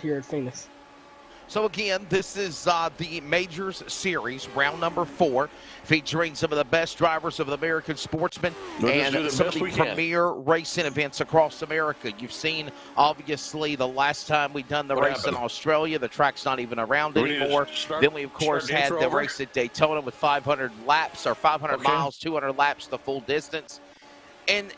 here at Phoenix. So again, this is the Majors Series, round number 4, featuring some of the best drivers of the American Sportsman and some of the premier racing events across America. You've seen, obviously, the last time we done the race in Australia, the track's not even around anymore. Then we, of course, had the race at Daytona with 500 laps, or 500 miles, 200 laps, the full distance. And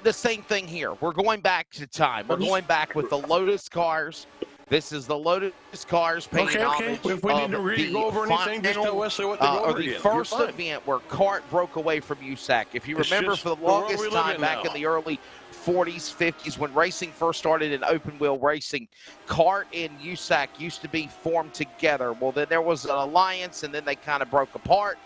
the same thing here. We're going back to time. We're going back with the Lotus cars. This is the Lotus cars paying homage if we need to really go over anything, just tell Wesley what to go over the first event where CART broke away from USAC. If you remember, for the longest time back in the early 40s, 50s, when racing first started in open wheel racing, CART and USAC used to be formed together. Well, then there was an alliance, and then they kind of broke apart.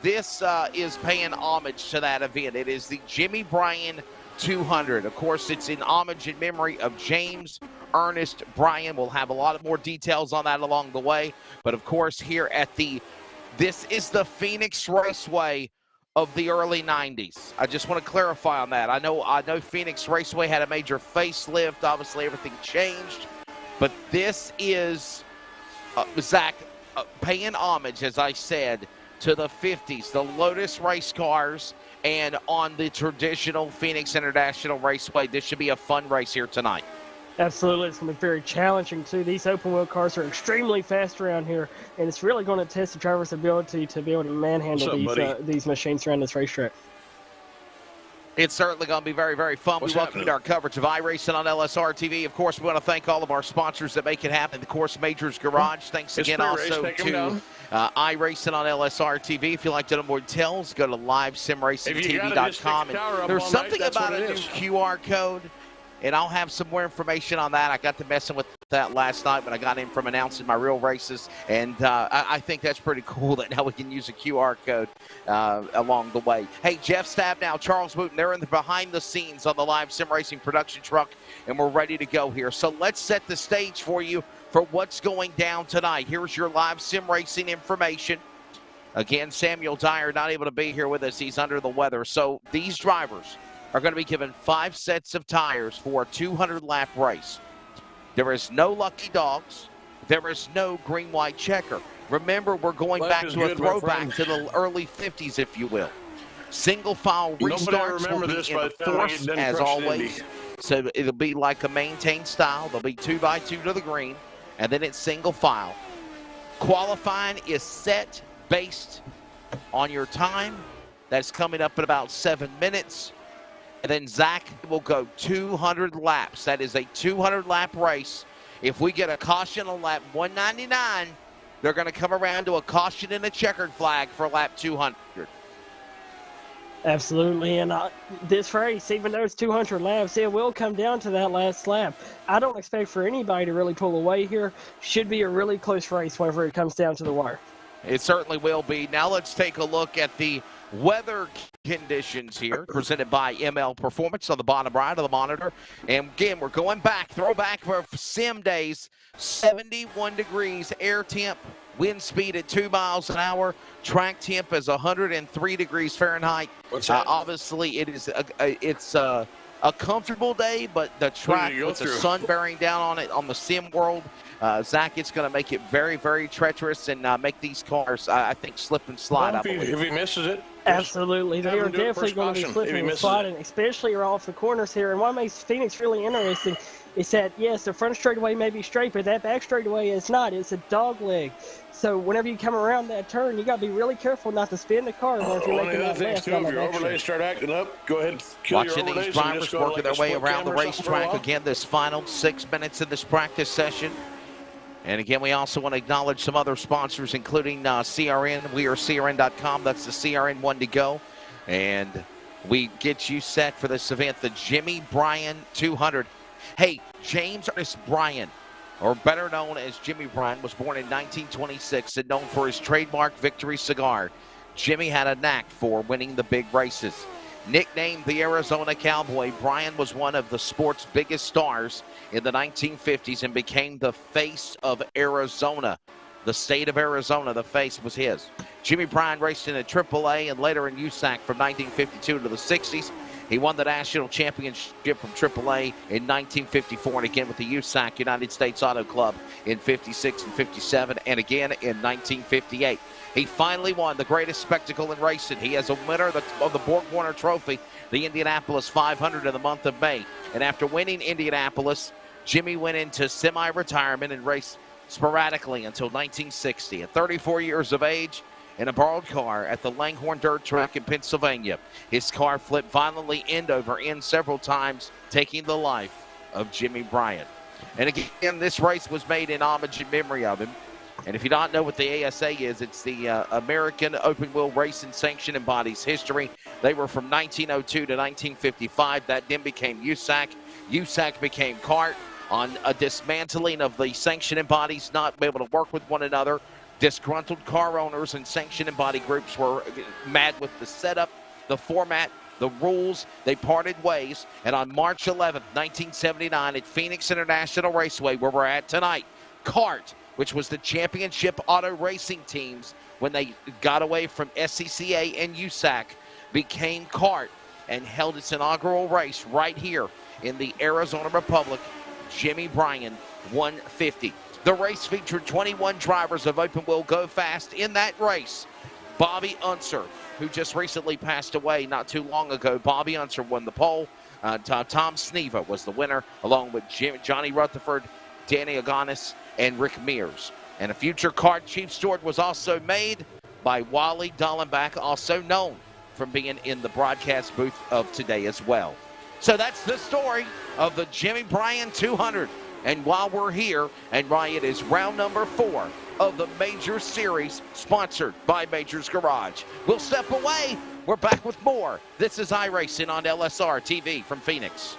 This is paying homage to that event. It is the Jimmy Bryan 200. Of course, it's in homage and memory of James Ernest Bryan. We'll have a lot of more details on that along the way. But of course, here at this is the Phoenix Raceway of the early 90s. I just want to clarify on that. I know Phoenix Raceway had a major facelift. Obviously, everything changed. But this is, Zach, paying homage, as I said, to the 50s, the Lotus race cars, and on the traditional Phoenix International Raceway. This should be a fun race here tonight. Absolutely. It's going to be very challenging, too. These open-wheel cars are extremely fast around here, and it's really going to test the driver's ability to be able to manhandle these machines around this racetrack. It's certainly going to be very, very fun. We welcome you to our coverage of iRacing on LSRTV. Of course, we want to thank all of our sponsors that make it happen. Of course, Majors Garage. Thanks again also to iRacing on LSRTV. If you'd like to know more details, go to livesimracingtv.com. There's something about a new QR code, and I'll have some more information on that. I got to messing with that last night when I got in from announcing my real races, and I think that's pretty cool that now we can use a QR code along the way. Hey, Jeff Stabnow, Charles Wooten, they're in the behind the scenes on the live sim racing production truck, and we're ready to go here. So let's set the stage for you for what's going down tonight. Here's your live sim racing information. Again, Samuel Dyer not able to be here with us. He's under the weather. So these drivers are going to be given 5 sets of tires for a 200-lap race. There is no lucky dogs. There is no green-white checker. Remember, we're going back to a throwback to the early 50s, if you will. Single-file restarts will be enforced, as always. So it'll be like a maintained style. There'll be 2x2 to the green, and then it's single-file. Qualifying is set based on your time. That's coming up in about 7 minutes. And then Zach will go 200 laps. That is a 200-lap race. If we get a caution on lap 199, they're going to come around to a caution and a checkered flag for lap 200. Absolutely, and this race, even though it's 200 laps, it will come down to that last lap. I don't expect for anybody to really pull away here. Should be a really close race whenever it comes down to the wire. It certainly will be. Now let's take a look at the weather conditions here, presented by ML Performance on the bottom right of the monitor. And again, we're going back, throwback for sim days, 71 degrees, air temp, wind speed at 2 miles an hour, track temp is 103 degrees Fahrenheit. Obviously, it's a comfortable day, but the track with the sun bearing down on it on the sim world, Zach, it's going to make it very, very treacherous and make these cars, I think, slip and slide. Well, if he misses it, absolutely, they are definitely going to be slipping and sliding, especially off the corners here. And what makes Phoenix really interesting is that, yes, the front straightaway may be straight, but that back straightaway is not. It's a dog leg. So whenever you come around that turn, you got to be really careful not to spin the car. If you're making that left on if your overlays start acting up, go ahead and kill Watching your these drivers working their way around the racetrack again this final 6 minutes of this practice session. And again, we also want to acknowledge some other sponsors, including CRN. We are CRN.com. That's the CRN one to go. And we get you set for this event, the Jimmy Bryan 200. Hey, James Ernest Bryan, or better known as Jimmy Bryan, was born in 1926 and known for his trademark Victory cigar. Jimmy had a knack for winning the big races. Nicknamed the Arizona Cowboy, Bryan was one of the sport's biggest stars in the 1950s and became the face of Arizona. The state of Arizona, the face was his. Jimmy Bryan raced in a AAA and later in USAC from 1952 to the 60s. He won the national championship from AAA in 1954 and again with the USAC, United States Auto Club, in 56 and 57 and again in 1958. He finally won the greatest spectacle in racing. He is a winner of the Borg Warner Trophy, the Indianapolis 500 in the month of May. And after winning Indianapolis, Jimmy went into semi-retirement and raced sporadically until 1960. At 34 years of age, in a borrowed car at the Langhorne Dirt Track in Pennsylvania, his car flipped violently end over end several times, taking the life of Jimmy Bryan. And again, this race was made in homage and memory of him. And if you don't know what the ASA is, it's the American Open Wheel Racing Sanctioning Body's history. They were from 1902 to 1955. That then became USAC. USAC became CART. On a dismantling of the sanctioning bodies not be able to work with one another, disgruntled car owners and sanctioning body groups were mad with the setup, the format, the rules. They parted ways. And on March 11th, 1979 at Phoenix International Raceway, where we're at tonight, CART, which was the championship auto racing teams when they got away from SCCA and USAC, became CART and held its inaugural race right here in the Arizona Republic. Jimmy Bryan, 150. The race featured 21 drivers of open wheel go fast. In that race, Bobby Unser, who just recently passed away not too long ago, Bobby Unser won the pole. Tom Sneva was the winner, along with Johnny Rutherford, Danny Agonis, and Rick Mears. And a future CART chief steward was also made by Wally Dallenbach, also known from being in the broadcast booth of today as well. So that's the story of the Jimmy Bryan 200. And while we're here, and Ryan, it is round number 4 of the Majors Series, sponsored by Majors Garage. We'll step away. We're back with more. This is iRacing on LSR TV from Phoenix.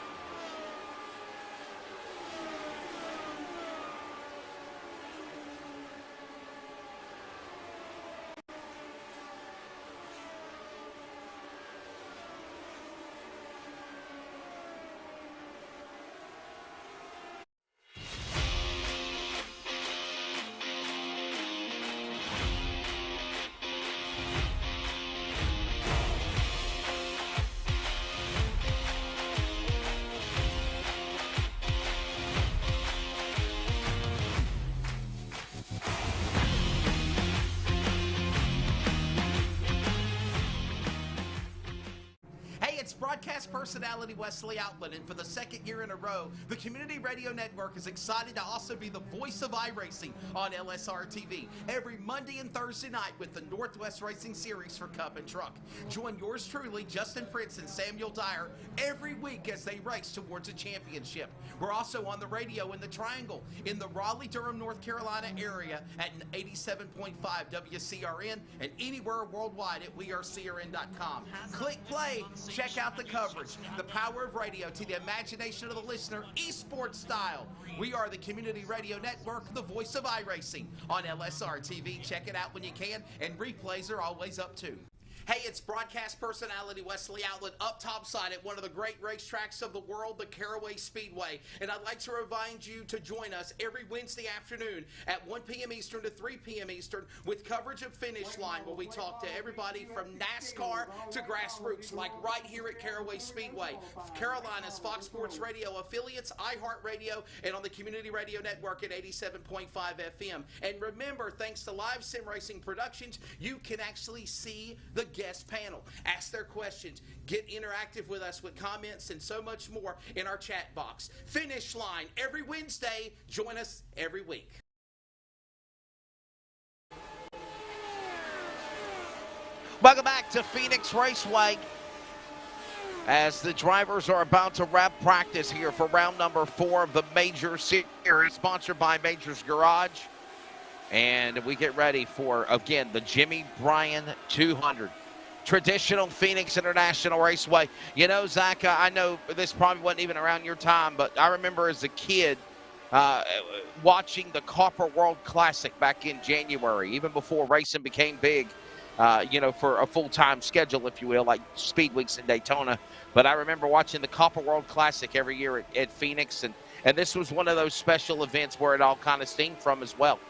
Broadcast personality Wesley Outland, and for the second year in a row, the Community Radio Network is excited to also be the voice of iRacing on LSRTV every Monday and Thursday night with the Northwest Racing Series for Cup and Truck. Join yours truly, Justin Prince and Samuel Dyer, every week as they race towards a championship. We're also on the radio in the Triangle in the Raleigh-Durham, North Carolina area at 87.5 WCRN and anywhere worldwide at wearecrn.com. Click play, check out the coverage, the power of radio to the imagination of the listener, esports style. We are the Community Radio Network, the voice of iRacing on LSR TV. Check it out when you can, and replays are always up too. Hey, it's broadcast personality Wesley Outland up topside at one of the great racetracks of the world, the Caraway Speedway. And I'd like to remind you to join us every Wednesday afternoon at 1 p.m. Eastern to 3 p.m. Eastern with coverage of Finish Line, where we talk to everybody from NASCAR to grassroots, like right here at Caraway Speedway. Carolina's Fox Sports Radio affiliates, iHeartRadio, and on the Community Radio Network at 87.5 FM. And remember, thanks to Live Sim Racing Productions, you can actually see the guest panel, ask their questions, get interactive with us with comments and so much more in our chat box. Finish Line every Wednesday. Join us every week. Welcome back to Phoenix Raceway as the drivers are about to wrap practice here for round number 4 of the Majors Series, sponsored by Majors Garage. And we get ready for, again, the Jimmy Bryan 200. Traditional Phoenix International Raceway. You know, Zach, I know this probably wasn't even around your time, but I remember as a kid watching the Copper World Classic back in January, even before racing became big, you know, for a full-time schedule, if you will, like Speed Weeks in Daytona. But I remember watching the Copper World Classic every year at Phoenix, and this was one of those special events where it all kind of stemmed from as well.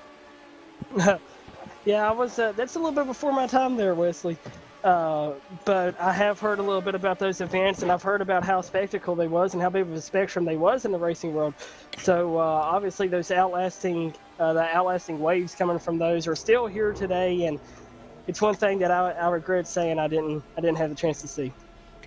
Yeah, I was. That's a little bit before my time there, Wesley. But I have heard a little bit about those events, and I've heard about how spectacle they was and how big of a spectrum they was in the racing world. So obviously those the outlasting waves coming from those are still here today, and it's one thing that I regret saying I didn't have the chance to see.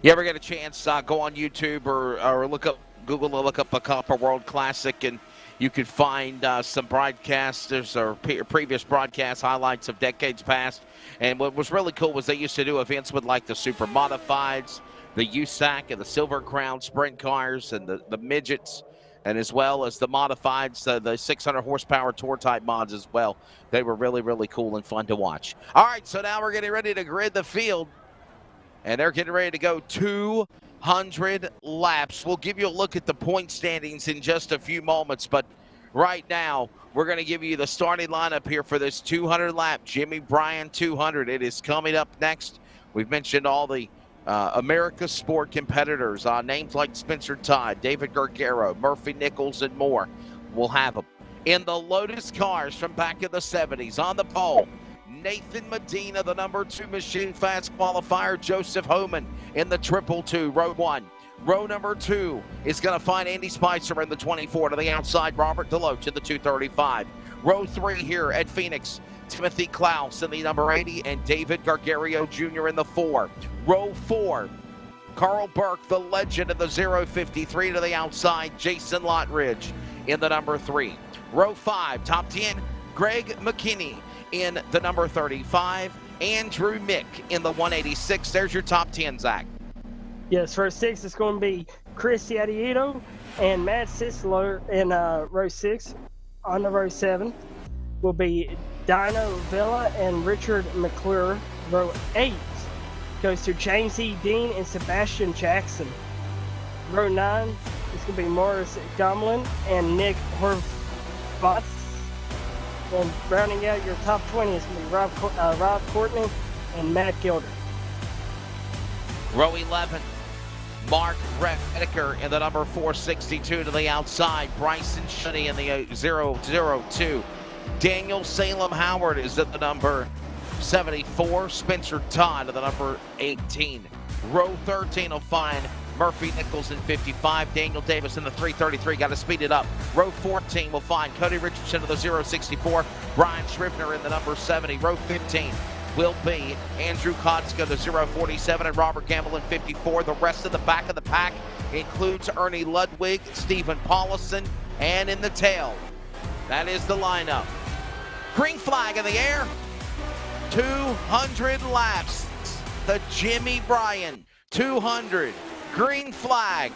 You ever get a chance, go on YouTube or look up Google and look up a Copper World Classic, and you could find some broadcasters or previous broadcast highlights of decades past. And what was really cool was they used to do events with like the Super Modifieds, the USAC, and the Silver Crown Sprint Cars, and the Midgets, and as well as the Modifieds, the 600 horsepower tour type mods as well. They were really, really cool and fun to watch. All right, so now we're getting ready to grid the field, and they're getting ready to go 200 laps. We'll give you a look at the point standings in just a few moments, but right now we're going to give you the starting lineup here for this 200 lap Jimmy Bryan 200. It is coming up next. We've mentioned all the America Sport competitors, names like Spencer Todd, David Gargaro, Murphy Nichols, and more. We'll have them. In the Lotus cars from back in the 70s, on the pole, Nathan Medina, the number 2 machine fast qualifier. Joseph Homan in the 222, row 1. Row number 2 is going to find Andy Spicer in the 24. To the outside, Robert Deloach in the 235. Row 3 here at Phoenix, Timothy Klaus in the number 80 and David Gargario Jr. in the 4. Row 4, Carl Burke, the legend of the 053. To the outside, Jason Lottridge in the number 3. Row 5, top 10, Greg McKinney in the number 35, Andrew Mick in the 186. There's your top 10, Zach. Yes, row 6 is going to be Chris Yadieto and Matt Sisler in row 6. On the row 7 will be Dino Villa and Richard McClure. Row 8 goes to James E. Dean and Sebastian Jackson. Row 9 is going to be Morris Gomlin and Nick Horvath. And rounding out your top 20 is going to be Rob Courtney and Matt Gilder. Row 11, Mark Rediker in the number 462. To the outside, Bryson Shunny in the 002. Daniel Salem Howard is at the number 74. Spencer Todd at the number 18. Row 13 will find Murphy Nichols in 55. Daniel Davis in the 333. Got to speed it up. Row 14 will find Cody Richardson of the 064. Brian Scrivener in the number 70. Row 15 will be Andrew Kotska, the 047, and Robert Gamble in 54. The rest of the back of the pack includes Ernie Ludwig, Stephen Paulison, and in the tail, that is the lineup. Green flag in the air. 200 laps. The Jimmy Bryan 200. Green flag.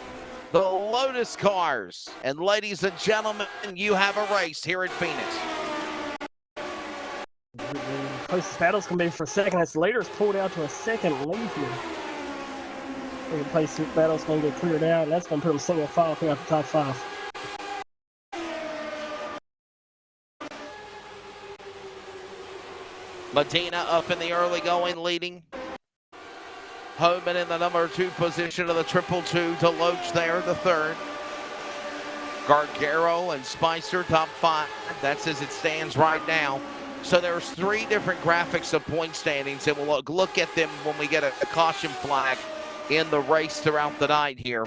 The Lotus cars. And ladies and gentlemen, you have a race here at Phoenix. The closest battle's going to be for second as the leader's pulled out to a second lead here. The place battle's going to get cleared out, and that's going to put them single file throughout the top 5. Medina up in the early going, leading. Homan in the number 2 position of the 222. Deloach there, the 3rd. Gargaro and Spicer, top 5. That's as it stands right now. So there's 3 different graphics of point standings, and we'll look at them when we get a caution flag in the race throughout the night here.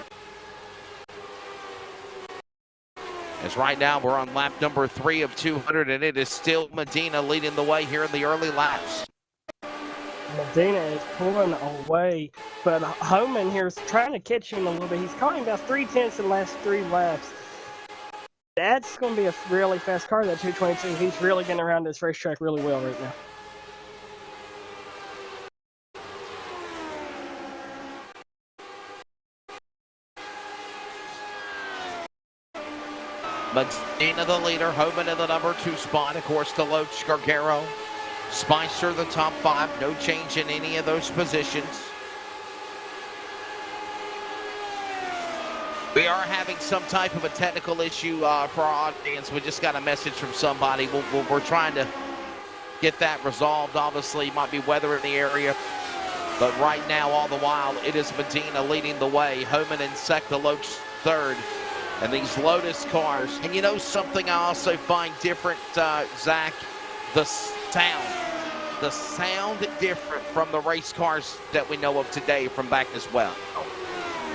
As right now we're on lap number 3 of 200, and it is still Medina leading the way here in the early laps. Medina is pulling away, but Homan here is trying to catch him a little bit. He's caught him about 3/10 in the last 3 laps. That's going to be a really fast car, that 222. He's really getting around this racetrack really well right now. Medina the leader, Homan in the number 2 spot. Of course, Deloach, Gargaro, Spicer the top 5. No change in any of those positions. We are having some type of a technical issue for our audience. We just got a message from somebody. We're trying to get that resolved. Obviously, might be weather in the area. But right now, all the while, it is Medina leading the way. Homan in second, Deloach 3rd. And these Lotus cars. And you know something I also find different, Zach? The sound. the sound different from the race cars that we know of today from back as well?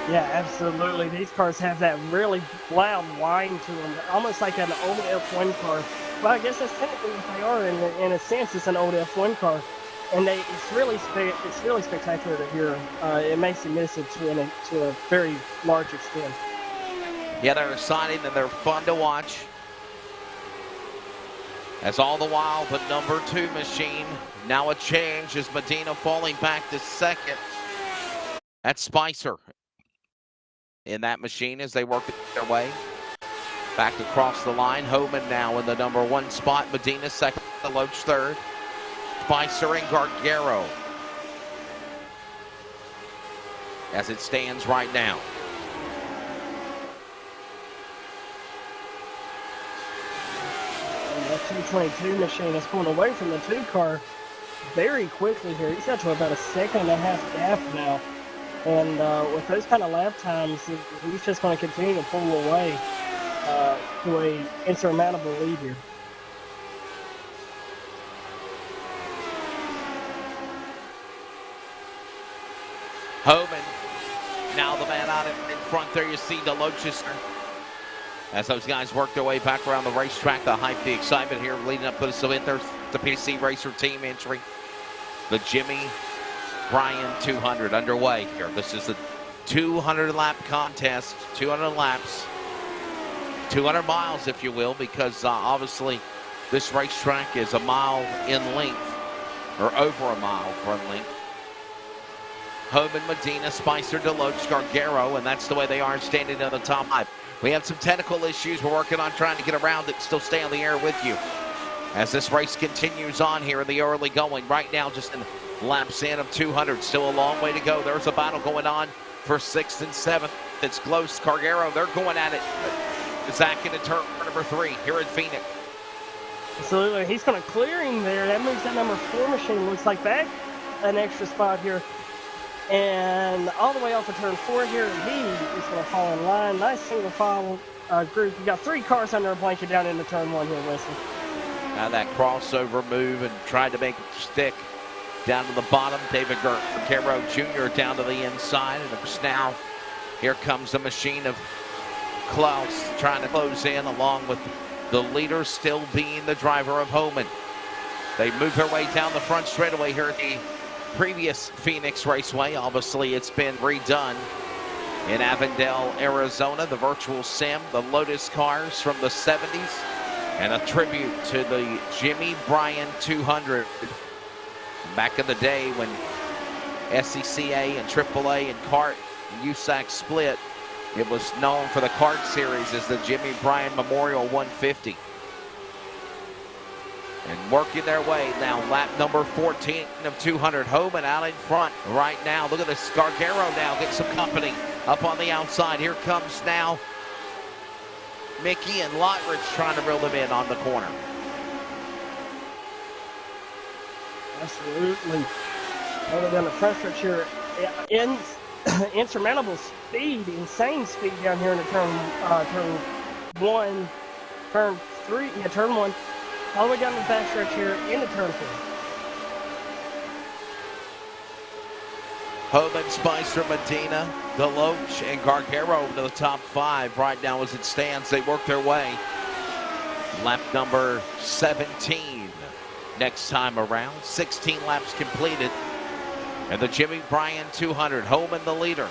Yeah, absolutely. These cars have that really loud whine to them, almost like an old F1 car. Well, I guess that's technically what they are in a sense. It's an old F1 car, and it's really spectacular to hear. It makes you miss it to a very large extent. Yeah, they're exciting and they're fun to watch. As all the while, the number 2 machine, now a change as Medina falling back to second. That's Spicer in that machine as they work their way back across the line. Homan now in the number 1 spot. Medina second, Deloach third. Spicer and Gargaro as it stands right now. That 222 machine is going away from the 2 car very quickly here. He's got to about a 1.5 second gap now. And with those kind of lap times, he's just going to continue to pull away to a insurmountable lead here. Homan, now the man out in front there. You see Deloach as those guys work their way back around the racetrack to hype the excitement here leading up to this event. There's the PC Racer team entry. The Jimmy Bryan 200 underway here. This is the 200 lap contest, 200 laps, 200 miles if you will, because obviously this racetrack is a mile in length, or over a mile in length. Homan, Medina, Spicer, Deloach, Gargaro, and that's the way they are standing at the top 5. We have some technical issues we're working on trying to get around it, still stay on the air with you as this race continues on here in the early going. Right now, just in laps in of 200, still a long way to go. There's a battle going on for 6th and 7th. It's close. Gargaro, they're going at it. Zach into turn number 3 here in Phoenix. Absolutely, he's going to clear him there. That moves that number 4 machine, looks like back an extra spot here. And all the way off of turn 4 here, he is going to fall in line. Nice single file group. You got 3 cars under a blanket down into turn 1 here, Wesley. Now that crossover move and tried to make it stick down to the bottom. David Gargaro Jr. down to the inside. And of course now, here comes the machine of Klaus trying to close in, along with the leader still being the driver of Homan. They move their way down the front straightaway here at the previous Phoenix Raceway. Obviously, it's been redone in Avondale, Arizona. The virtual sim, the Lotus cars from the 70s, and a tribute to the Jimmy Bryan 200. Back in the day when SCCA and AAA and kart and USAC split, it was known for the kart series as the Jimmy Bryan Memorial 150. And working their way now, lap number 14 of 200. Homan out in front right now. Look at this. Gargaro now gets some company up on the outside. Here comes now Mickey and Lottridge trying to reel them in on the corner. Absolutely. Over down the front stretch here. Insurmountable speed, insane speed down here in the turn 1, turn 3, yeah, turn 1. All the way down the back stretch here into turn 4. Homan, Spicer, Medina, Deloach, and Gargaro to the top 5 right now as it stands. They work their way. Lap number 17 next time around. 16 laps completed. And the Jimmy Bryan 200, Homan the leader.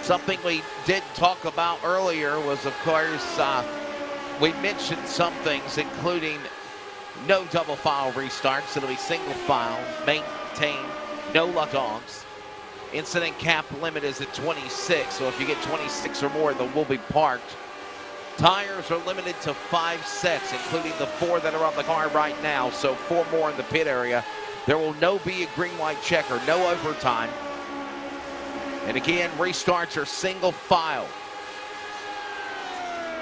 Something we did talk about earlier was, of course, we mentioned some things, including no double file restarts. It'll be single file, maintain, no luck dogs. Incident cap limit is at 26, so if you get 26 or more, they will be parked. Tires are limited to 5 sets, including the 4 that are on the car right now, so 4 more in the pit area. There will be a green-white checker, no overtime. And again, restarts are single file,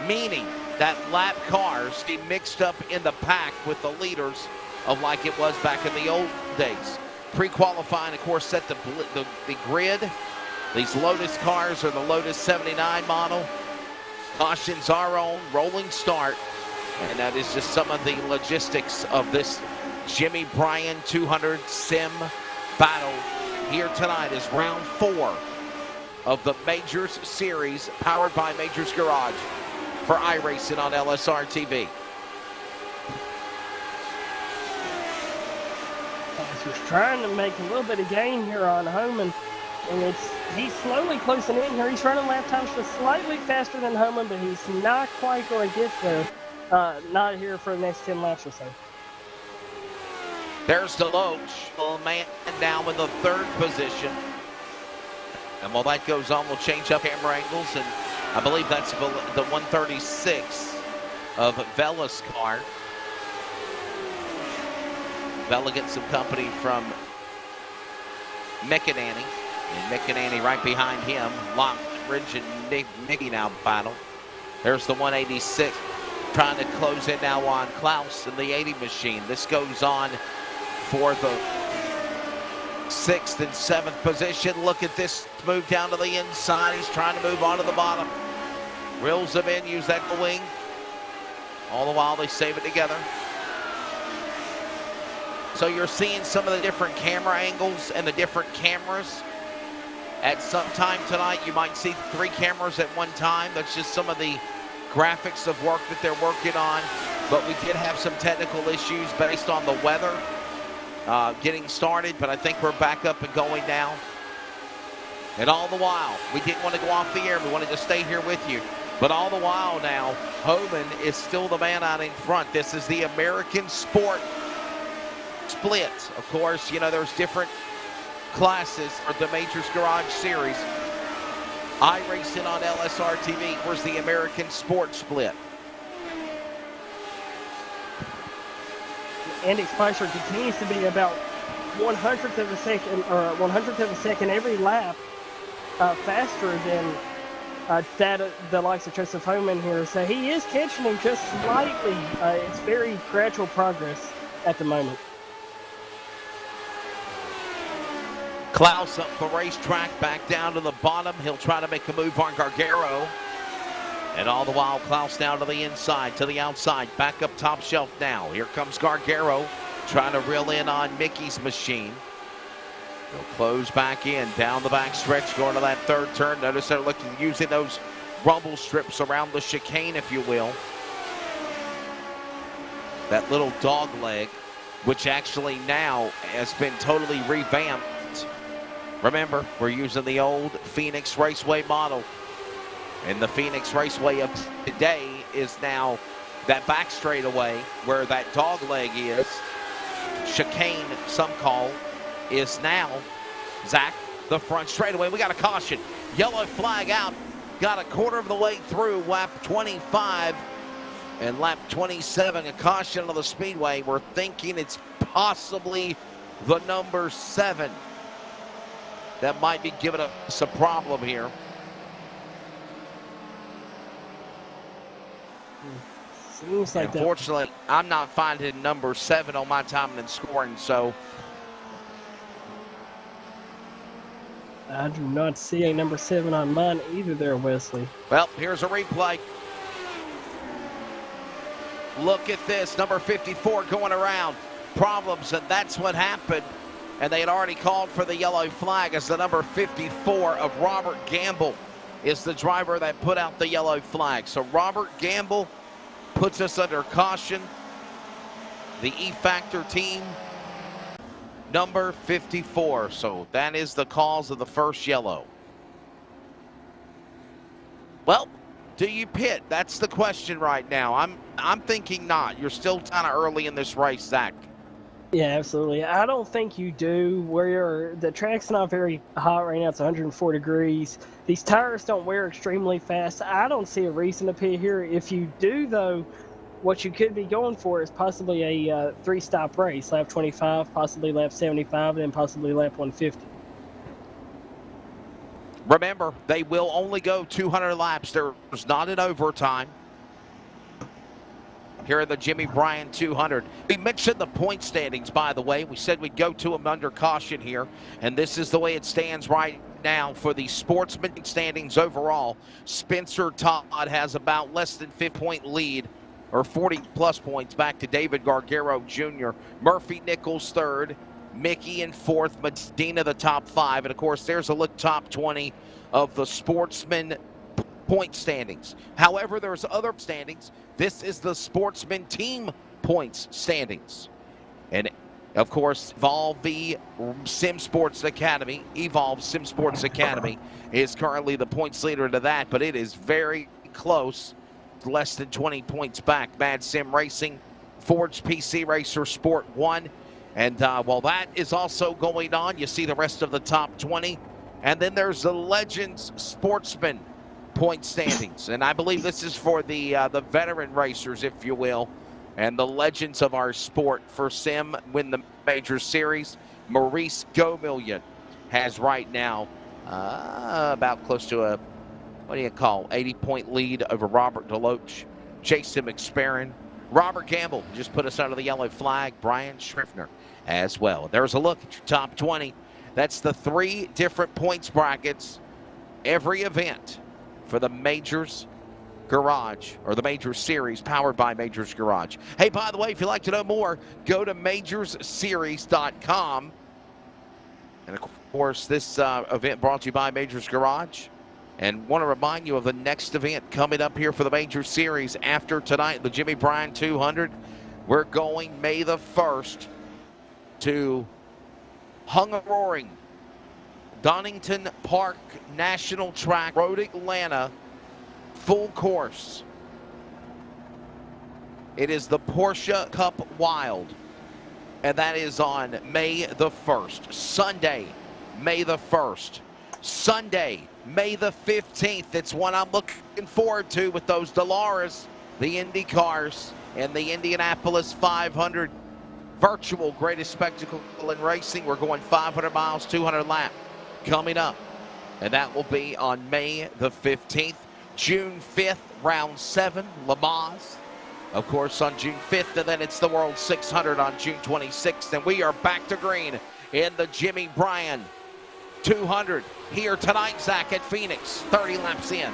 meaning that lap cars get mixed up in the pack with the leaders of like it was back in the old days. Pre-qualifying, of course, set the grid. These Lotus cars are the Lotus 79 model. Cautions are on, rolling start. And that is just some of the logistics of this Jimmy Bryan 200 sim battle here tonight is round 4 of the Majors series powered by Majors Garage for iRacing on LSRTV. He's trying to make a little bit of gain here on Homan, and he's slowly closing in here. He's running lap times just slightly faster than Homan, but he's not quite going to get there. Not here for the next 10 laps or so. There's Deloach, little man down in the 3rd position. And while that goes on, we'll change up camera angles, and I believe that's the 136 of Vela's car. Vela gets some company from McInerney, and McInerney right behind him. Lockridge and Mickey now battle. There's the 186 trying to close in now on Klaus in the 80 machine. This goes on for the 6th and 7th position. Look at this move down to the inside. He's trying to move on to the bottom. Reels them in, use that wing. All the while they save it together. So you're seeing some of the different camera angles and the different cameras. At some time tonight, you might see 3 cameras at one time. That's just some of the graphics of work that they're working on. But we did have some technical issues based on the weather getting started, but I think we're back up and going now. And all the while, we didn't want to go off the air. We wanted to stay here with you. But all the while now, Homan is still the man out in front. This is the American Sport Split. Of course, you know, there's different classes for the Majors Garage Series. iRacing on LSRTV. Where's the American Sport Split? Andy Spicer continues to be about 1/100th of a second, or 100th of a second every lap faster than the likes of Joseph Homan here. So he is catching him just slightly. It's very gradual progress at the moment. Klaus up the racetrack, back down to the bottom. He'll try to make a move on Gargaro. And all the while, Klaus down to the inside, to the outside, back up top shelf now. Here comes Gargaro, trying to reel in on Mickey's machine. He'll close back in, down the back stretch, going to that 3rd turn. Notice they're using those rumble strips around the chicane, if you will. That little dog leg, which actually now has been totally revamped. Remember, we're using the old Phoenix Raceway model. And the Phoenix Raceway of today is now that back straightaway where that dog leg is. Chicane, some call, is now, Zach, the front straightaway. We got a caution. Yellow flag out. Got a quarter of the way through lap 25 and lap 27. A caution on the speedway. We're thinking it's possibly the number 7 that might be giving us a problem here. Seems like unfortunately, I'm not finding number 7 on my time and scoring, so. I do not see a number 7 on mine either there, Wesley. Well, here's a replay. Look at this, number 54 going around. Problems, and that's what happened. And they had already called for the yellow flag as the number 54 of Robert Gamble is the driver that put out the yellow flag. So Robert Gamble puts us under caution. The E-Factor team, number 54. So that is the cause of the first yellow. Well, do you pit? That's the question right now. I'm thinking not. You're still kind of early in this race, Zach. Yeah, absolutely. I don't think you do. The track's not very hot right now. It's 104 degrees. These tires don't wear extremely fast. I don't see a reason to pit here. If you do, though, what you could be going for is possibly a 3-stop race. Lap 25, possibly lap 75, and then possibly lap 150. Remember, they will only go 200 laps. There's not an overtime. Here are the Jimmy Bryan 200. We mentioned the point standings, by the way. We said we'd go to them under caution here, and this is the way it stands right now for the Sportsman standings overall. Spencer Todd has about less than 5-point lead or 40-plus points back to David Gargaro Jr. Murphy Nichols third, Mickey in fourth, Medina the top 5. And, of course, there's a look top 20 of the Sportsman point standings. However, there's other standings. This is the Sportsman team points standings. And, of course, Evolve Sim Sports Academy is currently the points leader to that, but it is very close, less than 20 points back. Mad Sim Racing, Forge PC Racer Sport 1. And while that is also going on, you see the rest of the top 20. And then there's the Legends Sportsman point standings. And I believe this is for the veteran racers, if you will, and the legends of our sport. For Sim, win the major series. Maurice Gomillion has right now about close to a, 80-point lead over Robert DeLoach, Jason McSparron. Robert Gamble just put us under the yellow flag. Brian Schriffner as well. There's a look at your top 20. That's the 3 different points brackets, every event for the Majors Garage, or the Majors Series, powered by Majors Garage. Hey, by the way, if you'd like to know more, go to majorsseries.com. And, of course, this event brought to you by Majors Garage. And want to remind you of the next event coming up here for the Major Series after tonight, the Jimmy Bryan 200. We're going May the 1st to Hungaroring, Donington Park National Track, Road Atlanta, full course. It is the Porsche Cup Wild, and that is on May the 1st. Sunday, May the 1st. Sunday, May the 15th. It's one I'm looking forward to with those Delaras, the Indy cars, and the Indianapolis 500. Virtual greatest spectacle in racing. We're going 500 miles, 200 lap coming up. And that will be on May the 15th. June 5th, round 7, Le Mans. Of course, on June 5th, and then it's the World 600 on June 26th. And we are back to green in the Jimmy Bryan 200 here tonight, Zach, at Phoenix, 30 laps in.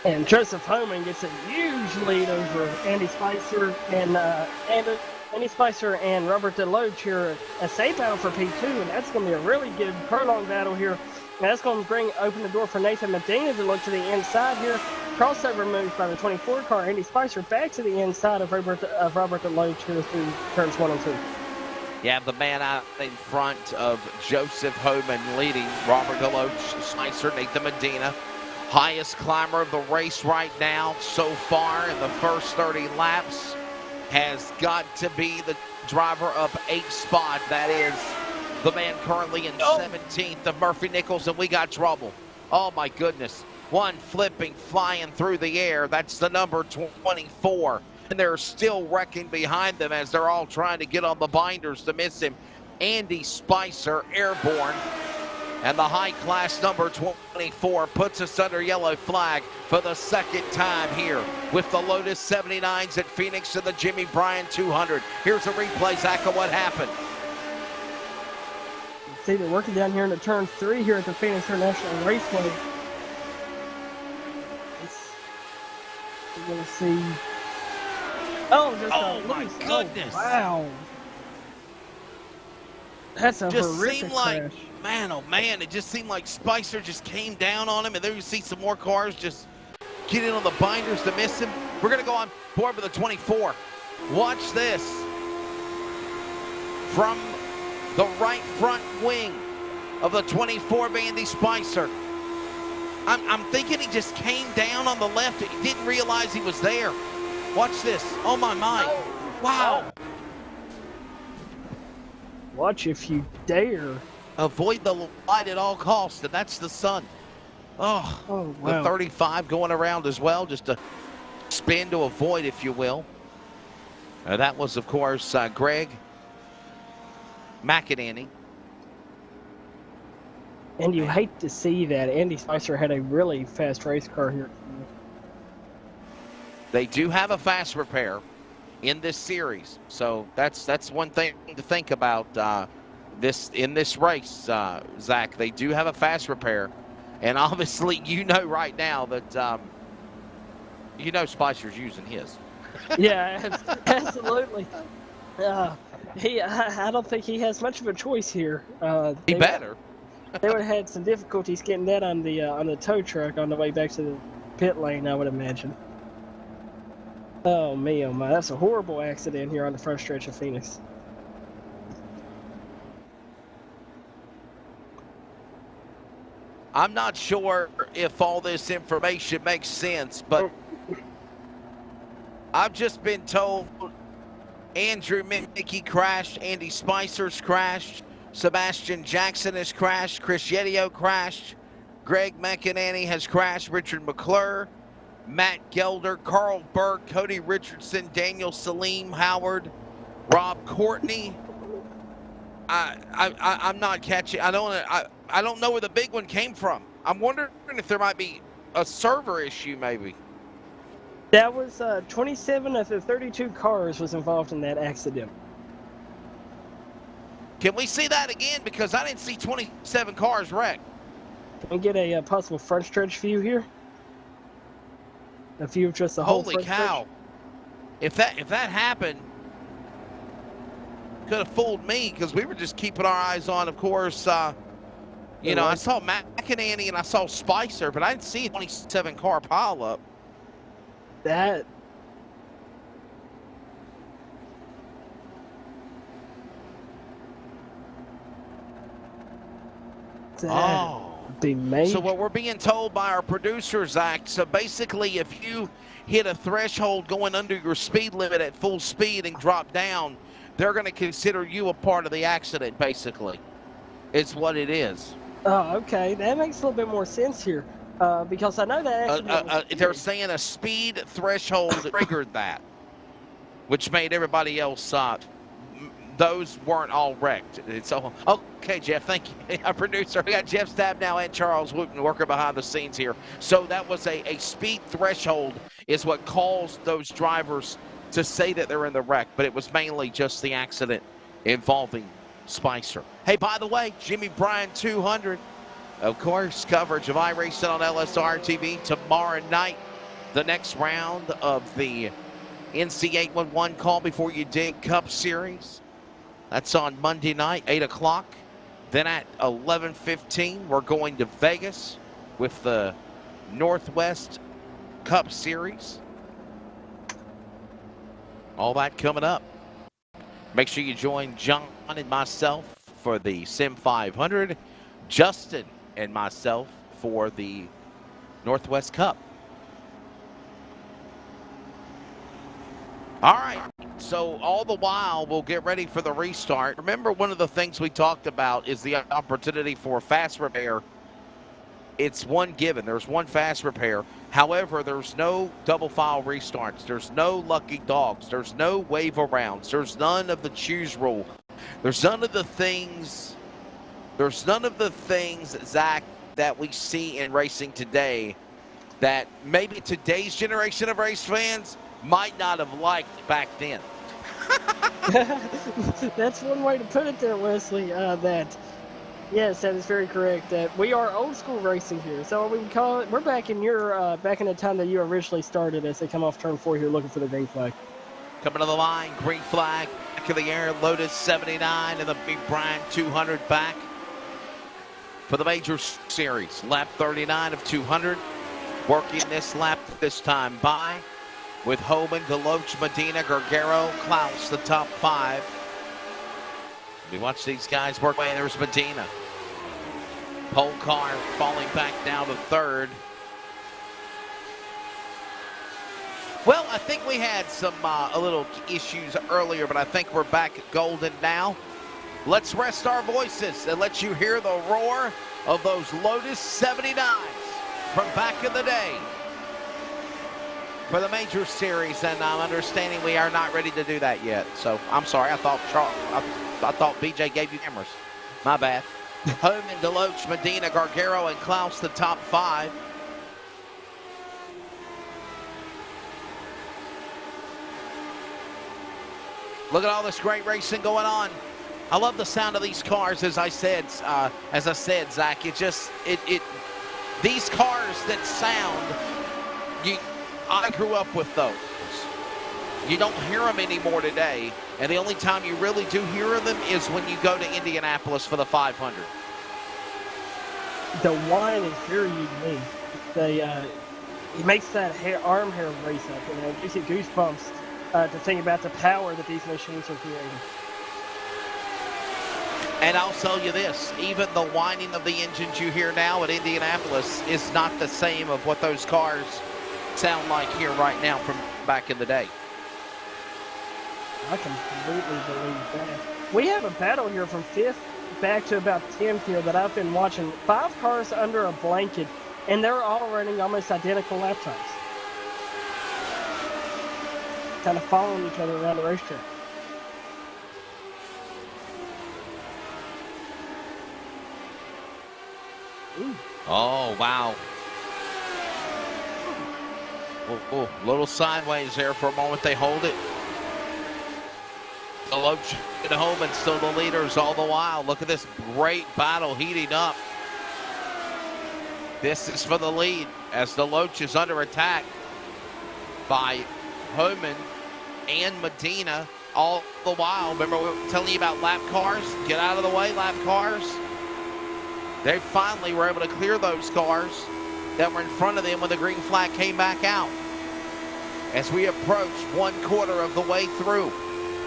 And Joseph Homan gets a huge lead over Andy Spicer and Robert DeLoach here. A safe battle for P2, and that's going to be a really good prolonged battle here. And that's going to open the door for Nathan Medina to look to the inside here. Crossover moves by the 24 car. Andy Spicer back to the inside of Robert DeLoach here through turns 1 and 2. Yeah, the man out in front of Joseph Homan leading Robert DeLoach, Spicer, Nathan Medina. Highest climber of the race right now so far in the first 30 laps has got to be the driver up 8th spot. That is the man currently in 17th of Murphy Nichols, and we got trouble. Oh, my goodness. One flipping, flying through the air. That's the number 24. And they're still wrecking behind them as they're all trying to get on the binders to miss him. Andy Spicer, airborne. And the high-class number 24 puts us under yellow flag for the second time here with the Lotus 79s at Phoenix and the Jimmy Bryan 200. Here's a replay, Zach, of what happened. See, they're working down here into turn 3 here at the Phoenix International Raceway. We're going to see... Oh, my goodness. Oh, wow. That's a horrific crash. Man, oh man, it just seemed like Spicer just came down on him, and there you see some more cars just get in on the binders to miss him. We're going to go on board with the 24. Watch this. From the right front wing of the 24 of Andy Spicer. I'm thinking he just came down on the left. He didn't realize he was there. Watch this. Oh, my. Wow. Watch if you dare. Avoid the light at all costs, and that's the sun. Oh wow. The 35 going around as well, just to spin to avoid, if you will. That was, of course, Greg McInerney. And you hate to see that. Andy Spicer had a really fast race car here. They do have a fast repair in this series, so that's one thing to think about. In this race, Zach, they do have a fast repair, and obviously you know right now that You know Spicer's using his. Yeah, absolutely. I don't think he has much of a choice here. He better. They would have had some difficulties getting that on the tow truck on the way back to the pit lane, I would imagine. Oh me, oh my! That's a horrible accident here on the front stretch of Phoenix. I'm not sure if all this information makes sense, but I've just been told Andrew Mickey crashed, Andy Spicer's crashed, Sebastian Jackson has crashed, Chris Yedio crashed, Greg McEnany has crashed, Richard McClure, Matt Gelder, Carl Berg, Cody Richardson, Daniel Salim, Howard, Rob Courtney. I'm not catching. I don't know where the big one came from. I'm wondering if there might be a server issue, maybe. That was 27 of the 32 cars was involved in that accident. Can we see that again? Because I didn't see 27 cars wrecked. Can we get a possible front stretch view here? A view of just the whole Holy cow! Stretch? If that happened, could have fooled me because we were just keeping our eyes on, of course. You know, I saw McEnany and I saw Spicer, but I didn't see a 27 car pileup. That. Be major. So what we're being told by our producers, Zach, so basically if you hit a threshold going under your speed limit at full speed and drop down, they're going to consider you a part of the accident, basically. It's what it is. Oh, okay. That makes a little bit more sense here. Because I know that accident they're saying a speed threshold triggered that, which made everybody else those weren't all wrecked. It's all okay, Jeff. Thank you, our producer. We got Jeff Stab now and Charles Wooten working behind the scenes here. So that was a speed threshold is what caused those drivers to say that they're in the wreck, but it was mainly just the accident involving Spicer. Hey, by the way, Jimmy Bryan 200, of course, coverage of iRacing on LSRTV tomorrow night. The next round of the NC811 Call Before You Dig Cup Series. That's on Monday night, 8 o'clock. Then at 11:15, we're going to Vegas with the Northwest Cup Series. All that coming up. Make sure you join John and myself for the Sim 500, Justin and myself for the Northwest Cup. All right, so all the while, we'll get ready for the restart. Remember, one of the things we talked about is the opportunity for fast repair. It's one given. There's one fast repair. However, there's no double file restarts. There's no lucky dogs. There's no wave arounds. There's none of the choose rule. There's none of the things, Zach, that we see in racing today that maybe today's generation of race fans might not have liked back then. That's one way to put it there, Wesley. Yes, that is very correct. We are old school racing here. So we can call it, we're back in your back in the time that you originally started as they come off turn 4 here looking for the green flag. Coming to the line, green flag, back of the air, Lotus 79 and the big Bryan 200 back for the Majors Series. Lap 39 of 200. Working this lap this time by with Homan, Deloach, Medina, Gargaro, Klaus, the top 5. We watch these guys work away. There's Medina. Pole car falling back down to 3rd. Well, I think we had some a little issues earlier, but I think we're back at golden now. Let's rest our voices and let you hear the roar of those Lotus 79s from back in the day for the Major Series, and I'm understanding we are not ready to do that yet. So I'm sorry. I thought BJ gave you cameras. My bad. Homan, Deloach, Medina, Gargaro, and Klaus, the top 5. Look at all this great racing going on. I love the sound of these cars, as I said, Zach. These cars that sound, I grew up with those. You don't hear them anymore today, and the only time you really do hear them is when you go to Indianapolis for the 500. The whine is very unique. It makes that arm hair race up, you know, it gives you goosebumps to think about the power that these machines are creating. And I'll tell you this, even the whining of the engines you hear now at Indianapolis is not the same of what those cars sound like here right now from back in the day. I completely believe that. We have a battle here from 5th back to about 10th here that I've been watching. 5 cars under a blanket, and they're all running almost identical lap times. Kind of following each other around the racetrack. Ooh. Oh, wow. Oh, little sideways there for a moment. They hold it. Deloach and Homan still the leaders all the while. Look at this great battle heating up. This is for the lead as Deloach is under attack by Homan and Medina all the while. Remember we were telling you about lap cars? Get out of the way, lap cars. They finally were able to clear those cars that were in front of them when the green flag came back out. As we approach 1/4 of the way through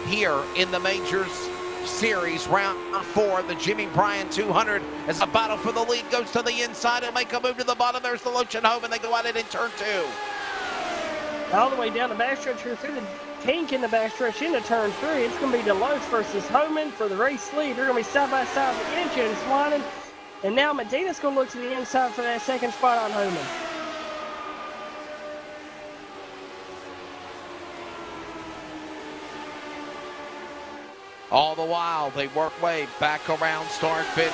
here in the Majors Series, round 4, the Jimmy Bryan 200, as the battle for the lead goes to the inside and make a move to the bottom. There's the Loach and Homan. They go at it in turn 2. All the way down the backstretch here through the kink in the backstretch into turn 3. It's going to be Deloach versus Homan for the race lead. They're going to be side by side with the engines whining. And now Medina's going to look to the inside for that second spot on Homan. All the while, they work way back around start finish.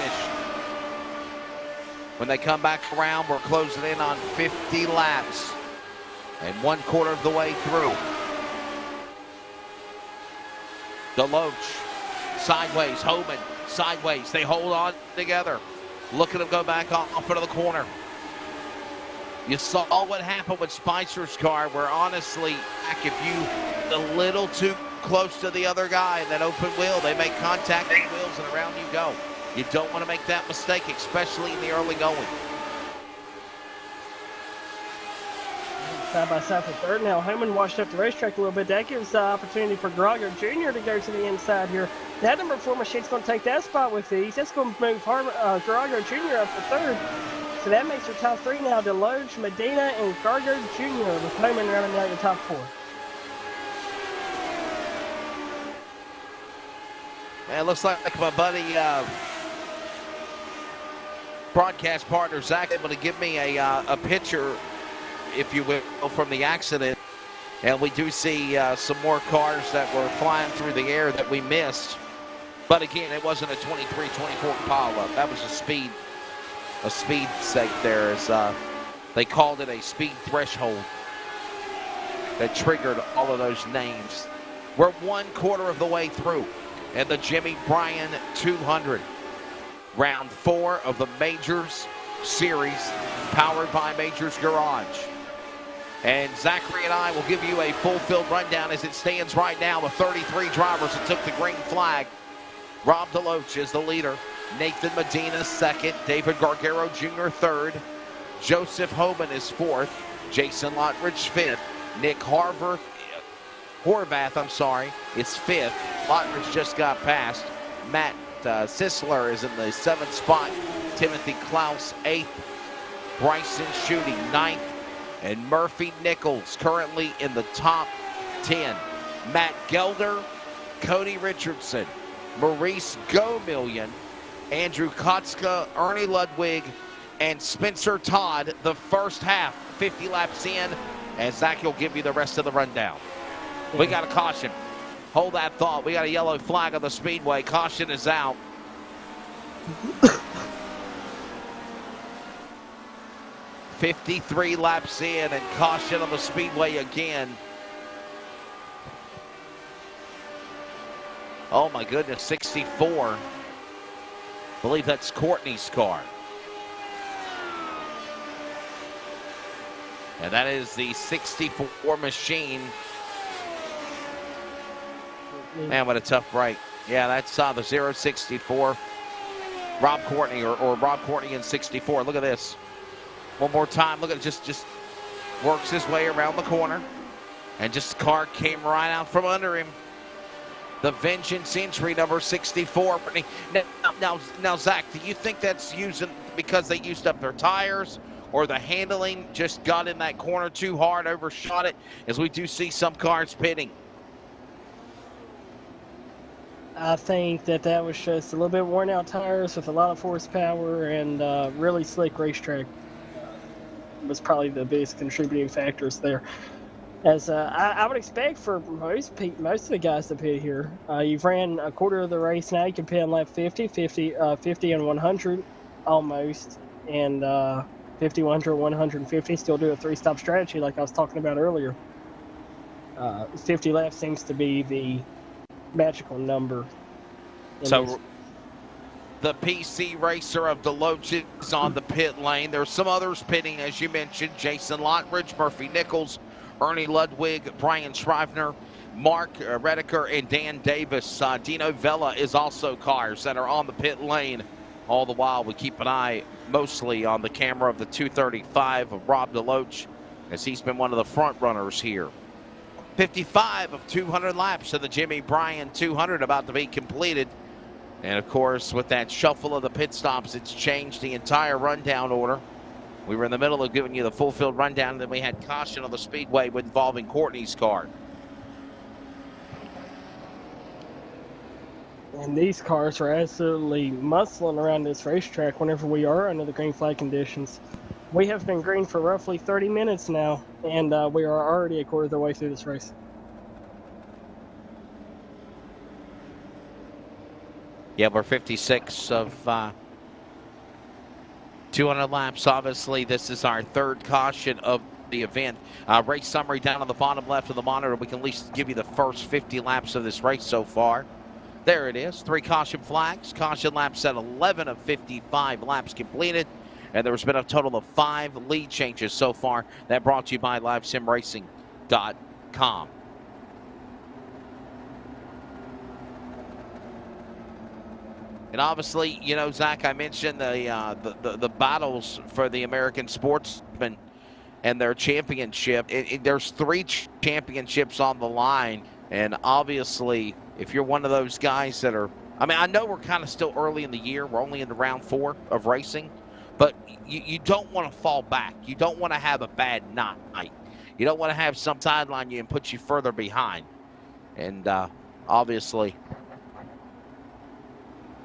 When they come back around, we're closing in on 50 laps and 1/4 of the way through. Deloach, sideways, Homan, sideways. They hold on together. Look at them go back off into the corner. You saw what happened with Spicer's car, where honestly, if you a little too close to the other guy in that open wheel, they make contact with the wheels and around you go. You don't want to make that mistake, especially in the early going. Side by side for third. Now Homan washed up the racetrack a little bit. That gives the opportunity for Grago Jr. to go to the inside here. That number 4 machine's going to take that spot with ease. That's going to move Grago Jr. up to third. So that makes your top 3 now Deloach, Medina, and Grago Jr. with Homan rounding out your top 4. Man, it looks like my buddy broadcast partner Zach able to give me a picture, if you will, from the accident. And we do see some more cars that were flying through the air that we missed. But again, it wasn't a 23-24 pileup. That was a speed sake there, as they called it a speed threshold that triggered all of those names. We're 1/4 of the way through. And the Jimmy Bryan 200. Round 4 of the Majors Series, powered by Majors Garage. And Zachary and I will give you a full-field rundown as it stands right now with 33 drivers that took the green flag. Rob Deloach is the leader. Nathan Medina second. David Gargaro Jr. third. Joseph Homan is fourth. Jason Lottridge fifth. Nick Horvath is fifth. Lottridge just got past. Matt Sisler is in the 7th spot. Timothy Klaus 8th. Bryson Schutte 9th. And Murphy Nichols currently in the top 10. Matt Gelder, Cody Richardson, Maurice Gomillion, Andrew Kotska, Ernie Ludwig, and Spencer Todd the first half. 50 laps in, and Zach will give you the rest of the rundown. We got a caution. Hold that thought. We got a yellow flag on the speedway. Caution is out. 53 laps in, and caution on the speedway again. Oh my goodness, 64. I believe that's Courtney's car. And that is the 64 machine. Man, what a tough break. Yeah, that's the 064. Rob Courtney or Rob Courtney in 64. Look at this. One more time. Look at it. Just works his way around the corner. And just car came right out from under him. The Vengeance entry, number 64. Now, Zach, do you think that's because they used up their tires, or the handling just got in that corner too hard, overshot it, as we do see some cars pitting? I think that was just a little bit worn out tires with a lot of horsepower and really slick racetrack. Was probably the biggest contributing factors there. As I would expect for most of the guys to pit here. You've ran a quarter of the race now. You can pit on lap 50, 50 and 100 almost, and 50, 100, 150. Still do a 3-stop strategy like I was talking about earlier. 50 laps seems to be the magical number. So the PC racer of Deloach is on the pit lane. There's some others pitting, as you mentioned. Jason Lottridge, Murphy Nichols, Ernie Ludwig, Brian Shrivener, Mark Redeker, and Dan Davis. Dino Vella is also cars that are on the pit lane. All the while, we keep an eye mostly on the camera of the 235 of Rob Deloach, as he's been one of the front runners here. 55 of 200 laps of the Jimmy Bryan 200 about to be completed. And, of course, with that shuffle of the pit stops, it's changed the entire rundown order. We were in the middle of giving you the full field rundown, and then we had caution on the speedway involving Courtney's car. And these cars are absolutely muscling around this racetrack whenever we are under the green flag conditions. We have been green for roughly 30 minutes now, and we are already a quarter of the way through this race. Yeah, we're 56 of 200 laps. Obviously, this is our third caution of the event. Race summary down on the bottom left of the monitor. We can at least give you the first 50 laps of this race so far. There it is. 3 caution flags. Caution laps at 11 of 55 laps completed. And there's been a total of 5 lead changes so far. That brought to you by LiveSimRacing.com. And obviously, you know, Zach, I mentioned the battles for the American Sportsman and their championship. There's 3 championships on the line. And obviously, if you're one of those guys that are, I mean, I know we're kind of still early in the year. We're only in the round 4 of racing. But you don't want to fall back. You don't want to have a bad night. You don't want to have some sideline you and put you further behind. And obviously,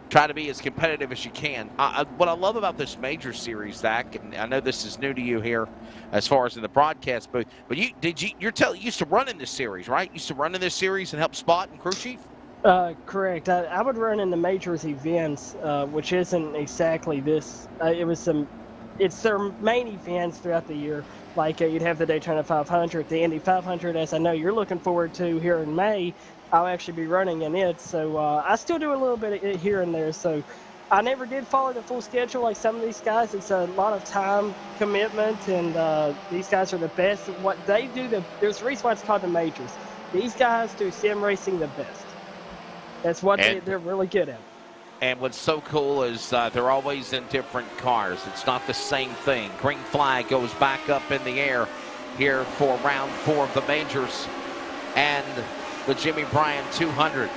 try to be as competitive as you can. What I love about this major series, Zach, and I know this is new to you here as far as in the broadcast booth, but you used to run in this series, right? You used to run in this series and help spot and crew chief? Correct. I would run in the majors events, which isn't exactly this. It's their main events throughout the year. Like you'd have the Daytona 500, the Indy 500, as I know you're looking forward to here in May. I'll actually be running in it, so I still do a little bit of it here and there. So I never did follow the full schedule like some of these guys. It's a lot of time commitment, and these guys are the best at what they do. There's a reason why it's called the majors. These guys do sim racing the best. That's what they're really good at. And what's so cool is they're always in different cars. It's not the same thing. Green flag goes back up in the air here for round 4 of the majors. And the Jimmy Bryan 200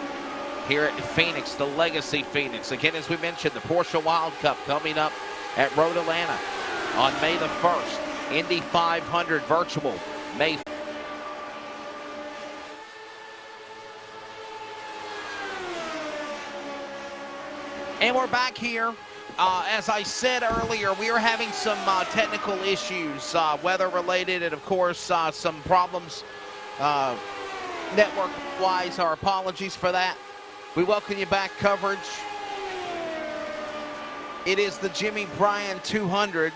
here at Phoenix, the Legacy Phoenix. Again, as we mentioned, the Porsche Wild Cup coming up at Road Atlanta on May the 1st. Indy 500 virtual May 1st. And we're back here. As I said earlier, we are having some technical issues, weather-related, and, of course, some problems network-wise. Our apologies for that. We welcome you back, coverage. It is the Jimmy Bryan 200.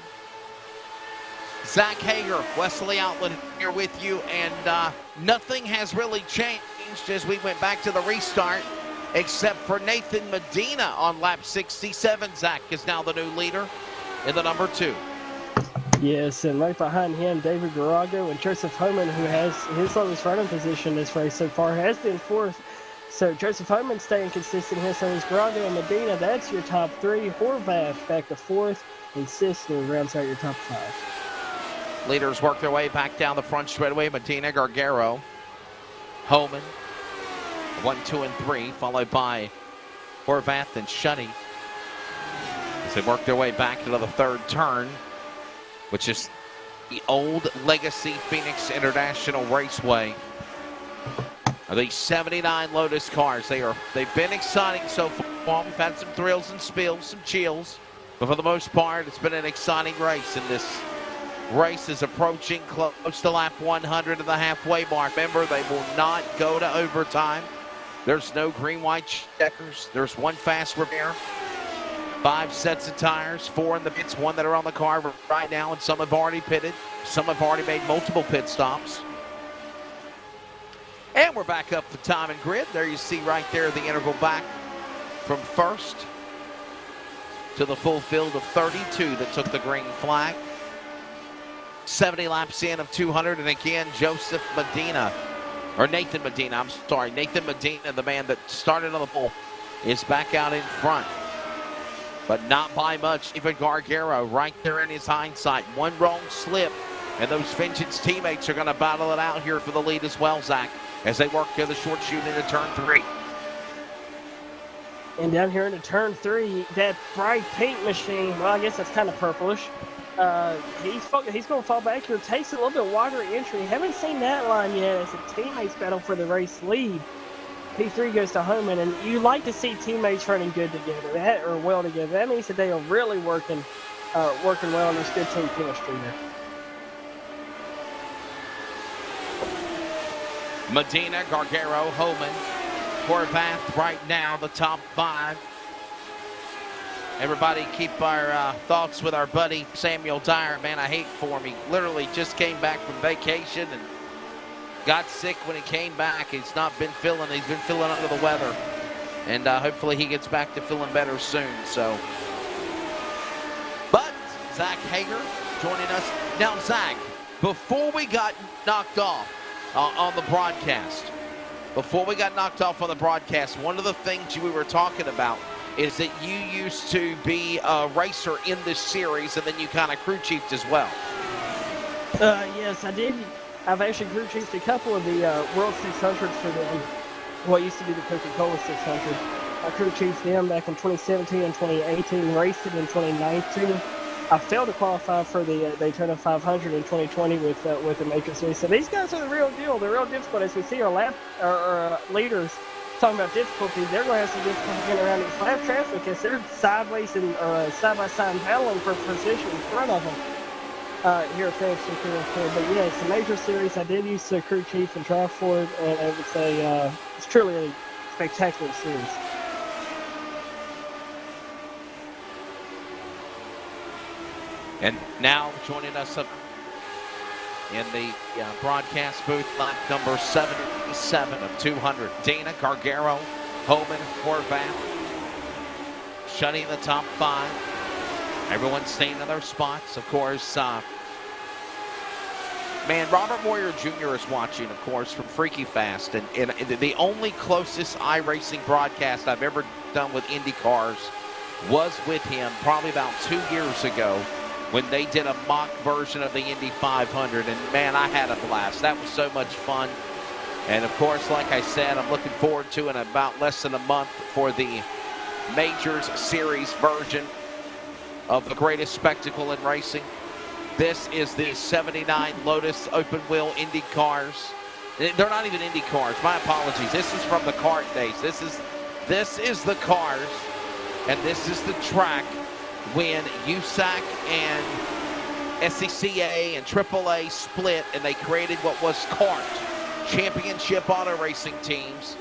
Zach Hager, Wesley Outlet here with you, and nothing has really changed as we went back to the restart, except for Nathan Medina on lap 67. Zach is now the new leader in the number 2. Yes, and right behind him, David Garago and Joseph Homan, who has his lowest running position this race so far, has been fourth. So Joseph Homan staying consistent here. So is Garago and Medina. That's your top three. Horvath back to fourth, and Sisler rounds out your top five. Leaders work their way back down the front straightaway. Medina, Gargaro, Homan, 1, 2, and 3, followed by Horvath and Shuddy as they work their way back into the third turn, which is the old Legacy Phoenix International Raceway. These 79 Lotus cars, they've been exciting so far. We've had some thrills and spills, some chills, but for the most part, it's been an exciting race, and this race is approaching close to lap 100 of the halfway mark. Remember, they will not go to overtime. There's no green-white checkers. There's one fast repair. 5 sets of tires, 4 in the pits, 1 that are on the car right now, and some have already pitted. Some have already made multiple pit stops. And we're back up the time and grid. There you see right there the interval back from first to the full field of 32 that took the green flag. 70 laps in of 200, and again, Nathan Medina, the man that started on the pole, is back out in front. But not by much. Even Gargaro right there in his hindsight. One wrong slip, and those Vengeance teammates are going to battle it out here for the lead as well, Zach, as they work to the short chute into turn 3. And down here into turn 3, that bright paint machine, well, I guess that's kind of purplish. He's going to fall back here. Takes a little bit wider entry. Haven't seen that line yet as the teammates battle for the race lead. P3 goes to Homan, and you like to see teammates running good together, or well together. That means that they are really working well, and there's good team chemistry there. Medina, Gargaro, Homan, Horvath right now, the top 5. Everybody keep our thoughts with our buddy Samuel Dyer. Man, I hate for him. He literally just came back from vacation and got sick when he came back. He's been feeling under the weather. And hopefully he gets back to feeling better soon. But Zach Hager joining us. Now, Zach, before we got knocked off on the broadcast, one of the things we were talking about is that you used to be a racer in this series, and then you kind of crew chiefed as well. Yes, I did. I've actually crew chiefed a couple of the World 600s for them. What used to be the Coca-Cola 600. I crew chiefed them back in 2017 and 2018, raced it in 2019. I failed to qualify for the Daytona 500 in 2020 with the Matrix race. So these guys are the real deal. They're real difficult. As we see our leaders talking about difficulty, they're going to have some difficulty getting around this lap traffic as they're sideways and side-by-side battling for position in front of them here at Phoenix. But yeah, it's a major series. I did use the crew chief and drive for it, and I would say it's truly a spectacular series. And now joining us up in the broadcast booth, lap number 77 of 200. Dana, Gargaro, Homan, Horvath, shutting the top 5. Everyone staying in their spots, of course. Robert Moyer Jr. is watching, of course, from Freaky Fast. And the only closest iRacing broadcast I've ever done with Indy cars was with him probably about 2 years ago, when they did a mock version of the Indy 500, and man, I had a blast. That was so much fun. And of course, like I said, I'm looking forward to in about less than a month for the Majors Series version of the greatest spectacle in racing. This is the 79 Lotus open wheel Indy cars. They're not even Indy cars, my apologies. This is from the kart days. This is the cars, and this is the track when USAC and SCCA and AAA split, and they created what was CART, Championship Auto Racing Teams.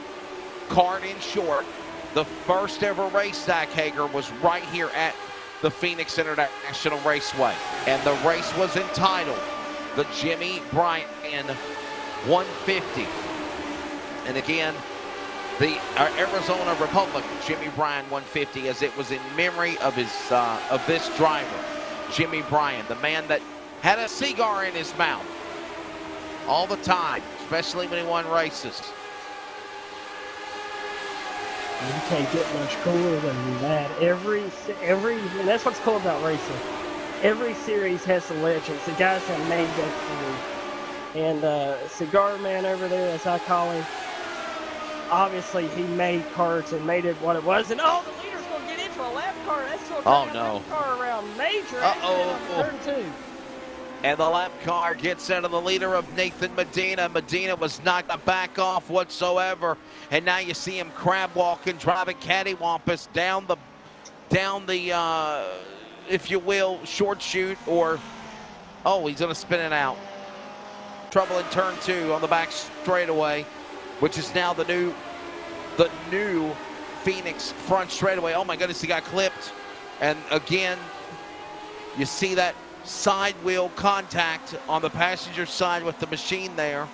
CART in short. The first ever race, Zach Hager, was right here at the Phoenix International Raceway. And the race was entitled the Jimmy Bryan 150. And again, the Arizona Republic Jimmy Bryan 150, as it was in memory of his of this driver, Jimmy Bryan, the man that had a cigar in his mouth all the time, especially when he won races. You can't get much cooler than that. And that's what's cool about racing. Every series has some legends, the guys that made that series. And Cigar Man over there, as I call him, obviously he made carts and made it what it was. And oh, the leader's going to get into a lap car. That's going to turn a lap car around. Major accident on turn 2. And the lap car gets into the leader of Nathan Medina. Medina was not going to back off whatsoever. And now you see him crab walking, driving cattywampus down the if you will, short chute, or, oh, he's going to spin it out. Trouble in turn 2 on the back straightaway, which is now the new Phoenix front straightaway. Oh my goodness, he got clipped. And again, you see that side wheel contact on the passenger side with the machine there.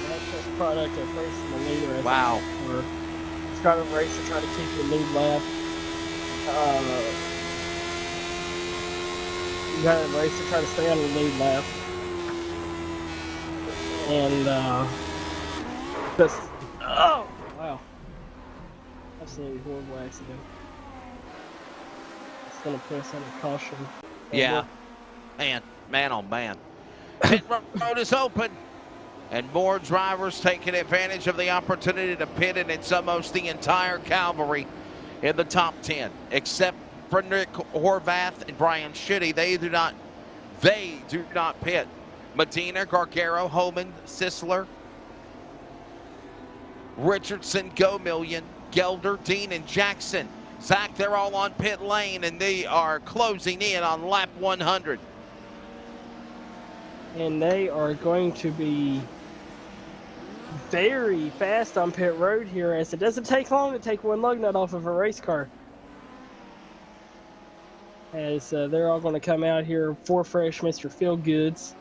That's just product of racing the leader. Wow. It's got a race to try to keep the lead lap. You got a race to try to stay on the lead lap. And just, oh wow, absolutely horrible accident. It's gonna put us under caution. Yeah, man on man. Pit road is open, and more drivers taking advantage of the opportunity to pit, and it's almost the entire cavalry in the top 10, except for Nick Horvath and Bryan Shitty. They do not pit. Medina, Gargaro, Homan, Sisler, Richardson, Gomillion, Gelder, Dean, and Jackson. Zach, they're all on pit lane, and they are closing in on lap 100. And they are going to be very fast on pit road here, as it doesn't take long to take one lug nut off of a race car. As they're all going to come out here, 4 fresh Mr. Feelgoods.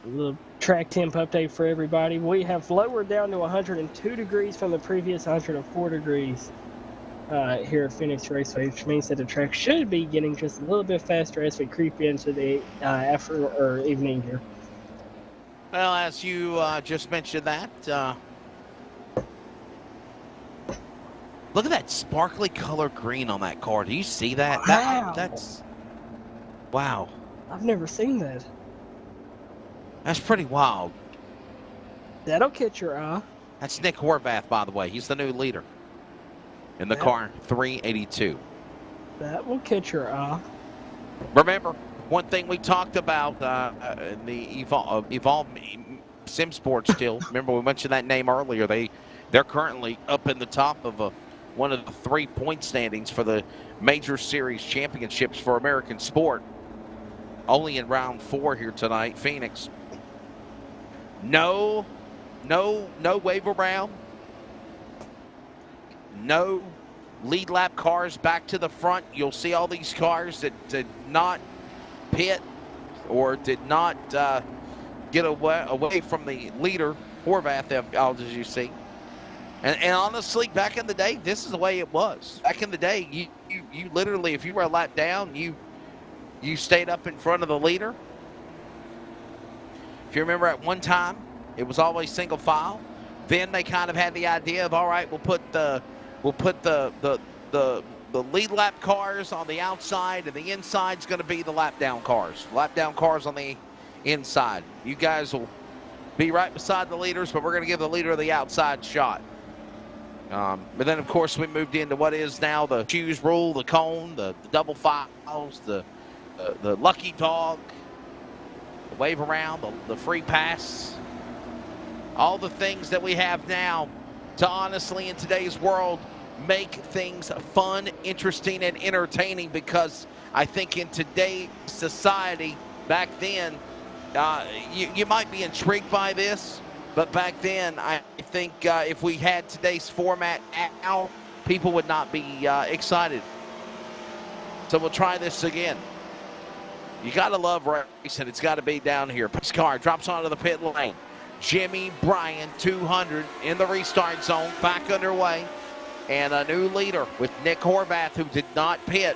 A little track temp update for everybody. We have lowered down to 102 degrees from the previous 104 degrees here at Phoenix Raceway, which means that the track should be getting just a little bit faster as we creep into the after or evening here. Well, as you just mentioned that, look at that sparkly color green on that car. Do you see that? Wow. That's wow. I've never seen that. That's pretty wild. That'll catch your eye. That's Nick Horvath, by the way. He's the new leader in the car 382. That will catch your eye. Remember, one thing we talked about in the Evolve Sim Sports still. Remember, we mentioned that name earlier. They're currently up in the top of one of the 3 point standings for the Major Series Championships for American sport. Only in round 4 here tonight, Phoenix. No wave around. No lead lap cars back to the front. You'll see all these cars that did not pit or did not get away from the leader, Horvath, as you see. And honestly, back in the day, this is the way it was. Back in the day, you literally, if you were a lap down, you stayed up in front of the leader. If you remember, at one time, it was always single file. Then they kind of had the idea of, all right, we'll put the lead lap cars on the outside, and the inside's going to be the lap down cars. Lap down cars on the inside. You guys will be right beside the leaders, but we're going to give the leader the outside shot. But then, of course, we moved into what is now the choose rule, the cone, the double files, the lucky dog, the wave around, the free pass. All the things that we have now to honestly, in today's world, make things fun, interesting, and entertaining, because I think in today's society, back then, you might be intrigued by this, but back then, I think if we had today's format now, people would not be excited. So we'll try this again. You got to love racing. It's got to be down here. Pace car drops onto the pit lane. Jimmy Bryan, 200 in the restart zone, back underway. And a new leader with Nick Horvath, who did not pit.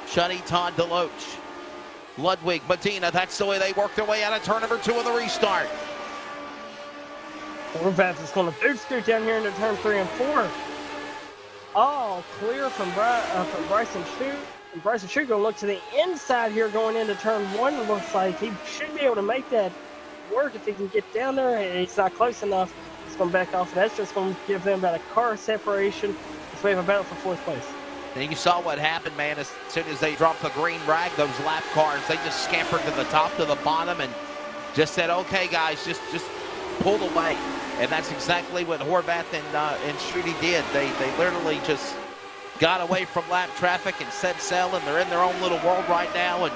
Shunny, Todd DeLoach, Ludwig, Medina. That's the way they work their way out of turn number 2 in the restart. Horvath is going to boot scoot down here into turn 3 and 4. All clear from Bryson Shute. And Bryson Shute going to look to the inside here going into turn 1. It looks like he should be able to make that work if he can get down there. He's not close enough. He's going to back off. That's just going to give them about a car separation as we have a battle for 4th place. And you saw what happened, man. As soon as they dropped the green rag, those lap cars, they just scampered to the top, to the bottom, and just said, okay, guys, just pull away. And that's exactly what Horvath and Shute did. They literally just got away from lap traffic and set sail, and they're in their own little world right now. And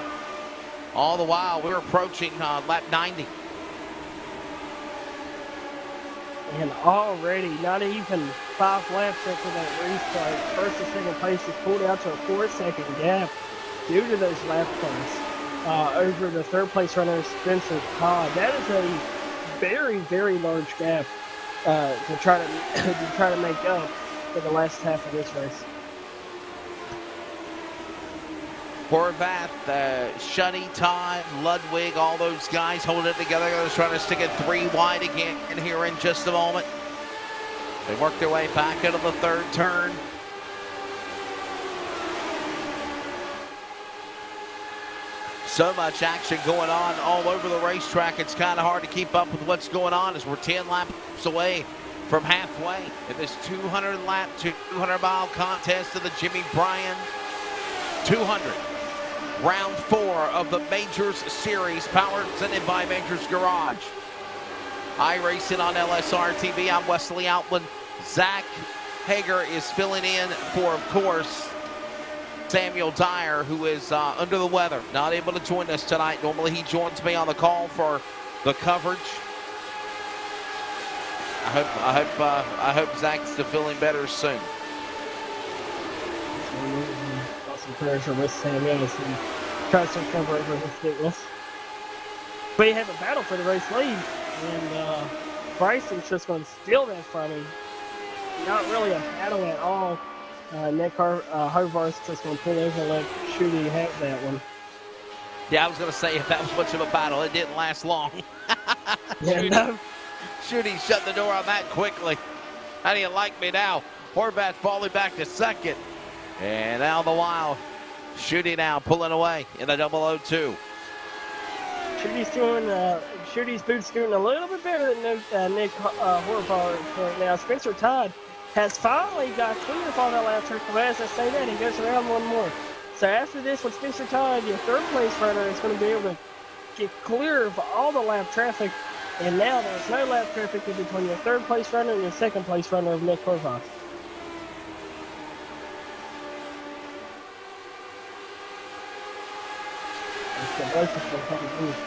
all the while, we're approaching lap 90. And already, not even 5 laps after that restart, first and second place is pulled out to a 4-second gap due to those lap cars over the 3rd place runner, Spencer Todd. That is a very, very large gap to try to make up for the last half of this race. Horvath, Shunny, Todd, Ludwig, all those guys holding it together. They're trying to stick it 3 wide again here in just a moment. They work their way back into the 3rd turn. So much action going on all over the racetrack. It's kind of hard to keep up with what's going on as we're 10 laps away from halfway in this 200-lap, 200-mile contest of the Jimmy Bryan 200. Round 4 of the Majors Series, powered presented by Majors Garage. iRacing on LSRTV. I'm Wesley Outland. Zach Hager is filling in for, of course, Samuel Dyer, who is under the weather, not able to join us tonight. Normally he joins me on the call for the coverage. I hope Zach's feeling better soon. Some pressure with Samuel as he tries to recover over his fitness. We have a battle for the race lead, and Bryson's just going to steal that from him. Not really a battle at all. Nick Horvath's just going to pull over and let Shute have that one. Yeah, I was going to say, if that was much of a battle, it didn't last long. Yeah, Shute shut the door on that quickly. How do you like me now? Horvath falling back to 2nd. And all the while, Shute now pulling away in the 002. Shute's boot scooting a little bit better than Nick Horvath right now. Spencer Todd has finally got clear of all that lap traffic, but as I say that, he goes around one more. So after this one, Spencer Todd, your 3rd place runner, is going to be able to get clear of all the lap traffic, and now there's no lap traffic in between your 3rd place runner and your 2nd place runner of Nick Horvath.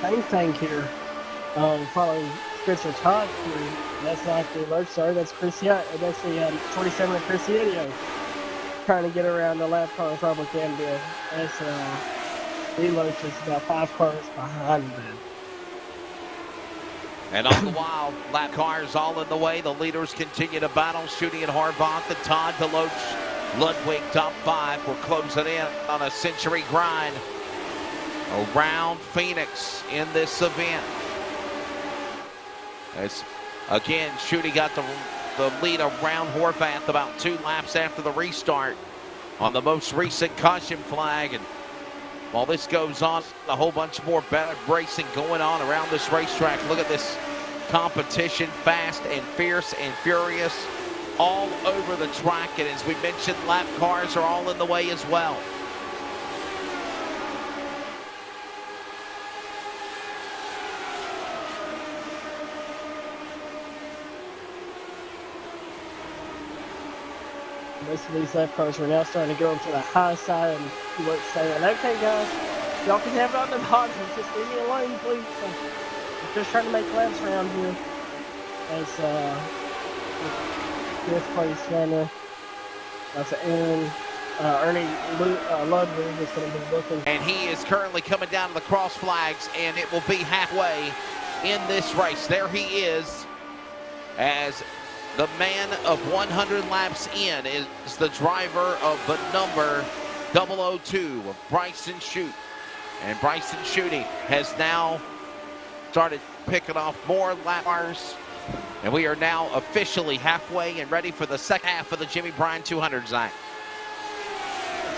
Same thing here. Following Spencer Todd through. That's not the alert, sorry. That's Chris. That's the 27 of Chris Yedio trying to get around the lap car as probably can do. That's Deloach is about 5 cars behind them. And all the while, lap cars all in the way. The leaders continue to battle. Shute and Horvath and Todd DeLoach, Ludwig top 5. We're closing in on a century grind around Phoenix in this event. As again, Shute got the lead around Horvath about 2 laps after the restart on the most recent caution flag. And while this goes on, a whole bunch more racing going on around this racetrack. Look at this competition, fast and fierce and furious all over the track. And as we mentioned, lap cars are all in the way as well. Most of these lap cars are now starting to go up to the high side, and you look saying, okay guys, y'all can have it on the bottom, just leave me alone please. I'm just trying to make laps around here. As 5th place runner, that's Ernie Ludwig is going to be looking. And he is currently coming down to the cross flags, and it will be halfway in this race. There he is, as the man of 100 laps in is the driver of the number 002, Bryson Shute. And Bryson Shooting has now started picking off more lap bars. And we are now officially halfway and ready for the second half of the Jimmy Bryan 200, Zach.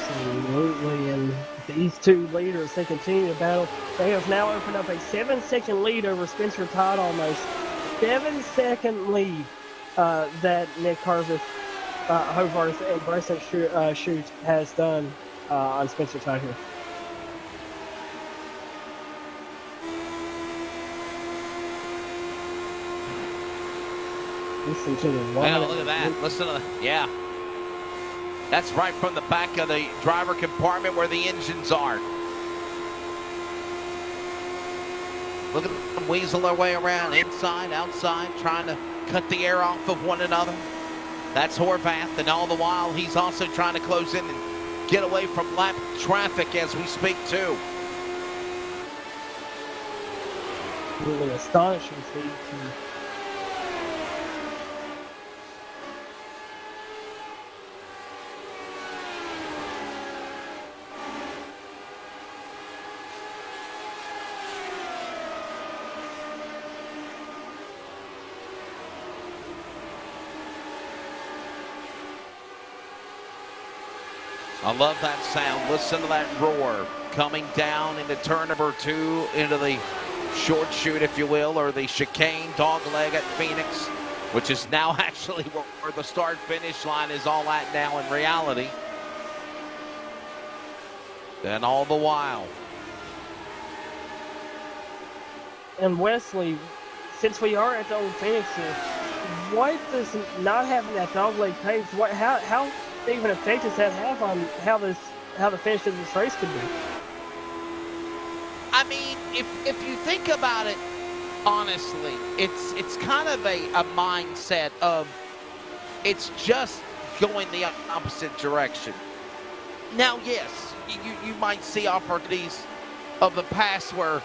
Absolutely, and these two leaders, they continue to battle. They have now opened up a 7-second lead over Spencer Todd almost. 7-second lead that Nick Harvith, Hovarth, and Bryson Shute has done on Spencer Todd here. Listen to the look at that. Listen to the, yeah. That's right from the back of the driver compartment where the engines are. Look at them weasel their way around, inside, outside, trying to cut the air off of one another. That's Horvath, and all the while he's also trying to close in and get away from lap traffic as we speak too. Really astonishing speed. I love that sound. Listen to that roar coming down into turn number 2, into the short chute, if you will, or the chicane dog leg at Phoenix, which is now actually where the start-finish line is all at now in reality. Then all the while. And Wesley, since we are at the old Phoenix here, what does not having that dog leg paved, how even effect does that have on how the finish of this race could be? I mean, if you think about it honestly, it's kind of a mindset of it's just going the opposite direction. Now, yes, you might see opportunities of the past where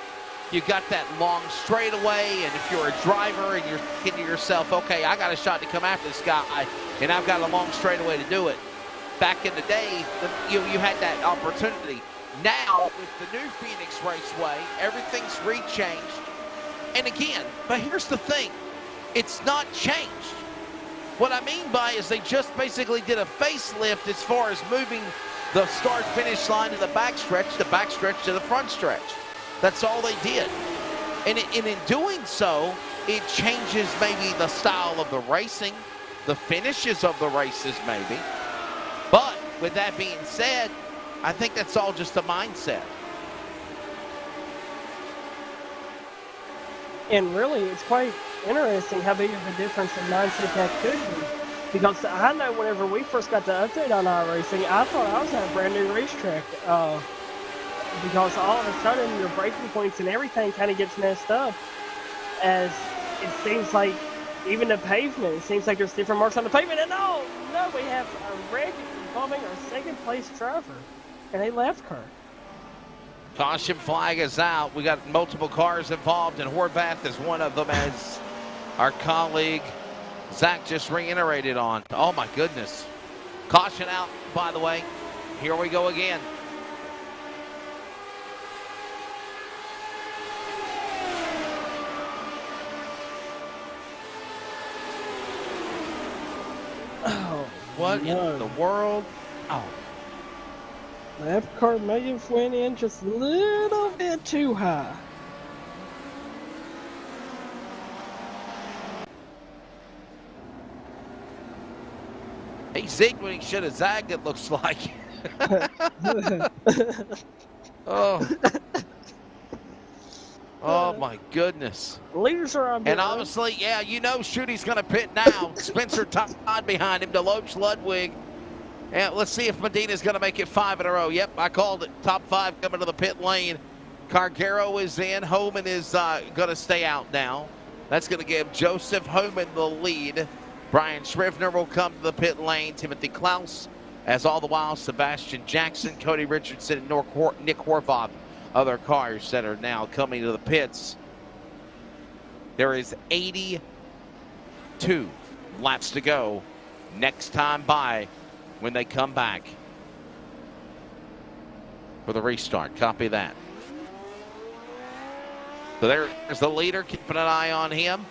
you got that long straightaway, and if you're a driver and you're thinking to yourself, okay, I got a shot to come after this guy, and I've got a long straightaway to do it. Back in the day, you had that opportunity. Now, with the new Phoenix Raceway, everything's rechanged. And again, but here's the thing, it's not changed. What I mean by is they just basically did a facelift as far as moving the start-finish line to the backstretch to the front stretch. That's all they did. And in doing so, it changes maybe the style of the racing, the finishes of the races maybe. But with that being said, I think that's all just a mindset. And really, it's quite interesting how big of a difference in mindset that could be. Because I know whenever we first got the update on iRacing, I thought I was at a brand new racetrack. Because all of a sudden, your braking points and everything kind of gets messed up. As it seems like even the pavement, it seems like there's different marks on the pavement. And no, we have a wreck involving our second place driver and a left car. Caution flag is out. We got multiple cars involved, and Horvath is one of them, as our colleague Zach just reiterated on. Oh my goodness. Caution out, by the way. Here we go again. Oh, what no. in the world? Oh. Left car may have went in just a little bit too high. He zigged when he should have zagged, it looks like. Oh. Oh my goodness. Leaders are on. And obviously, yeah, you know Schute's going to pit now. Spencer Todd behind him, Deloach Ludwig. And let's see if Medina's going to make it 5 in a row. Yep, I called it. Top 5 coming to the pit lane. Cargaro is in. Homan is going to stay out now. That's going to give Joseph Homan the lead. Brian Shrivner will come to the pit lane. Timothy Klaus, as all the while, Sebastian Jackson, Cody Richardson, and Nick Horvath, other cars that are now coming to the pits. There is 82 laps to go next time by when they come back for the restart. Copy that. So there's the leader, keeping an eye on him.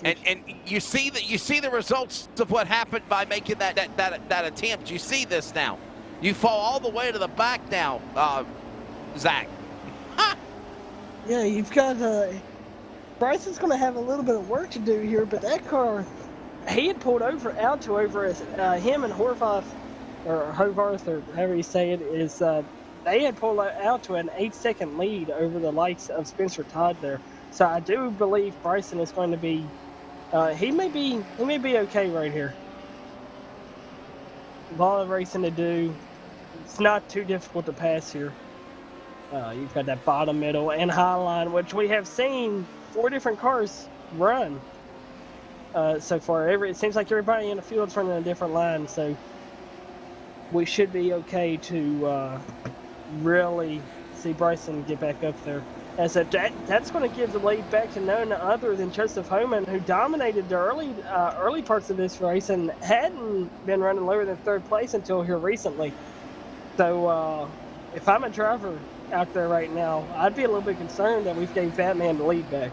And you see the results of what happened by making that attempt. You see this now. You fall all the way to the back now, Zach. Yeah, you've got Bryson's going to have a little bit of work to do here, but that car, he had pulled over him and Horvath, or Hovarth, or however you say it, is they had pulled out to an 8-second lead over the likes of Spencer Todd there. So I do believe Bryson is going to be. He may be okay right here. A lot of racing to do. It's not too difficult to pass here. You've got that bottom, middle, and high line, which we have seen 4 different cars run so far. It seems like everybody in the field's running a different line, so we should be okay to really see Bryson get back up there. And so that's going to give the lead back to none other than Joseph Homan, who dominated the early parts of this race and hadn't been running lower than 3rd place until here recently. So if I'm a driver out there right now, I'd be a little bit concerned that we've gave Batman the lead back.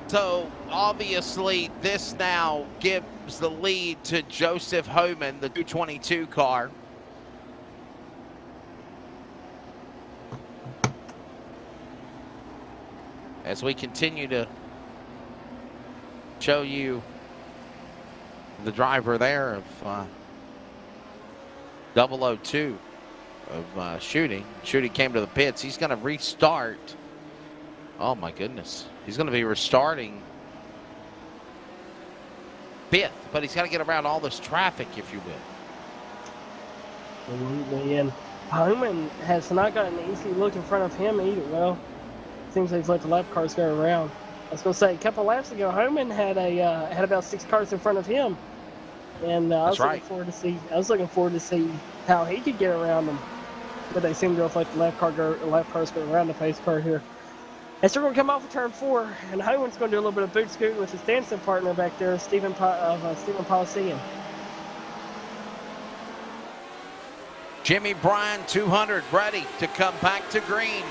So obviously this now gives the lead to Joseph Homan, the 222 car. As we continue to show you the driver there of 002 of Shooting. Shooting came to the pits. He's going to restart. Oh my goodness. He's going to be restarting 5th, but he's got to get around all this traffic, if you will. Absolutely, and Homan has not got an easy look in front of him either. Well, seems like he's let the lap cars go around. I was going to say, a couple laps ago, Homan had about 6 cars in front of him, and I was looking forward to see how he could get around them. But they seem to have let the lap cars go around the pace car here. And so we're going to come off of turn 4, and Homan's going to do a little bit of boot scooting with his dancing partner back there, Stephen Polician. Jimmy Bryan 200 ready to come back to green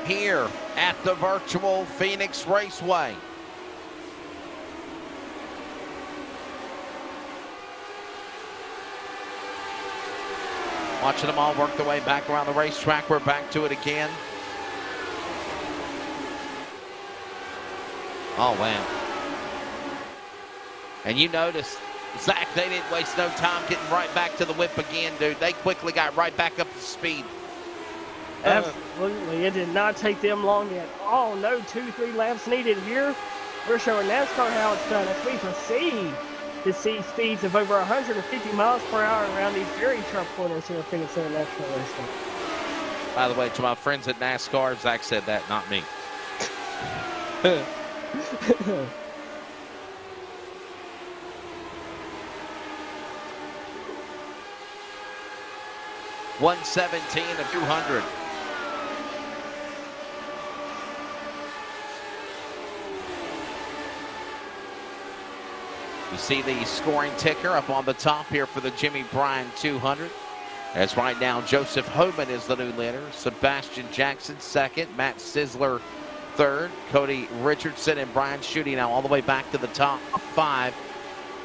here at the virtual Phoenix Raceway. Watching them all work their way back around the racetrack. We're back to it again. Oh, man. And you notice, Zach, they didn't waste no time getting right back to the whip again, dude. They quickly got right back up to speed. Absolutely. It did not take them long at all. No 2-3 laps needed here. We're showing NASCAR how it's done as we proceed to see speeds of over 150 miles per hour around these very sharp corners here at Phoenix International Raceway. By the way, to my friends at NASCAR, Zach said that, not me. 117 of 200. You see the scoring ticker up on the top here for the Jimmy Bryan 200. As right now, Joseph Homan is the new leader. Sebastian Jackson second. Matt Sizzler third. Cody Richardson and Brian Shooting now all the way back to the top 5.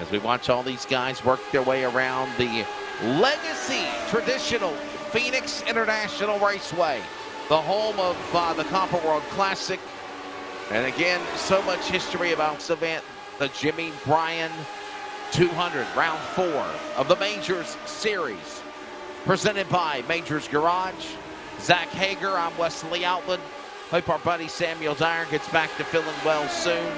As we watch all these guys work their way around the legacy traditional Phoenix International Raceway, the home of the Compa World Classic. And again, so much history about this event. The Jimmy Bryan 200, round 4 of the Majors Series, presented by Majors Garage. Zach Hager, I'm Wesley Outland. Hope our buddy Samuel Dyer gets back to feeling well soon.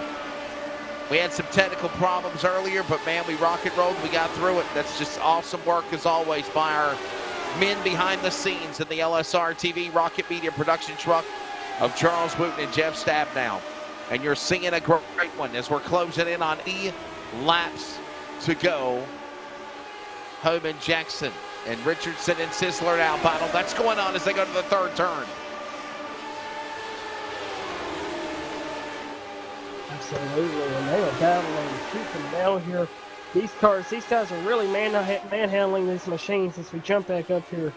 We had some technical problems earlier, but man, we rock and rolled. We got through it. That's just awesome work as always by our men behind the scenes in the LSRTV Rocket Media production truck of Charles Wooten and Jeff Stabnow. And you're seeing a great one as we're closing in on 80 laps to go. Homan, Jackson, and Richardson and Sizzler now battle. That's going on as they go to the third turn. Absolutely, and they are battling tooth and nail here. These guys are really manhandling these machines as we jump back up here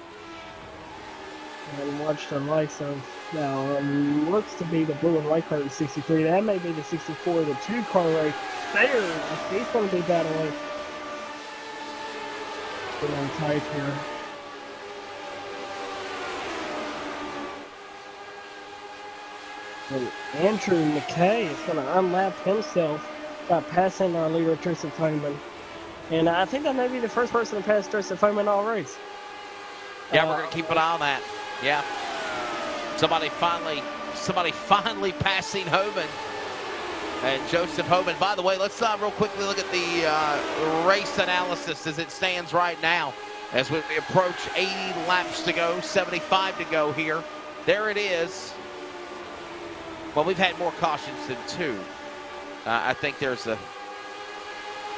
and watch the likes of, now, looks to be the blue and white car, the 63. That may be the 64, the 2-car race there. He's going to be battling. Get on tight here. And Andrew McKay is going to unlap himself by passing our leader, Joseph Homan. And I think that may be the first person to pass Joseph Homan all race. Yeah, we're going to keep an eye on that. Yeah. Somebody finally passing Homan. And Joseph Homan. By the way, let's real quickly look at the race analysis as it stands right now. As we approach 80 laps to go, 75 to go here. There it is. Well, we've had more cautions than 2. I think there's a...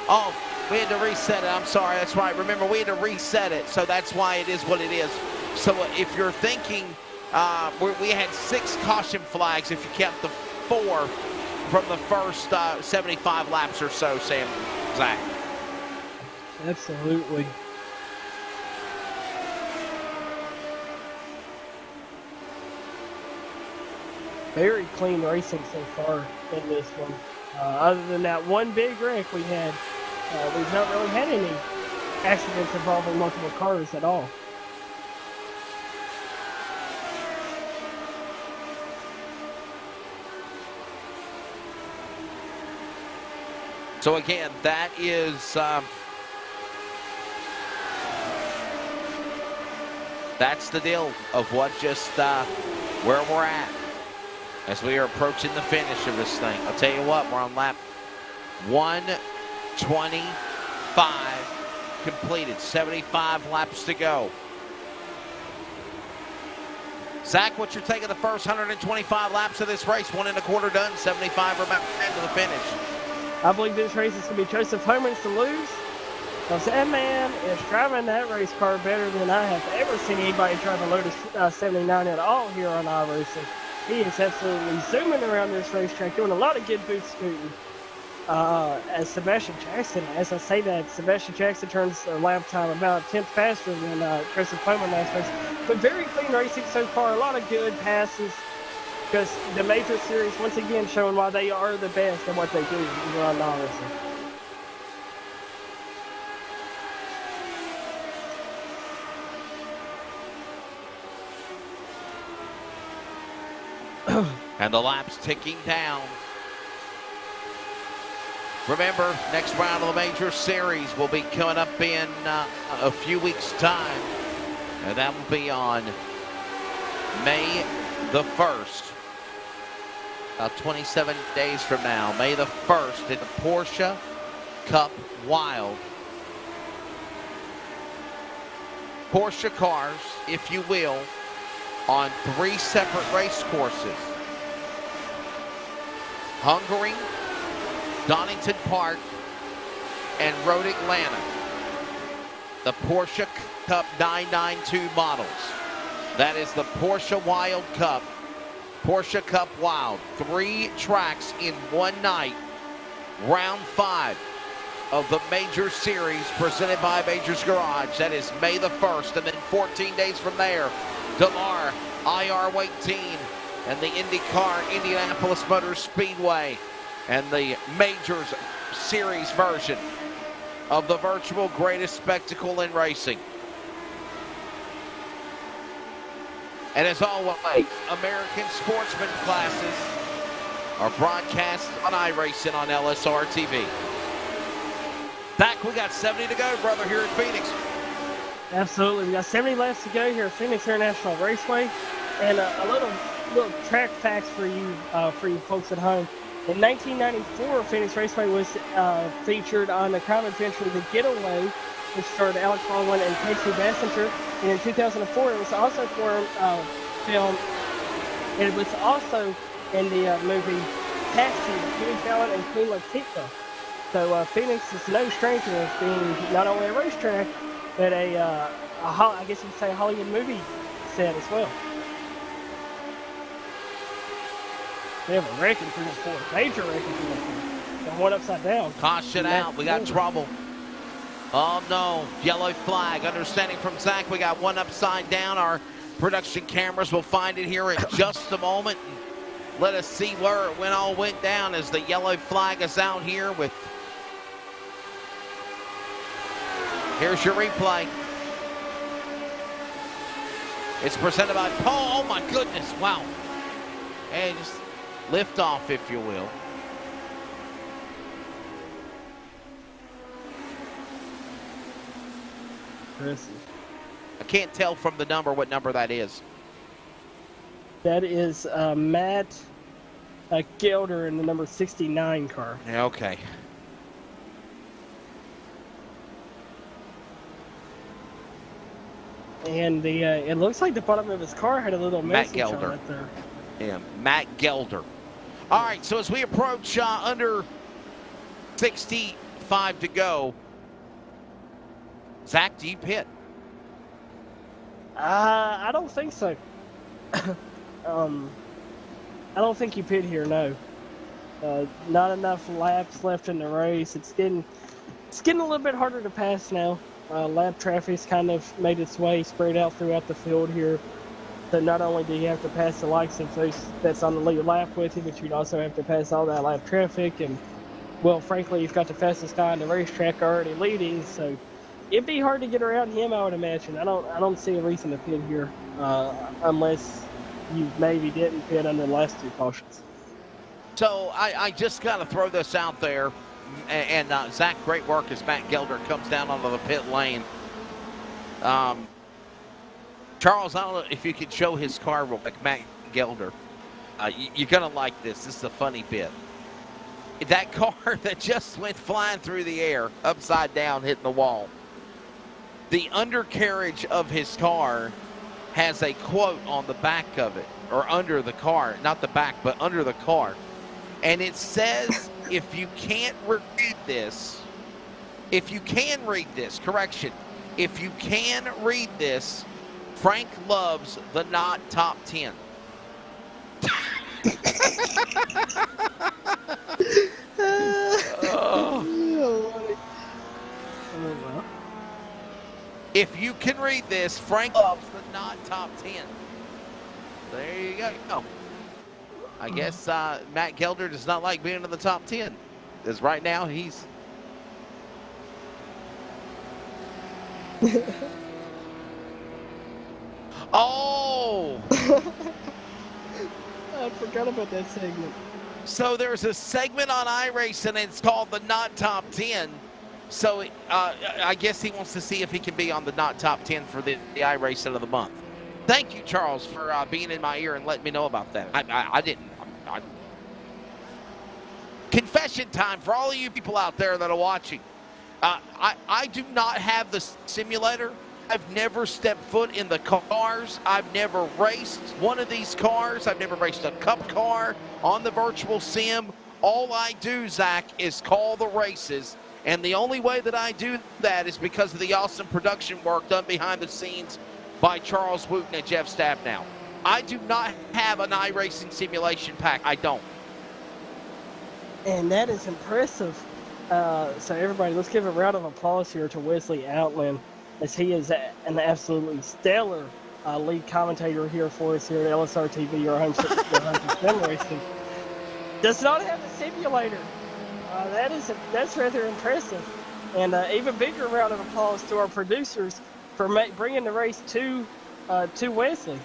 Oh, we had to reset it. I'm sorry. That's right. Remember, we had to reset it, so that's why it is what it is. So if you're thinking, we had 6 caution flags if you count the 4 from the first 75 laps or so, Sam. Zach. Absolutely. Very clean racing so far in this one. Other than that one big wreck we had, we've not really had any accidents involving multiple cars at all. So again, that is that's the deal of what just where we're at as we are approaching the finish of this thing. I'll tell you what, we're on lap 125 completed, 75 laps to go. Zach, what's your take of the first 125 laps of this race? 1 1/4 done, 75 remaining to the finish. I believe this race is going to be Joseph Homan's to lose. Because that man is driving that race car better than I have ever seen anybody drive a Lotus 79 at all here on iRacing. He is absolutely zooming around this racetrack, doing a lot of good boot scooting. As Sebastian Jackson, as I say that, Sebastian Jackson turns a lap time about 10th faster than Joseph Homan last race. But very clean racing so far, a lot of good passes. Because the Major Series, once again, showing why they are the best at what they do around iRacing. And the laps ticking down. Remember, next round of the Major Series will be coming up in a few weeks' time. And that will be on May the 1st. 27 days from now, May the 1st, in the Porsche Cup Wild. Porsche cars, if you will, on 3 separate race courses. Hungary, Donington Park, and Road Atlanta. The Porsche Cup 992 models. That is the Porsche Wild Cup. Porsche Cup Wild. 3 tracks in one night. Round 5 of the Major Series presented by Majors Garage. That is May the 1st. And then 14 days from there, Delar, IR Weight Team, and the IndyCar Indianapolis Motor Speedway. And the Majors Series version of the virtual greatest spectacle in racing. And as always, American Sportsman classes are broadcast on iRacing on LSRTV. Zach, we got 70 to go, brother, here at Phoenix. Absolutely. We got 70 laps to go here at Phoenix International Raceway. And a little track facts for you folks at home. In 1994, Phoenix Raceway was featured on the crime adventure The Getaway, which starred Alex Baldwin and Casey Bassinger. And in 2004, it was also filmed, and it was also in the movie Taxi with Jimmy Fallon and Queen Latifah. So Phoenix is no stranger of being not only a racetrack, but I guess you'd say a Hollywood movie set as well. We have a wrecking 304, major wrecking 304. Got one upside down. Caution out, we got trouble. Oh no, yellow flag. Understanding from Zach, we got one upside down. Our production cameras will find it here in just a moment. Let us see where it all went down as the yellow flag is out here with. Here's your replay. It's presented by Paul. Oh my goodness, wow. Hey, just lift off, if you will. I can't tell from the number what number that is. That is Matt Gelder in the number 69 car. Okay. And the it looks like the bottom of his car had a little message on it there. Yeah, Matt Gelder. All right, so as we approach under 65 to go, Zach, do you pit? I don't think so. I don't think you pit here, no. Not enough laps left in the race. It's getting a little bit harder to pass now. Lap traffic's kind of made its way spread out throughout the field here. So not only do you have to pass the likes of those that's on the lead lap with you, but you'd also have to pass all that lap traffic. And, well, frankly, you've got the fastest guy on the racetrack already leading, so it'd be hard to get around him, I would imagine. I don't see a reason to pit here unless you maybe didn't pit under the last two cautions. So I just got to throw this out there. And Zach, great work as Matt Gelder comes down onto the pit lane. Charles, I don't know if you could show his car real quick, Matt Gelder. You're going to like this. This is a funny bit. That car that just went flying through the air, upside down, hitting the wall. The undercarriage of his car has a quote on the back of it, or under the car. Not the back, but under the car. And it says, if you can't read this, if you can read this, Frank loves the not top 10. If you can read this, Frank loves the not top 10. There you go. I guess Matt Gelder does not like being in the top 10. Because right now he's... Oh! I forgot about that segment. So there's a segment on iRacing, and it's called the Not Top 10. So I guess he wants to see if he can be on the Not Top 10 for the iRacing of the month. Thank you, Charles, for being in my ear and letting me know about that. I didn't. Confession time for all of you people out there that are watching. I do not have the simulator. I've never stepped foot in the cars. I've never raced one of these cars. I've never raced a cup car on the virtual sim. All I do, Zach, is call the races. And the only way that I do that is because of the awesome production work done behind the scenes by Charles Wooten and Jeff Stabnow. I do not have an iRacing simulation pack. I don't. And that is impressive. So everybody, let's give a round of applause here to Wesley Outland, as he is an absolutely stellar lead commentator here for us here at LSRTV, our home sim racing. Does not have a simulator. That's rather impressive. And even bigger round of applause to our producers for bringing the race to Wesley.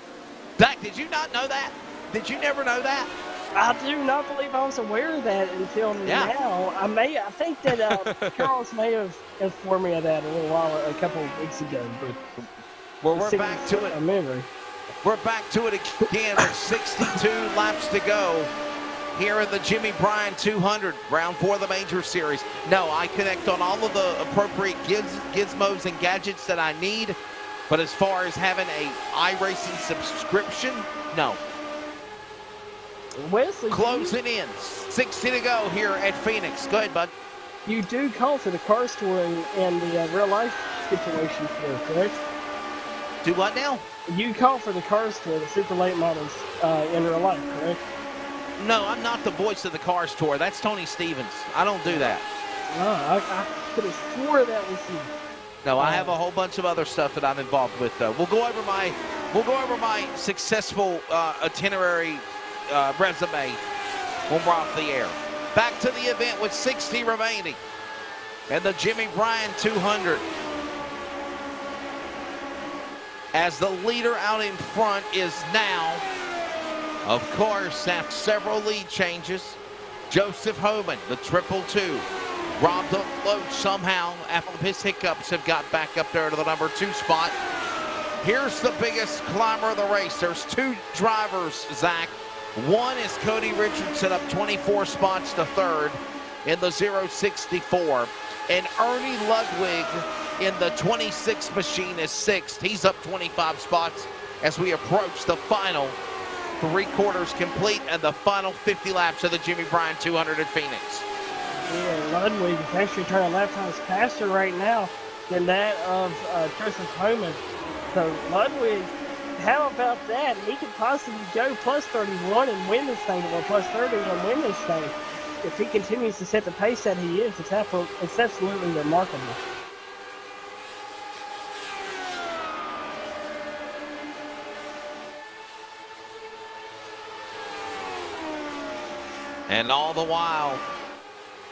Zach, did you not know that? Did you never know that? I do not believe I was aware of that until now. I think that Charles may have informed me of that a couple of weeks ago. But we're back to it. We're back to it again with 62 laps to go here in the Jimmy Bryan 200, round 4 of the Major Series. No, I connect on all of the appropriate gizmos and gadgets that I need, but as far as having a iRacing subscription, no. Wesley, closing in, 60 to go here at Phoenix. Go ahead, bud. You do call to the car store and the real life situation here, correct? Do what now? You call for the Cars Tour, the super late models, in real life, correct? No, I'm not the voice of the Cars Tour. That's Tony Stevens. I don't do that. I could have swore that was you. No, I have a whole bunch of other stuff that I'm involved with, though. We'll go over my successful itinerary resume when we're off the air. Back to the event with 60 remaining, and the Jimmy Bryan 200. As the leader out in front is now, of course, after several lead changes, Joseph Homan, the 222. Rob Deloach somehow, after his hiccups, have got back up there to the number 2 spot. Here's the biggest climber of the race. There's 2 drivers, Zach. One is Cody Richardson, up 24 spots to 3rd in the 064. And Ernie Ludwig in the 26 machine is 6th. He's up 25 spots as we approach the final 3/4 complete and the final 50 laps of the Jimmy Bryan 200 at Phoenix. Yeah, Ludwig is actually turning lap times faster right now than that of Joseph Homan. So Ludwig, how about that? He could possibly go plus 31 and win this thing, or plus 30 and win this thing. If he continues to set the pace that he is, it's absolutely remarkable. And all the while,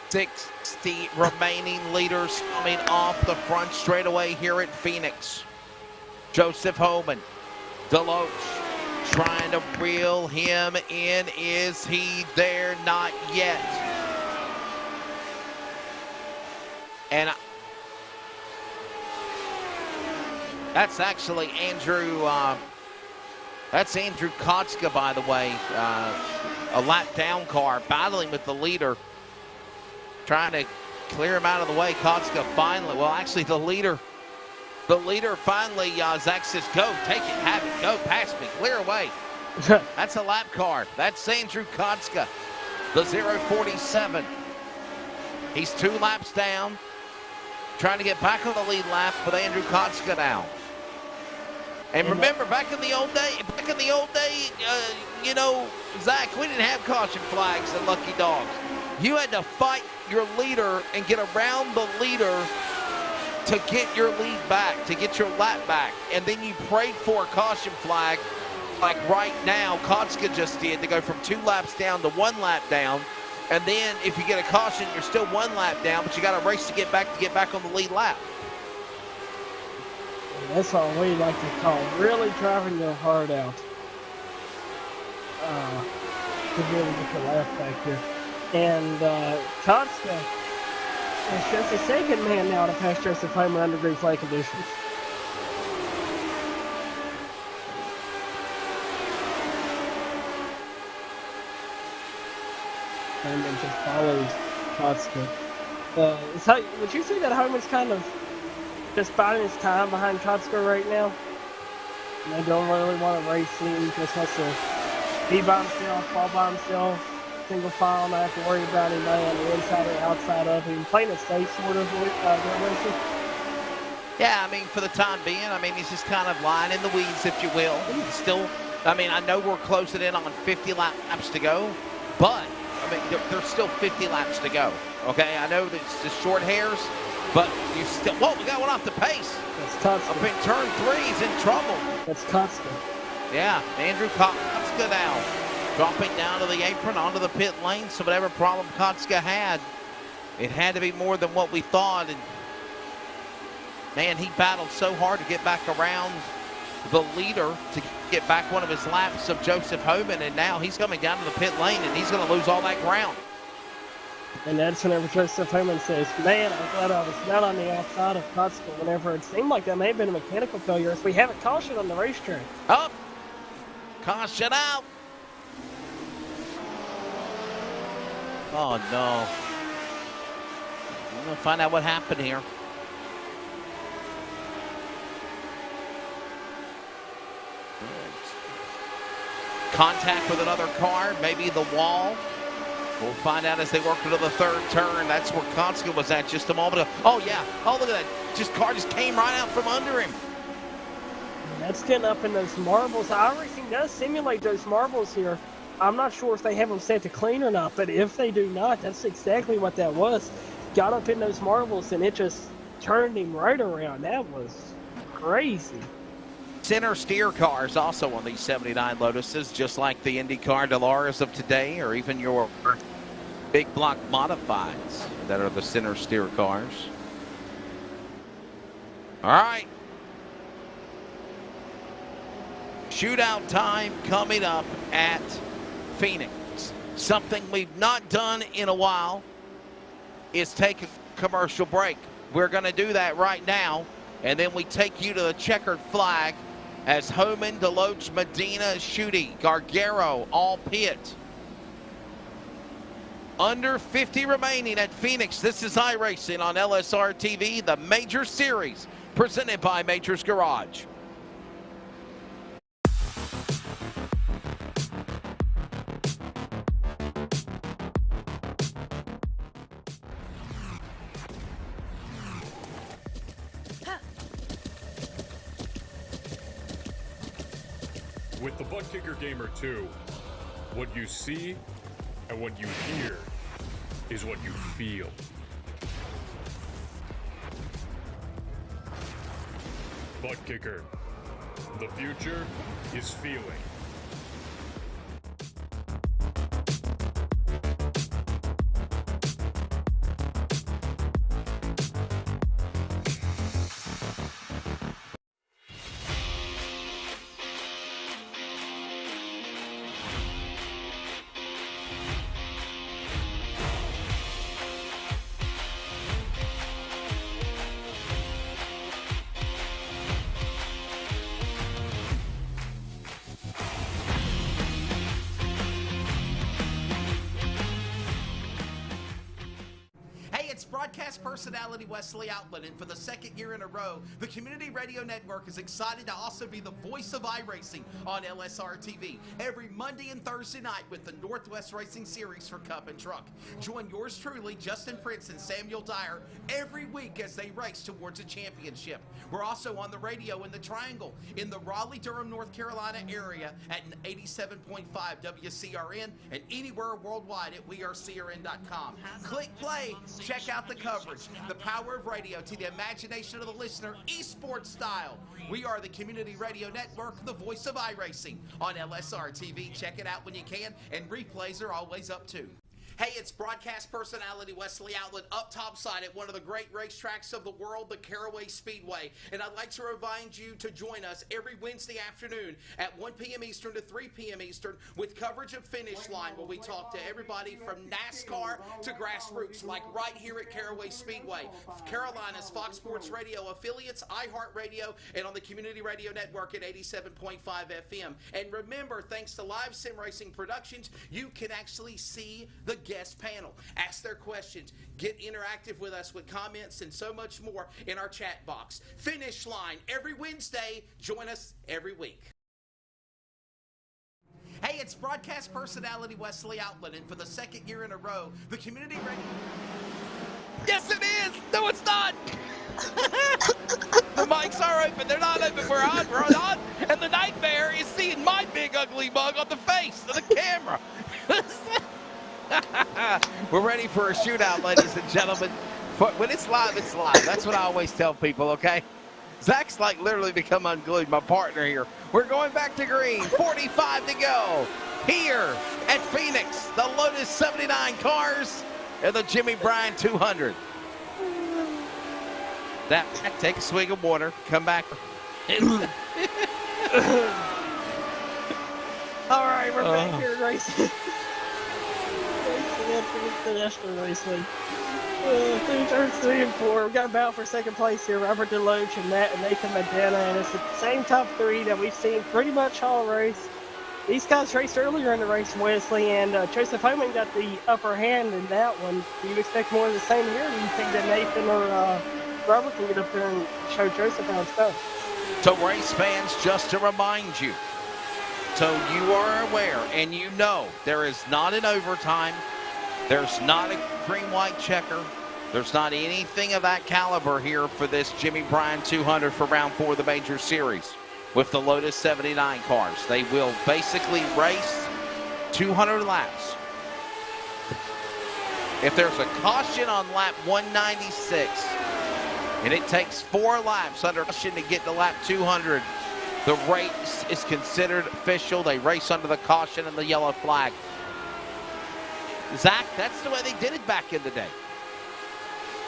60 remaining leaders coming off the front straightaway here at Phoenix. Joseph Homan, Deloach trying to reel him in. Is he there? Not yet. And that's actually Andrew. That's Andrew Kotska, by the way. A lap down car, battling with the leader, trying to clear him out of the way. Kotska finally, well, actually the leader finally, Zach says, go, take it, have it, go, past me, clear away. That's a lap car. That's Andrew Kotska, the 047. He's 2 laps down, trying to get back on the lead lap with Andrew Kotska now. And remember, back in the old day, you know, Zach, we didn't have caution flags and lucky dogs. You had to fight your leader and get around the leader to get your lead back, to get your lap back. And then you prayed for a caution flag, like right now, Kotska just did, to go from 2 laps down to 1 lap down. And then if you get a caution, you're still 1 lap down, but you got to race to get back on the lead lap. That's all we like to call really driving your heart out. To be able to get the lap back here. And Kotska is just the 2nd man now to pass Joseph Homan under green flag conditions. And then just follows Kotska. So would you say that Homan's kind of just biding his time behind Kotska right now? And they don't really want to race him, just wants to be by himself, fall by himself, single file, not have to worry about him on the inside or outside of him, playing it safe sort of racing. Yeah, I mean, for the time being, I mean, he's just kind of lying in the weeds, if you will. He's still, I mean, I know we're closing in on 50 laps to go, but, I mean, there's still 50 laps to go, okay? I know that it's just short hairs, but you still, whoa, we got one off the pace. That's Kotska. Up in turn 3, he's in trouble. That's Kotska. Yeah, Andrew Kotska now dropping down to the apron onto the pit lane. So whatever problem Kotska had, it had to be more than what we thought. And man, he battled so hard to get back around the leader to get back one of his laps of Joseph Homan, and now he's coming down to the pit lane and he's going to lose all that ground. And that's whenever Joseph Homan says, man, I'm glad I was not on the outside of Kotska, whenever it seemed like that may have been a mechanical failure if we have a caution on the racetrack. Up. Caution out. Oh, no. We're going to find out what happened here. Contact with another car, maybe the wall. We'll find out as they work into the third turn. That's where Konska was at just a moment ago. Oh, yeah. Oh, look at that. Car just came right out from under him. That's getting up in those marbles. iRacing does simulate those marbles here. I'm not sure if they have them set to clean or not, but if they do not, that's exactly what that was. Got up in those marbles, and it just turned him right around. That was crazy. Center steer cars also on these 79 Lotuses, just like the IndyCar Delaras of today, or even your big block modifieds that are the center steer cars. All right. Shootout time coming up at Phoenix. Something we've not done in a while is take a commercial break. We're going to do that right now, and then we take you to the checkered flag as Homan, Deloach, Medina, Schutte, Gargaro all pit. Under 50 remaining at Phoenix. This is iRacing on LSRTV, the Major Series, presented by Majors Garage. With the Butt Kicker Gamer 2, what you see and what you hear is what you feel. Butt Kicker. The future is feeling. Broadcast personality Wesley Outland, and for the second year in a row, the Community Radio Network is excited to also be the voice of iRacing on LSRTV every Monday and Thursday night with the Northwest Racing Series for Cup and Truck. Join yours truly, Justin Prince and Samuel Dyer, every week as they race towards a championship. We're also on the radio in the Triangle in the Raleigh-Durham, North Carolina area at 87.5 WCRN and anywhere worldwide at wearecrn.com. Click play, check out the coverage, the power of radio to the imagination of the listener, esports style. We are the Community Radio Network, the voice of iRacing on LSR-TV. Check it out when you can, and replays are always up too. Hey, it's broadcast personality Wesley Outland up topside at one of the great racetracks of the world, the Caraway Speedway. And I'd like to remind you to join us every Wednesday afternoon at 1 p.m. Eastern to 3 p.m. Eastern with coverage of Finish Line, where we talk to everybody from NASCAR to grassroots, like right here at Caraway Speedway, Carolina's Fox Sports Radio affiliates, iHeartRadio, and on the Community Radio Network at 87.5 FM. And remember, thanks to Live Sim Racing Productions, you can actually see the guest panel, ask their questions, get interactive with us with comments and so much more in our chat box. Finish Line every Wednesday. Join us every week. Hey, it's broadcast personality Wesley Outland, and for the second year in a row, the Community Radio... Yes, it is! No, it's not! The mics are open. They're not open. We're on. And the nightmare is seeing my big ugly mug on the face of the camera. We're ready for a shootout, ladies and gentlemen. When it's live, it's live. That's what I always tell people, okay? Zach's like literally become unglued, my partner here. We're going back to green. 45 to go here at Phoenix. The Lotus 79 cars and the Jimmy Bryan 200. Take a swig of water. Come back. All right, we're back here racing. The National Raceway. Through turns 3 and 4, we've got a battle for second place here. Robert Deloach and Nathan Medina, and it's the same top 3 that we've seen pretty much all race. These guys raced earlier in the race, Wesley, and Joseph Homan got the upper hand in that one. Do you expect more of the same here? Do you think that Nathan or Robert can get up there and show Joseph how it's done? So race fans, just to remind you, so you are aware and you know there is not an overtime. There's not a green-white checker. There's not anything of that caliber here for this Jimmy Bryan 200 for round 4 of the Major Series with the Lotus 79 cars. They will basically race 200 laps. If there's a caution on lap 196 and it takes 4 laps under caution to get to lap 200, the race is considered official. They race under the caution and the yellow flag. Zach, that's the way they did it back in the day.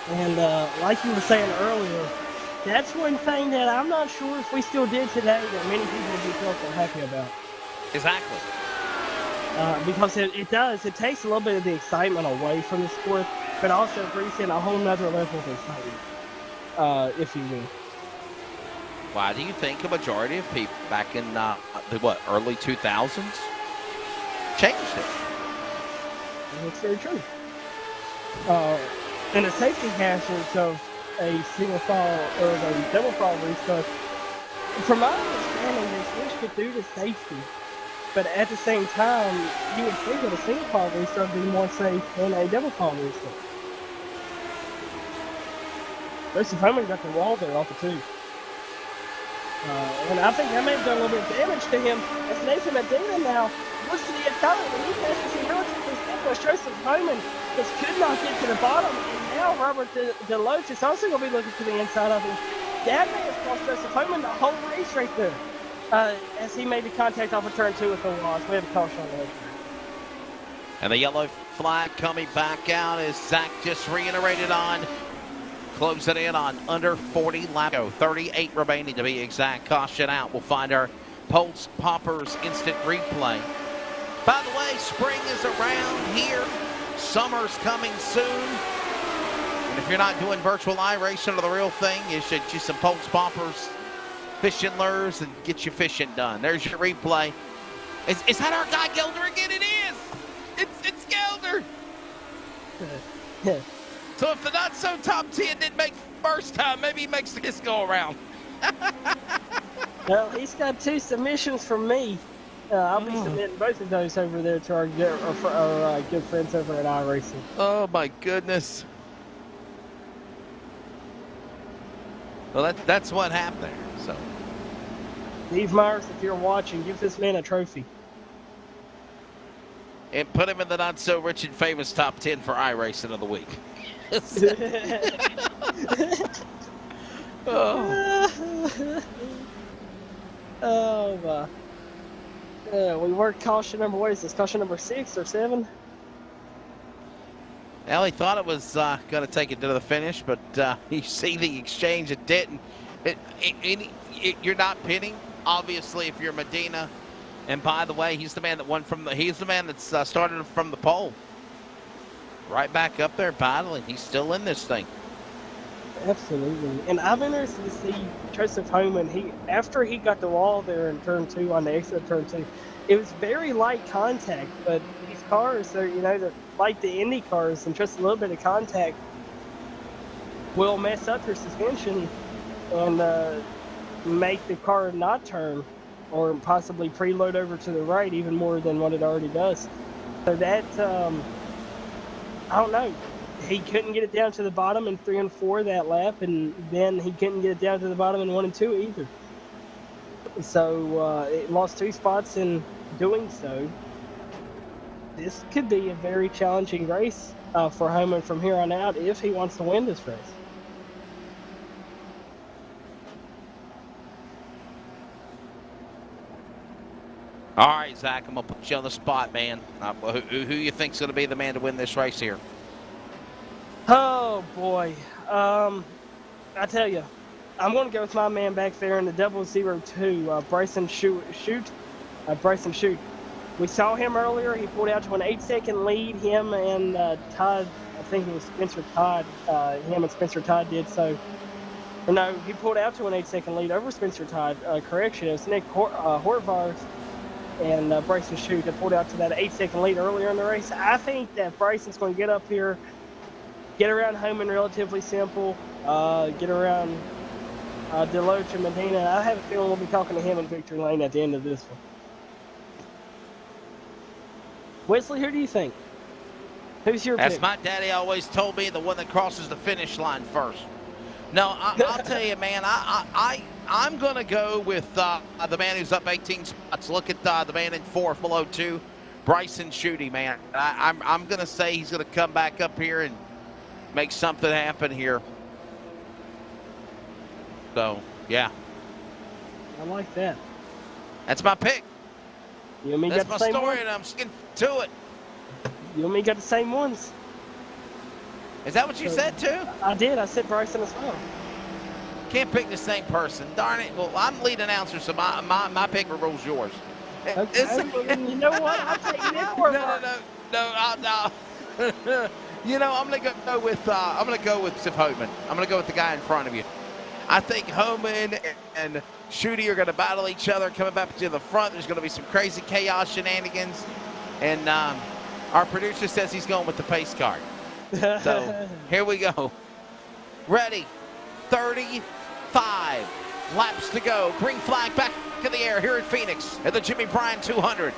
And like you were saying earlier, that's one thing that I'm not sure if we still did today that many people would be so happy about. Exactly. Because it does. It takes a little bit of the excitement away from the sport, but also brings in a whole nother level of excitement, if you will. Why do you think a majority of people back in the early 2000s changed it? That's very true. And the safety hazards of a single fall or a double fall restart, from my understanding, they switched it due to safety. But at the same time, you would think that a single fall restart would be more safe than a double fall restart. Joseph Homan got the wall there off the 2. And I think that may have done a little bit of damage to him. As Nathan Medina now looks to the inside, and he passes him relatively simple. Joseph Homan just could not get to the bottom, and now Robert DeLoach is also going to be looking to the inside of him. That may have cost Joseph Homan the whole race right there, as he made the contact off of turn 2 with the walls. We have a caution on the way. And the yellow flag coming back out as Zach just reiterated on. Close it in on under 40 laps. 38 remaining to be exact. Caution out. We'll find our Pulse Poppers instant replay. By the way, spring is around here. Summer's coming soon. And if you're not doing virtual iRacing or the real thing, you should use some Pulse Poppers, fishing lures, and get your fishing done. There's your replay. Is that our guy Gelder again? It is. It's Gelder. So if the not-so top 10 didn't make first time, maybe he makes this go around. Well, he's got 2 submissions from me. I'll be submitting both of those over there to our good friends over at iRacing. Oh, my goodness. Well, that's what happened there. So, Steve Myers, if you're watching, give this man a trophy. And put him in the not-so-rich and famous top 10 for iRacing of the week. Oh my. We worked caution number, what is this, caution number 6 or 7? Well, he thought it was going to take it to the finish, but you see the exchange, it didn't. You're not pinning, obviously, if you're Medina. And by the way, he's the man that won he's the man that's started from the pole. Right back up there battling. He's still in this thing. Absolutely. And I'm interested to see Joseph Homan. After he got the wall there in turn 2, on the exit of turn 2, it was very light contact, but these cars are, they're like the Indy cars, and just a little bit of contact will mess up your suspension and make the car not turn or possibly preload over to the right even more than what it already does. So that, I don't know. He couldn't get it down to the bottom in 3 and 4 that lap, and then he couldn't get it down to the bottom in 1 and 2 either. So it lost 2 spots in doing so. This could be a very challenging race for Homan from here on out if he wants to win this race. All right, Zach, I'm going to put you on the spot, man. Who you think's going to be the man to win this race here? Oh, boy. I tell you, I'm going to go with my man back there in the 002, Bryson Shute. Bryson Shute. We saw him earlier. He pulled out to an 8-second lead. Him and Todd, I think it was Spencer Todd. Him and Spencer Todd did so. Or no, he pulled out to an 8-second lead over Spencer Todd. Correction, it was Nick Horvath and Bryson Shute that pulled out to that 8-second lead earlier in the race. I think that Bryson's going to get up here, get around Homan relatively simple, get around DeLoach and Medina. I have a feeling we'll be talking to him in victory lane at the end of this one. Wesley, who do you think? Who's your As pick? my daddy always told me, the one that crosses the finish line first. No, I'll tell you, man, I'm going to go with the man who's up 18 spots. Look at the man in 4th below 2, Bryson Schutte, man. I'm going to say he's going to come back up here and make something happen here. So, yeah. I like that. That's my pick. You and me That's got my the same story, one? and I'm sticking to it. You and me got the same ones. Is that what you said, too? I did. I said Bryson as well. Can't pick the same person. Darn it. Well, I'm lead announcer, so my pick rules yours. Okay, well, you know what? I'll take it for No. You know, I'm gonna go with Sif Homan. I'm gonna go with the guy in front of you. I think Homan and Schutte are gonna battle each other, coming back to the front. There's gonna be some crazy chaos shenanigans, and our producer says he's going with the pace car. So here we go. Ready? 35 laps to go. Green flag back in the air here at Phoenix at the Jimmy Bryan 200.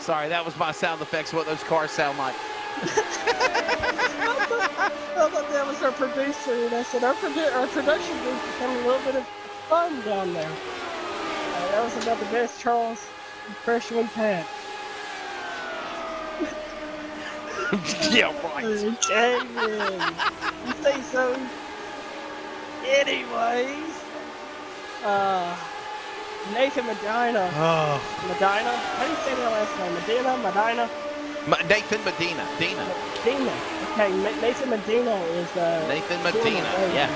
Sorry, that was my sound effects, what those cars sound like. I thought that was our producer, and I said our production group is having a little bit of fun down there. That was about the best Charles impression we've had. Yeah, right. Amen. You say so. Anyways, Nathan Medina. Medina? How do you say that last name? Medina? Nathan Medina. Medina. Okay, Nathan Medina is Nathan Medina, yeah.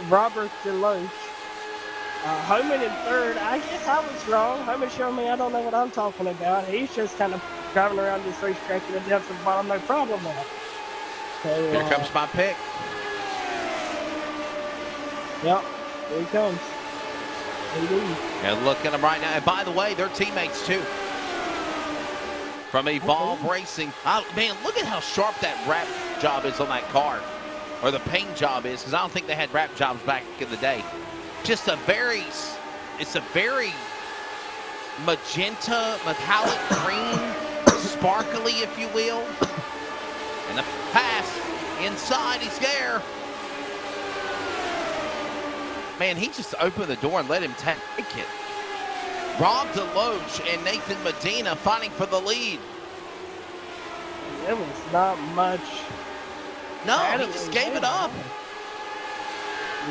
Robert Deloach. Homan in 3rd. I guess I was wrong. Homan showed me I don't know what I'm talking about. He's just kind of driving around this racetrack in the depths of the bottom, no problem with it. So, here comes my pick. Yep, here he comes. Indeed. And look at them right now. And by the way, they're teammates too. From Evolve Racing. Man, look at how sharp that wrap job is on that car. Or the paint job is, because I don't think they had wrap jobs back in the day. Just it's a very magenta, metallic green, sparkly, if you will. And the pass inside, he's there. Man, he just opened the door and let him take it. Rob Deloach and Nathan Medina fighting for the lead. It was not much. No, he just gave it up.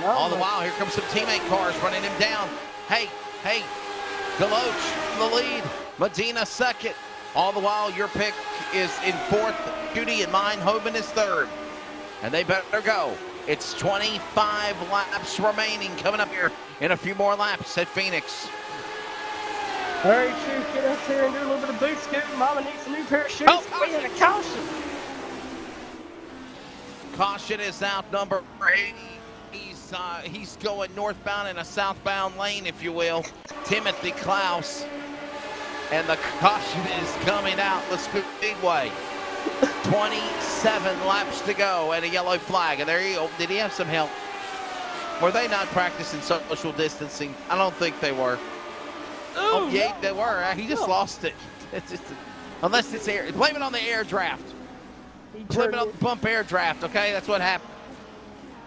All the while, here comes some teammate cars running him down. Hey, Deloach, the lead. Medina 2nd. All the while, your pick is in 4th. Schutte and mine. Homan is 3rd. And they better go. It's 25 laps remaining. Coming up here in a few more laps at Phoenix. All right, shoot, get up here and do a little bit of boot scooting. Mama needs a new pair of shoes. Oh, we had a caution. Caution is out, number 80. He's going northbound in a southbound lane, if you will. Timothy Klaus. And the caution is coming out the speedway. 27 laps to go and a yellow flag. And there you go. Did he have some help? Were they not practicing social distancing? I don't think they were. Oh, yeah, they were. He just lost it. It's just, unless it's air. Blame it on the air draft. Blame it on the bump air draft, okay? That's what happened.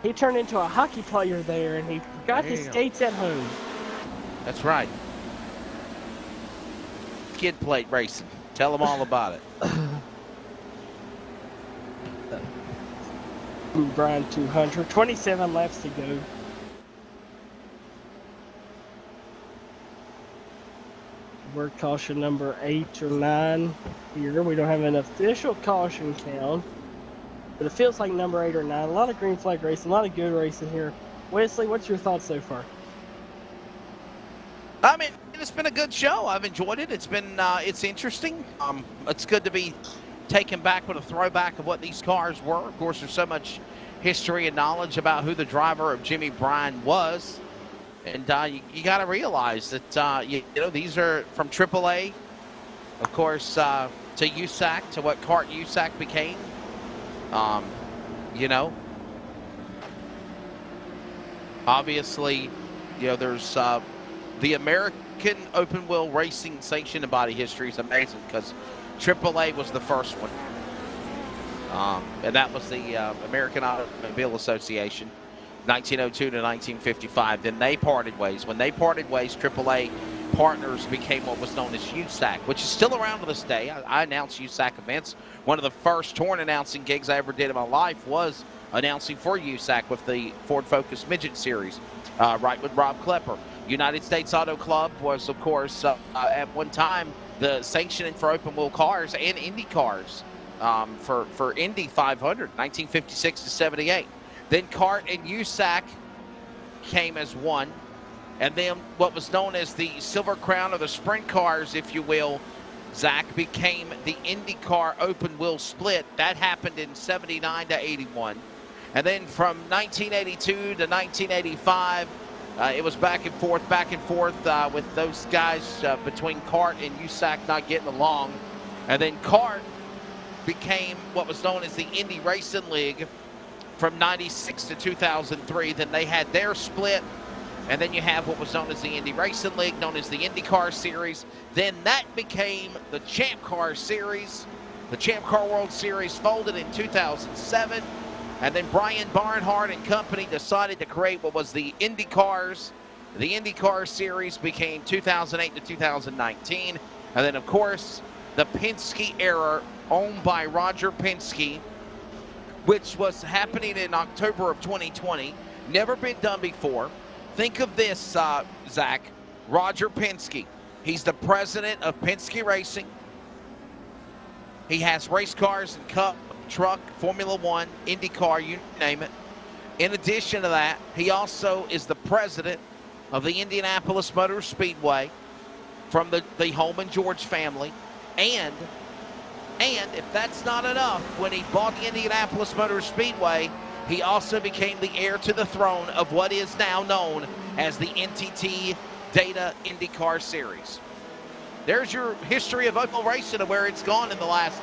He turned into a hockey player there, and he forgot his skates at home. That's right. Skid plate racing. Tell them all about it. Bryan 200. 27 laps to go. We're caution number 8 or 9 here. We don't have an official caution count, but it feels like number 8 or 9. A lot of green flag racing, a lot of good racing here. Wesley, what's your thoughts so far? I mean, it's been a good show. I've enjoyed it. It's been, it's interesting. It's good to be taken back with a throwback of what these cars were. Of course, there's so much history and knowledge about who the driver of Jimmy Bryan was. And you got to realize that, you know, these are from AAA, of course, to USAC, to what CART USAC became. You know, obviously, you know, there's the American American open wheel racing sanctioned body history is amazing because AAA was the first one. And that was the American Automobile Association, 1902 to 1955. Then they parted ways. When they parted ways, AAA partners became what was known as USAC, which is still around to this day. I announced USAC events. One of the first touring announcing gigs I ever did in my life was announcing for USAC with the Ford Focus Midget Series, right with Rob Klepper. United States Auto Club was, of course, at one time the sanctioning for open wheel cars and Indy cars for Indy 500, 1956 to 78. Then CART and USAC came as one. And then what was known as the Silver Crown, or the sprint cars, if you will, Zach, became the IndyCar open wheel split. That happened in 79 to 81. And then from 1982 to 1985, it was back and forth with those guys between CART and USAC not getting along. And then CART became what was known as the Indy Racing League from 96 to 2003. Then they had their split. And then you have what was known as the Indy Racing League, known as the IndyCar Series. Then that became the Champ Car Series. The Champ Car World Series folded in 2007. And then Bryan Barnhart and company decided to create what was the IndyCars. The IndyCar Series became 2008 to 2019. And then, of course, the Penske era, owned by Roger Penske, which was happening in October of 2020. Never been done before. Think of this, Zach. Roger Penske. He's the president of Penske Racing. He has race cars and Cup, truck, Formula One, IndyCar, you name it. In addition to that, he also is the president of the Indianapolis Motor Speedway from the Holman George family. And if that's not enough, when he bought the Indianapolis Motor Speedway, he also became the heir to the throne of what is now known as the NTT Data IndyCar Series. There's your history of open racing and where it's gone in the last,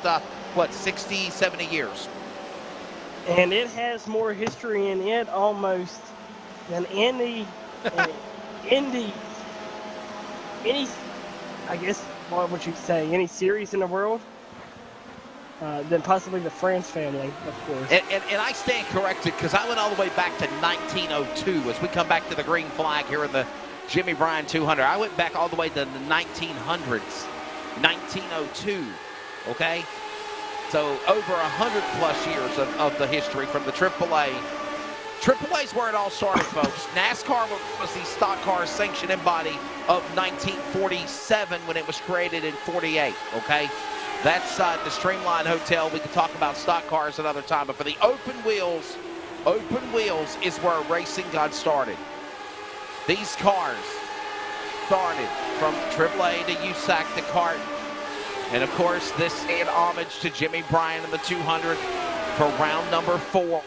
60, 70 years. And it has more history in it almost than any, I guess, what would you say, any series in the world? Than possibly the France family, of course. And I stand corrected because I went all the way back to 1902 as we come back to the green flag here in the Jimmy Bryan 200. I went back all the way to the 1900s, 1902, okay? So over 100+ years of the history from the AAA. AAA's where it all started, folks. NASCAR was the stock car sanctioning body of 1947 when it was created in 48, okay? That's the Streamline Hotel. We can talk about stock cars another time. But for the open wheels is where racing got started. These cars started from AAA to USAC to CART. And, of course, this in homage to Jimmy Bryan and the 200 for round number 4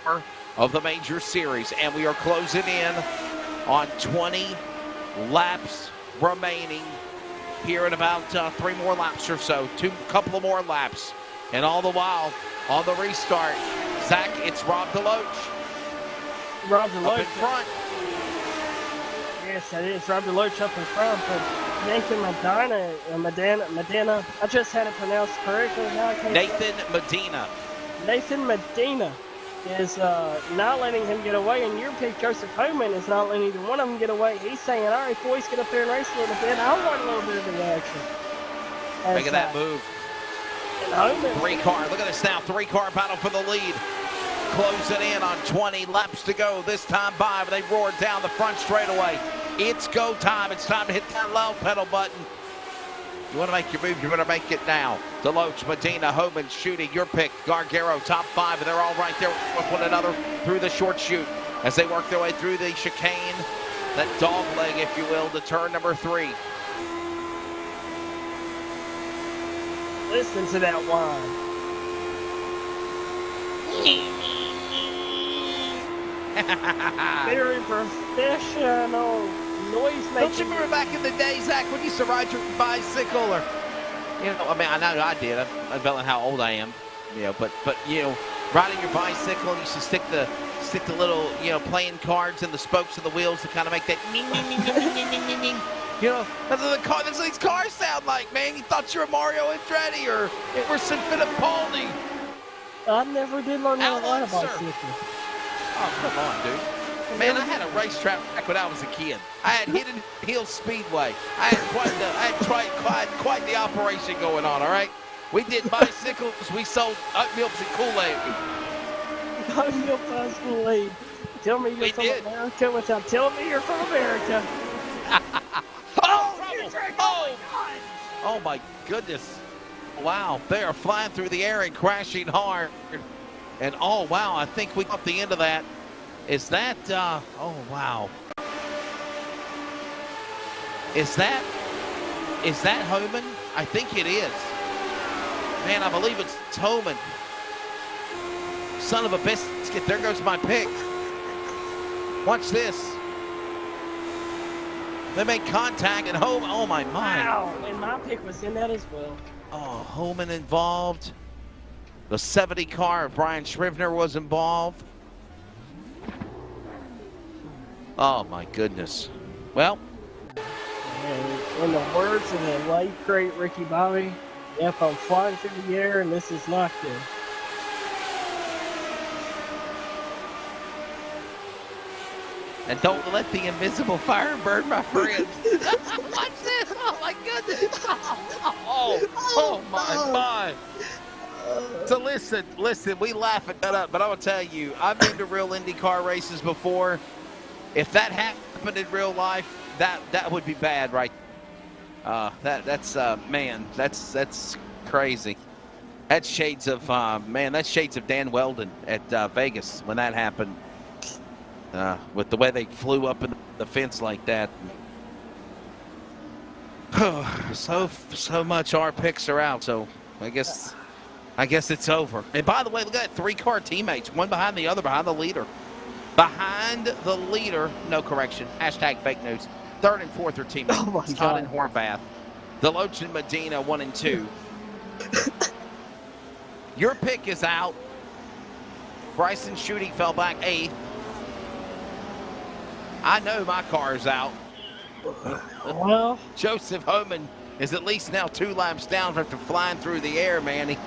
of the Major Series. And we are closing in on 20 laps remaining here in about 3 more laps or so, couple of more laps. And all the while, on the restart, Zach, it's Rob DeLoach. Rob DeLoach. Up in front. Yes, that is Rob DeLoach up in front. But Nathan Medina, I just had it pronounced correctly. Now I can't Nathan Medina is not letting him get away, and your pick, Joseph Homan, is not letting either one of them get away. He's saying, all right, boys, get up there and race a little bit. I want a little bit of the action. Making that move. And Homan, 3-car, look at this now, 3-car battle for the lead. Closing in on 20 laps to go this time by, but they roared down the front straightaway. It's go time. It's time to hit that loud pedal button. You want to make your move, you better make it now. DeLoach, Medina, Homan, shooting your pick. Gargaro, top 5, and they're all right there with one another through the short chute as they work their way through the chicane, that dog leg, if you will, to turn number 3. Listen to that whine. Very professional noise making. Don't you remember back in the day, Zach, when you used to ride your bicycle, or, you know, I mean, I know I did. I'm telling how old I am, you know, but you know, riding your bicycle, you used to stick the little, you know, playing cards in the spokes of the wheels to kind of make that ning, ning, ning, ning, ning, ning, ning, ning. You know, that's what these cars sound like, man. You thought you were Mario Andretti or Emerson Fittipaldi. I never did learn how to ride a bicycle. Oh, come on, dude. Man, I had a racetrack when I was a kid. I had Hidden Hill Speedway. I had quite the operation going on, all right? We did bicycles. We sold oatmeal and Kool-Aid. Oatmeal and Kool-Aid. Tell me you're from America without telling me you're from America. Oh my goodness. Wow, they are flying through the air and crashing hard. And oh wow, I think we got the end of that. Is that oh wow. Is that Homan? I think it is. Man, I believe it's Homan. Son of a biscuit, there goes my pick. Watch this. They make contact and Homan, oh my mind. Wow, and my pick was in that as well. Oh, Homan involved. The 70 car of Bryan Shrivner was involved. Oh my goodness. Well. In the words of the late great Ricky Bobby, yep, I'm flying through the air and this is not good. And don't let the invisible fire burn, my friend. Watch this. Oh, my goodness. Oh my. So listen, we laugh at that up, but I will tell you, I've been to real IndyCar races before. If that happened in real life, that would be bad, right? That's crazy. That's shades of, that's shades of Dan Weldon at Vegas when that happened. With the way they flew up in the fence like that. So much our picks are out, so I guess it's over. And by the way, look at that, 3-car teammates, one behind the other, behind the leader. Behind the leader, no correction, hashtag fake news. 3rd and 4th are teammates. Oh my Todd God. and Horvath. Deloach and Medina, 1 and 2. Your pick is out. Bryson Schutte fell back 8th. I know my car is out. Well, Joseph Homan is at least now 2 laps down after flying through the air, man. He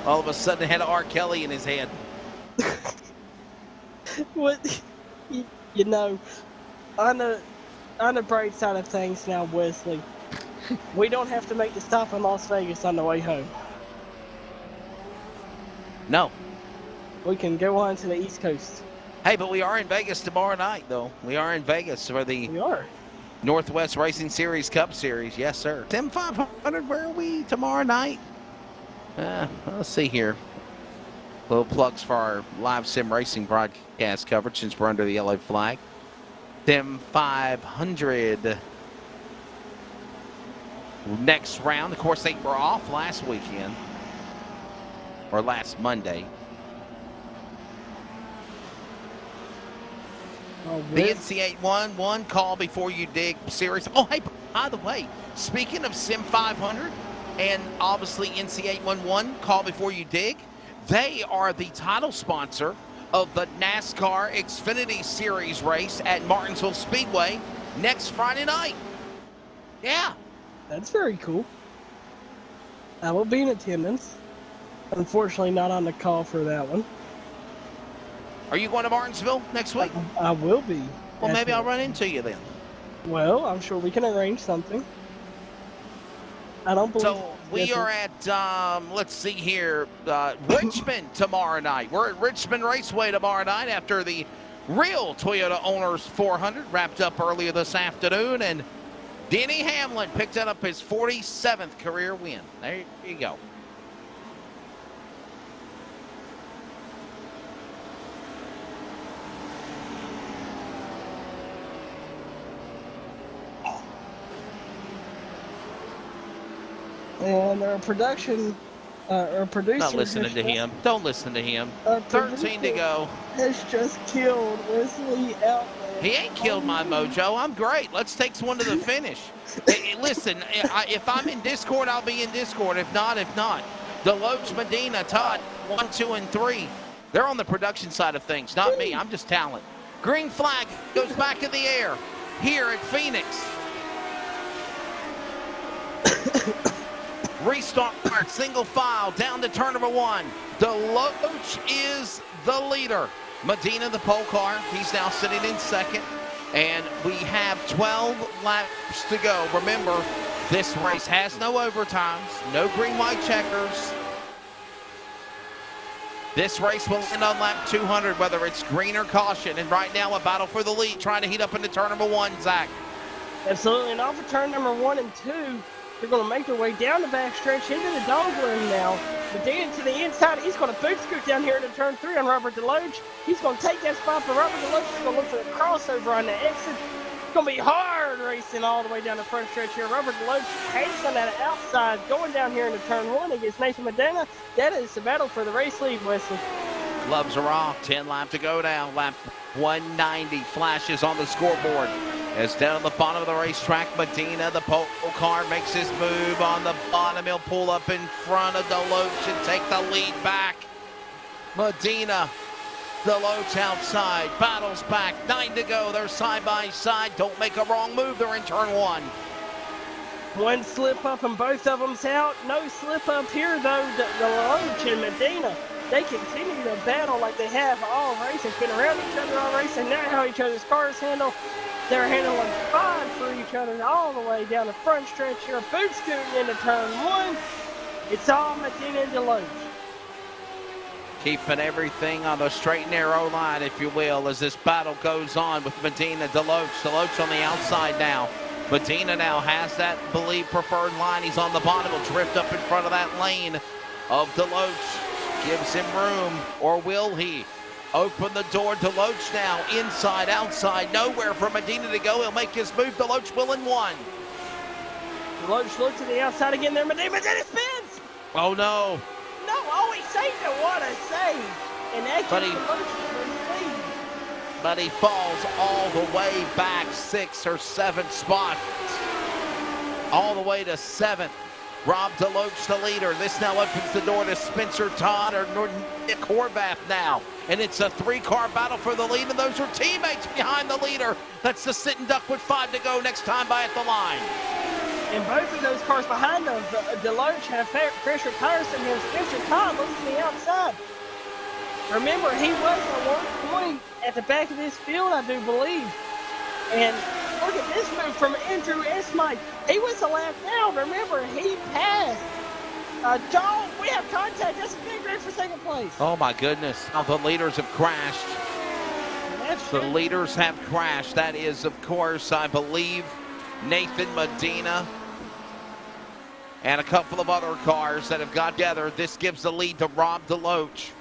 all of a sudden had R. Kelly in his head. what, you know, on the bright side of things now, Wesley, we don't have to make the stop in Las Vegas on the way home. No. We can go on to the East Coast. Hey, but we are in Vegas tomorrow night, though. We are in Vegas for the Northwest Racing Series Cup Series. Yes, sir. Temp 500, where are we tomorrow night? Let's see here. Little plugs for our live sim racing broadcast coverage since we're under the yellow flag. Temp 500. Next round. Of course, they were off last weekend. Or last Monday. The NC811 Call Before You Dig series. Oh, hey, by the way, speaking of Sim 500 and obviously NC811 Call Before You Dig, they are the title sponsor of the NASCAR Xfinity Series race at Martinsville Speedway next Friday night. Yeah. That's very cool. I will be in attendance. Unfortunately, not on the call for that one. Are you going to Martinsville next week? I will be. Well, maybe I'll run into you then. Well, I'm sure we can arrange something. I don't believe. So we are at, let's see here, Richmond tomorrow night. We're at Richmond Raceway tomorrow night after the real Toyota Owners 400 wrapped up earlier this afternoon. And Denny Hamlin picked up his 47th career win. There you go. And our producer. Not listening to him. Don't listen to him. 13 to go. Has just killed Wesley out there. He ain't killed my mojo. I'm great. Let's take one to the finish. Hey, listen, if I'm in Discord, I'll be in Discord. If not, Deloach, Medina, Todd, 1, 2, and 3. They're on the production side of things, not me. I'm just talent. Green flag goes back in the air here at Phoenix. Restart, single file, down to turn number 1. Deloach is the leader. Medina, the pole car, he's now sitting in second. And we have 12 laps to go. Remember, this race has no overtimes, no green-white checkers. This race will end on lap 200, whether it's green or caution. And right now, a battle for the lead, trying to heat up into turn number 1, Zach. Absolutely, and off of turn number 1 and 2, they're going to make their way down the backstretch into the dog ring now. Medina to the inside, he's going to boot scoot down here into turn 3 on Robert Deloach. He's going to take that spot, but Robert Deloach is going to look for the crossover on the exit. It's going to be hard racing all the way down the front stretch here. Robert Deloach pacing that outside, going down here into turn 1 against Nathan Medina. That is the battle for the race lead, Wesley. Gloves are off, 10 laps to go now. Lap 190 flashes on the scoreboard. As down at the bottom of the racetrack, Medina, the pole car, makes his move on the bottom. He'll pull up in front of Deloach and take the lead back. Medina, Deloach outside, battles back, 9 to go. They're side by side. Don't make a wrong move. They're in turn 1. One slip up and both of them's out. No slip up here though. Deloach and Medina, they continue to battle like they have all racing. Been around each other all racing. Now how each other's cars handle. They're handling fine for each other all the way down the front stretch here. Boot scooting into turn 1. It's all Medina and Deloach. Keeping everything on the straight and narrow line, if you will, as this battle goes on with Medina, Deloach. Deloach on the outside now. Medina now has that preferred line. He's on the bottom. He'll drift up in front of that lane of Deloach. Gives him room, or will he? Open the door. Deloach now inside, outside, nowhere for Medina to go. He'll make his move. Deloach will in 1. Deloach looks to the outside again there. Medina spins. Oh no. No, oh, he saved it. What a save. And actually, but he falls all the way back 6 or 7 spots. All the way to 7th. Rob Deloach, the leader. This now opens the door to Spencer Todd or Nick Horvath now. And it's a 3-car battle for the lead, and those are teammates behind the leader. That's the sitting duck with 5 to go next time by at the line. And both of those cars behind them, Deloach have fresher tires than him. Spencer Todd looks to the outside. Remember, he was at one point at the back of this field, I do believe. And look at this move from Andrew Esmite. He was a lap down. Remember, he passed. John, we have contact. That's a big race for second place. Oh, my goodness. Now the leaders have crashed. The leaders have crashed. That is, of course, I believe, Nathan Medina and a couple of other cars that have got together. This gives the lead to Rob Deloach.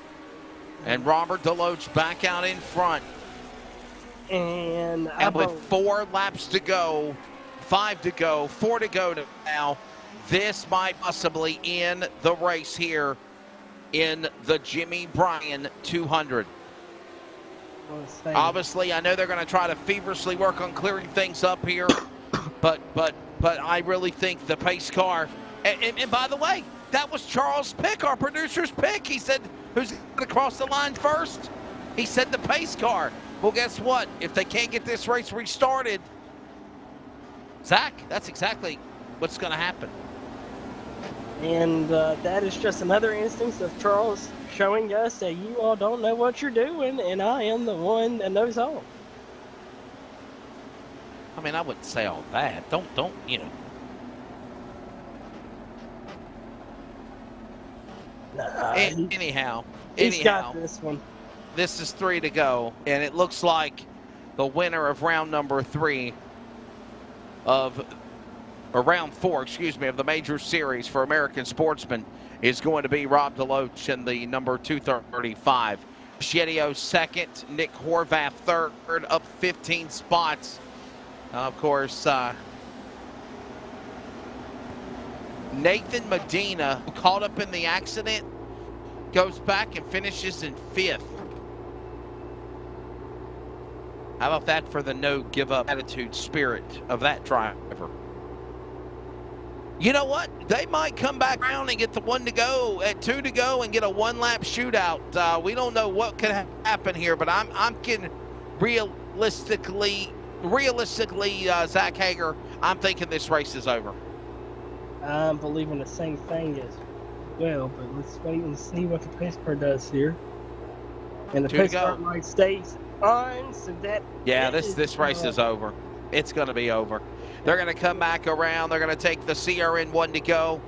And Robert Deloach back out in front. And with 4 laps to go, 5 to go, 4 to go now, this might possibly end the race here in the Jimmy Bryan 200. Obviously, I know they're going to try to feverishly work on clearing things up here, but I really think the pace car, and by the way, that was Charles' pick, our producer's pick. He said, who's going to cross the line first? He said the pace car. Well, guess what? If they can't get this race restarted, Zach, that's exactly what's going to happen. And that is just another instance of Charles showing us that you all don't know what you're doing, and I am the one that knows all. I mean, I wouldn't say all that. Don't, you know. Anyhow, he's got this one. This is 3 to go, and it looks like the winner of round number 3 of, or round 4, excuse me, of the Major Series for American Sportsman is going to be Rob Deloach in the number 235. Shetio second, Nick Horvath third, up 15 spots. Of course, Nathan Medina, who caught up in the accident, goes back and finishes in 5th. How about that for the no give up attitude spirit of that driver? You know what? They might come back around and get the 1 to go at 2 to go and get a 1-lap shootout. We don't know what could happen here, but I'm kidding. Realistically, Zach Hager, I'm thinking this race is over. I'm believing the same thing as well, but let's wait and see what the pace car does here. And the pace car light stays on, so that... Yeah, this race is over. It's going to be over. They're going to come back around. They're going to take the CRN1 to go.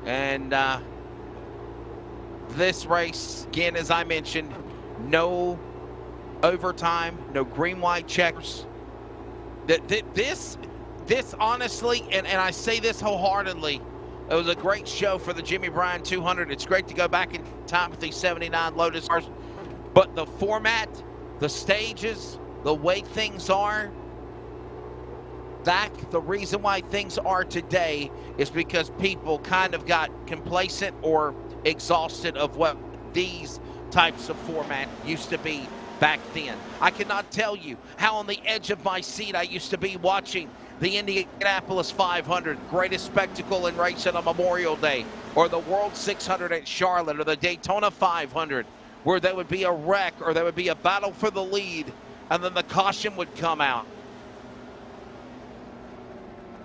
And this race, again, as I mentioned, no overtime, no green-white checkers. This honestly, and I say this wholeheartedly, it was a great show for the Jimmy Bryan 200. It's great to go back in time with these 79 Lotus cars. But the format, the stages, the way things are, Zach, the reason why things are today is because people kind of got complacent or exhausted of what these types of format used to be back then. I cannot tell you how on the edge of my seat I used to be watching the Indianapolis 500, greatest spectacle in racing on Memorial Day, or the World 600 at Charlotte, or the Daytona 500, where there would be a wreck or there would be a battle for the lead, and then the caution would come out.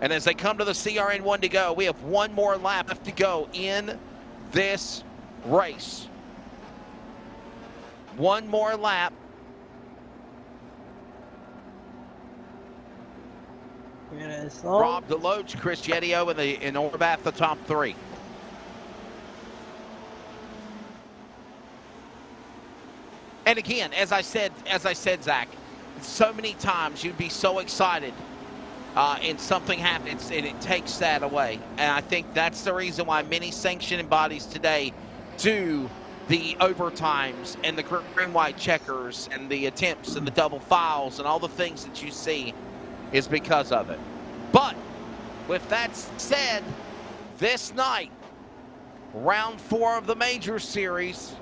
And as they come to the CRN1 to go, we have one more lap left to go in this race. One more lap. Rob DeLoach, Chris Yedio in Orbath, the top three. And again, as I said, Zach, so many times you'd be so excited and something happens and it takes that away. And I think that's the reason why many sanctioning bodies today do the overtimes and the green-white checkers and the attempts and the double fouls and all the things that you see is because of it. But with that said, this night, round 4 of the Major Series,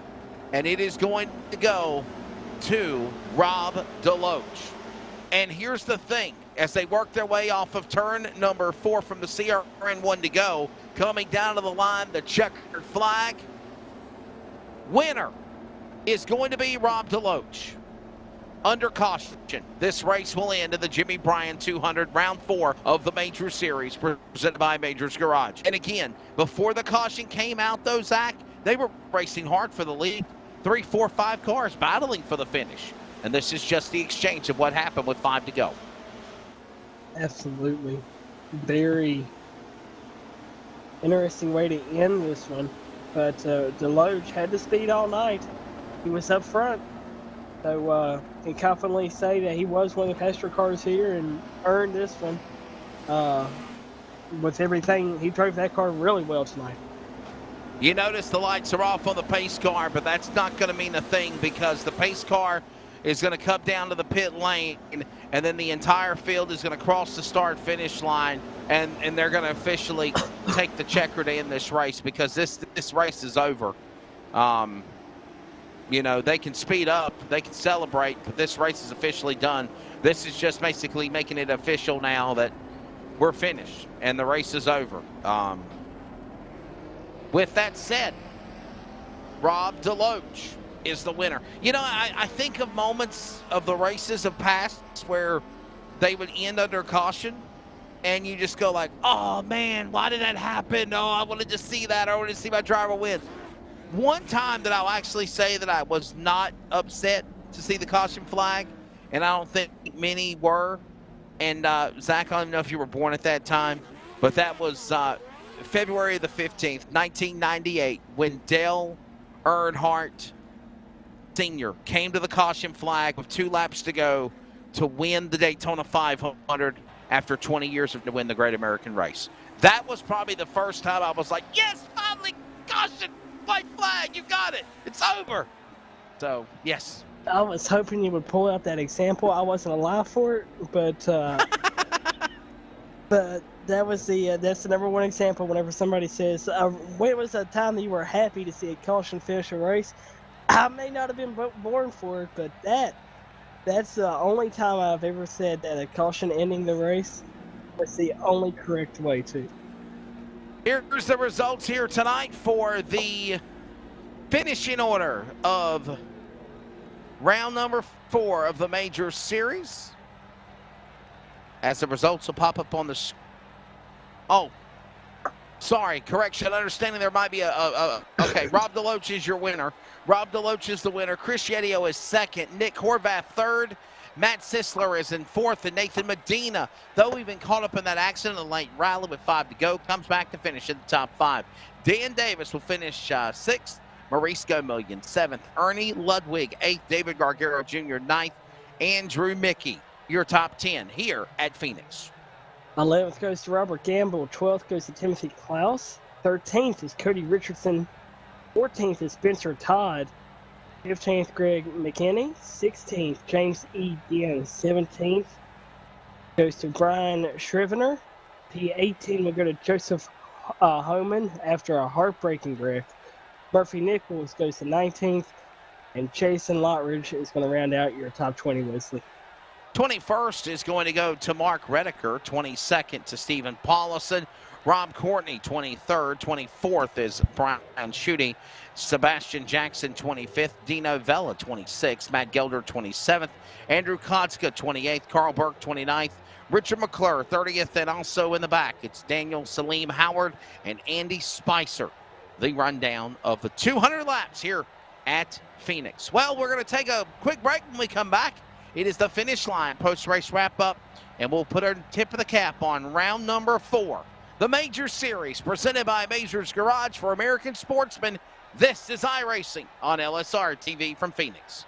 and it is going to go to Rob DeLoach. And here's the thing, as they work their way off of turn number 4 from the CRN1 to go, coming down to the line, the checkered flag, winner is going to be Rob DeLoach. Under caution, this race will end in the Jimmy Bryan 200, round 4 of the Major Series, presented by Majors Garage. And again, before the caution came out, though, Zach, they were racing hard for the lead. 3, 4, 5 cars battling for the finish. And this is just the exchange of what happened with 5 to go. Absolutely. Very interesting way to end this one. But DeLoach had the speed all night. He was up front. So can confidently say that he was one of the faster cars here and earned this one. With everything, he drove that car really well tonight. You notice the lights are off on the pace car, but that's not going to mean a thing because the pace car is going to come down to the pit lane, and then the entire field is going to cross the start-finish line, and they're going to officially take the checker to end this race because this race is over. You know, they can speed up, they can celebrate, but this race is officially done. This is just basically making it official now that we're finished and the race is over. With that said, Rob DeLoach is the winner. You know, I think of moments of the races of past where they would end under caution and you just go like, oh man, why did that happen? Oh, I wanted to see that. I wanted to see my driver win. One time that I'll actually say that I was not upset to see the caution flag, and I don't think many were. And Zach, I don't know if you were born at that time, but that was February the 15th, 1998, when Dale Earnhardt Sr. came to the caution flag with 2 laps to go to win the Daytona 500 after 20 years to win the Great American Race. That was probably the first time I was like, yes, finally, caution. White flag, you got it. It's over. So, yes. I was hoping you would pull out that example. I wasn't alive for it, but but that was that's the number one example whenever somebody says, when was a time that you were happy to see a caution finish a race? I may not have been born for it, but that's the only time I've ever said that a caution ending the race was the only correct way to. Here's the results here tonight for the finishing order of round number 4 of the Major Series. As the results will pop up on the... Oh, Sorry, correction. Understanding there might be okay, Rob DeLoach is your winner. Rob DeLoach is the winner. Chris Yedio is second. Nick Horvath third. Matt Sisler is in fourth. And Nathan Medina, though we've been caught up in that accident in the late rally with 5 to go, comes back to finish in the top 5. Dan Davis will finish 6th. Maurice Gomillion 7th. Ernie Ludwig 8th. David Gargaro Jr. 9th. Andrew Mickey, your top 10 here at Phoenix. 11th goes to Robert Gamble. 12th goes to Timothy Klaus. 13th is Cody Richardson. 14th is Spencer Todd. 15th, Greg McKinney. 16th, James E. Dean. 17th goes to Brian Shrivener. P18 will go to Joseph Homan after a heartbreaking wreck. Murphy Nichols goes to 19th. And Jason Lottridge is going to round out your top 20, Wesley. 21st is going to go to Mark Redeker. 22nd to Stephen Paulison. Rob Courtney, 23rd. 24th is Brian Schutte. Sebastian Jackson, 25th. Dino Vella, 26th. Matt Gelder, 27th. Andrew Kotska, 28th. Carl Burke, 29th. Richard McClure, 30th. And also in the back, it's Daniel Salim Howard and Andy Spicer. The rundown of the 200 laps here at Phoenix. Well, we're going to take a quick break when we come back. It is the finish line post-race wrap-up, and we'll put our tip of the cap on round number 4. The Major Series, presented by Majors Garage for American Sportsman. This is iRacing on LSRTV from Phoenix.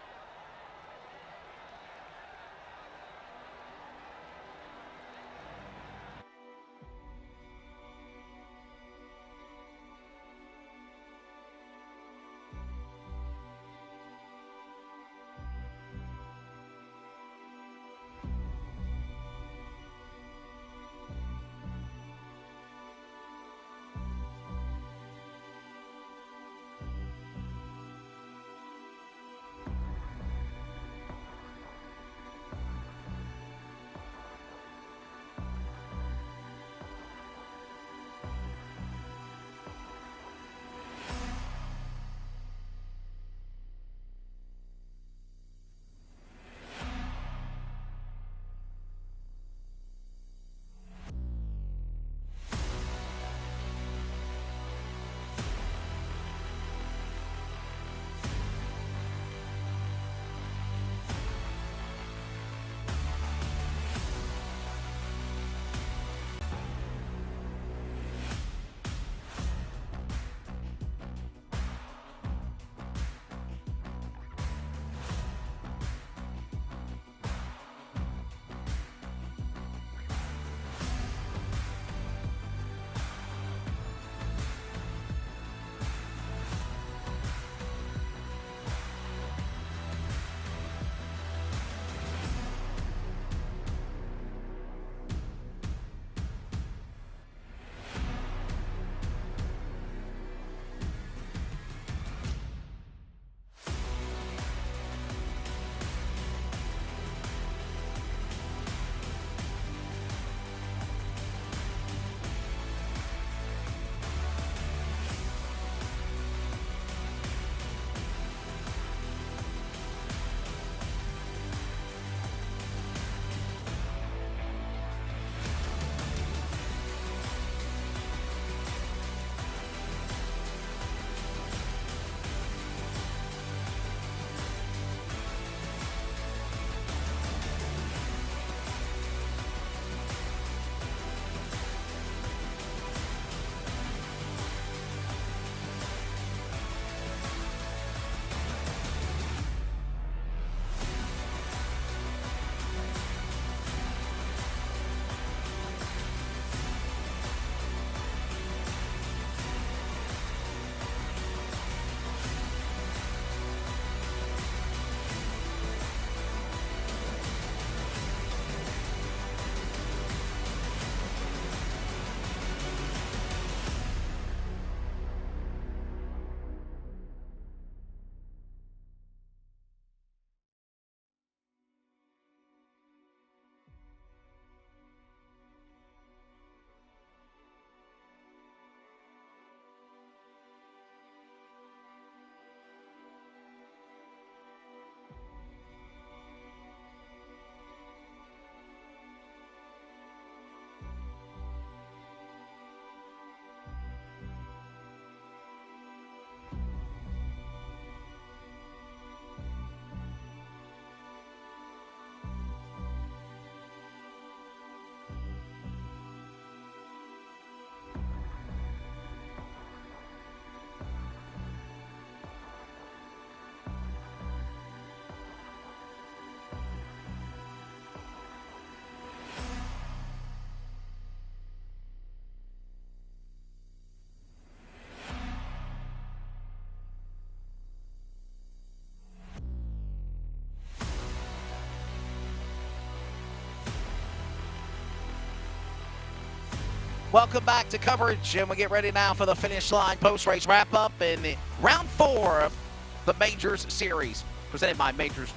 Welcome back to coverage, and we get ready now for the finish line post-race wrap-up in round 4 of the Majors Series, presented by Majors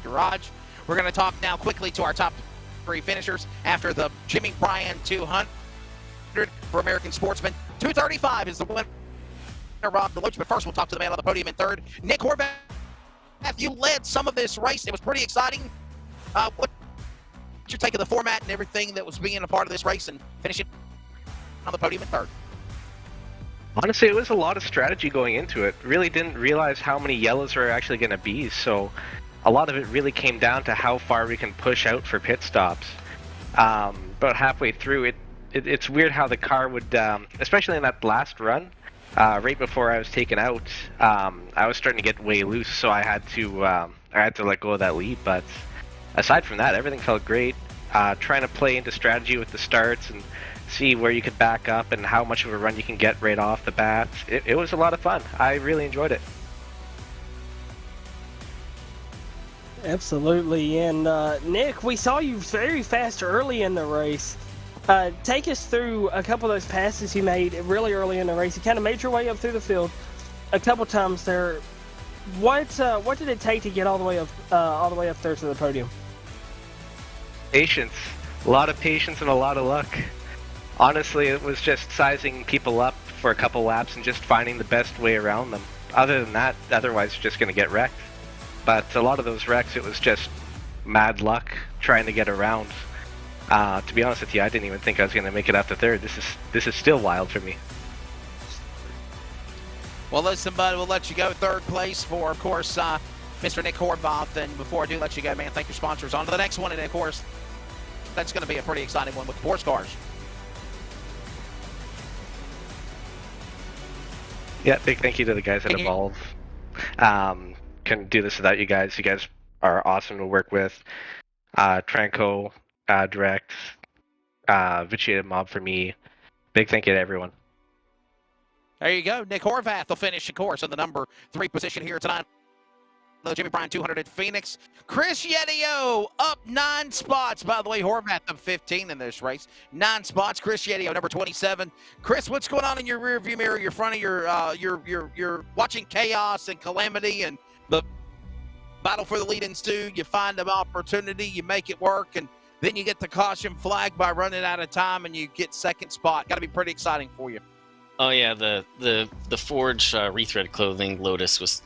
Garage. We're going to talk now quickly to our top 3 finishers after the Jimmy Bryan 200 for American Sportsman. 235 is the winner, Rob DeLoach, but first we'll talk to the man on the podium in third, Nick Horvath. You led some of this race. It was pretty exciting. What did you take of the format and everything that was being a part of this race and finishing on the podium in third? Honestly, it was a lot of strategy going into it. Really didn't realize how many yellows were actually going to be, so a lot of it really came down to how far we can push out for pit stops. About halfway through, it's weird how the car would, especially in that last run, right before I was taken out, I was starting to get way loose, so I had to let go of that lead. But aside from that, everything felt great. Trying to play into strategy with the starts and see where you could back up and how much of a run you can get right off the bat. It was a lot of fun. I really enjoyed it. Absolutely. And Nick, we saw you very fast early in the race. Take us through a couple of those passes you made really early in the race. You kind of made your way up through the field a couple times there. What did it take to get all the way up there to the podium? Patience. A lot of patience and a lot of luck. Honestly, it was just sizing people up for a couple laps and just finding the best way around them. Other than that, otherwise you're just going to get wrecked. But a lot of those wrecks, it was just mad luck trying to get around. To be honest with you, I didn't even think I was going to make it after third. This is still wild for me. Well, listen, bud, we'll let you go. Third place for, of course, Mr. Nick Horvath. And before I do let you go, man, thank your sponsors. On to the next one, and of course, that's going to be a pretty exciting one with the Porsche cars. Yeah, big thank you to the guys at Evolve. Couldn't do this without you guys. You guys are awesome to work with. Tranco, Direct, Vitiated Mob for me. Big thank you to everyone. There you go. Nick Horvath will finish, of course, in the number 3 position here tonight. The Jimmy Bryan 200 at Phoenix. Chris Yedio up 9 spots. By the way, Horvath up 15 in this race. 9 spots. Chris Yedio, number 27. Chris, what's going on in your rearview mirror? You're front of you're watching chaos and calamity and the battle for the lead ensues. You find an opportunity, you make it work, and then you get the caution flag by running out of time, and you get 2nd spot. Got to be pretty exciting for you. Oh yeah, the Forge rethread clothing Lotus was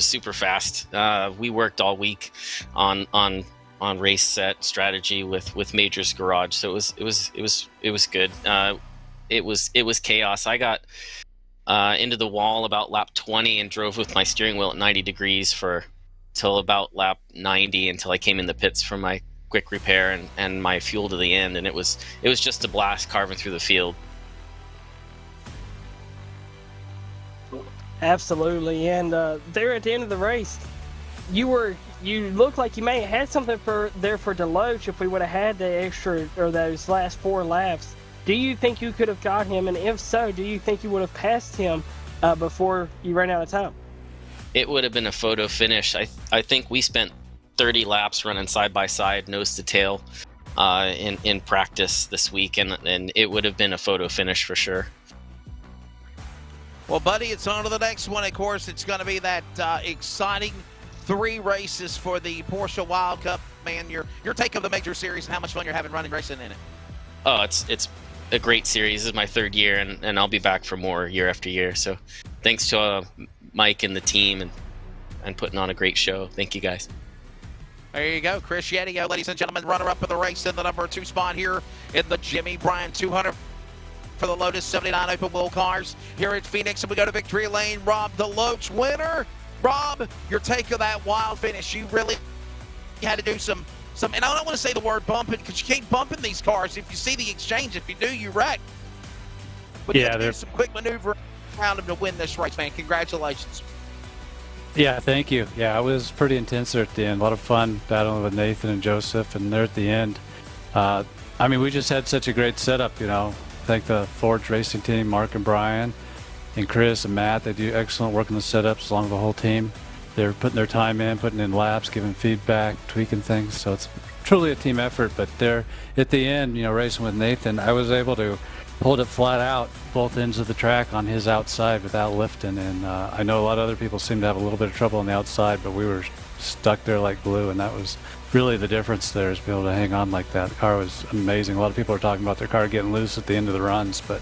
super fast. We worked all week on race set strategy with Majors Garage, so it was good. It was chaos. I got into the wall about lap 20 and drove with my steering wheel at 90 degrees till about lap 90 until I came in the pits for my quick repair and my fuel to the end, and it was just a blast carving through the field. Absolutely, and there at the end of the race, you looked like you may have had something there for DeLoach if we would have had the extra or those last 4 laps. Do you think you could have got him, and if so, do you think you would have passed him before you ran out of time? It would have been a photo finish. I think we spent 30 laps running side by side, nose to tail, in practice this week, and it would have been a photo finish for sure. Well, buddy, it's on to the next one. Of course, it's going to be that exciting 3 races for the Porsche Wild Cup. Man, your take of the Major Series and how much fun you're having running racing in it. Oh, it's a great series. This is my 3rd year, and I'll be back for more year after year. So thanks to Mike and the team and putting on a great show. Thank you, guys. There you go. Chris Yedio, ladies and gentlemen, runner-up of the race in the number 2 spot here in the Jimmy Bryan 200. For the Lotus 79 open wheel cars here at Phoenix, and we go to victory lane. Rob DeLoach, winner. Rob, your take of that wild finish. You really had to do some, and I don't want to say the word bumping because you can't bump in these cars. If you see the exchange, if you do, you wreck. But yeah, there's some quick maneuver around him to win this race, man. Congratulations. Yeah, thank you. Yeah, it was pretty intense there at the end. A lot of fun battling with Nathan and Joseph, and there at the end. I mean, we just had such a great setup, you know. Thank the Forge Racing team, Mark and Brian, and Chris and Matt. They do excellent work in the setups along with the whole team. They're putting their time in, putting in laps, giving feedback, tweaking things. So it's truly a team effort. But there at the end, you know, racing with Nathan, I was able to pulled it flat out both ends of the track on his outside without lifting, and I know a lot of other people seem to have a little bit of trouble on the outside, but we were stuck there like glue, and that was really the difference there, is being able to hang on like that. The car was amazing. A lot of people are talking about their car getting loose at the end of the runs, but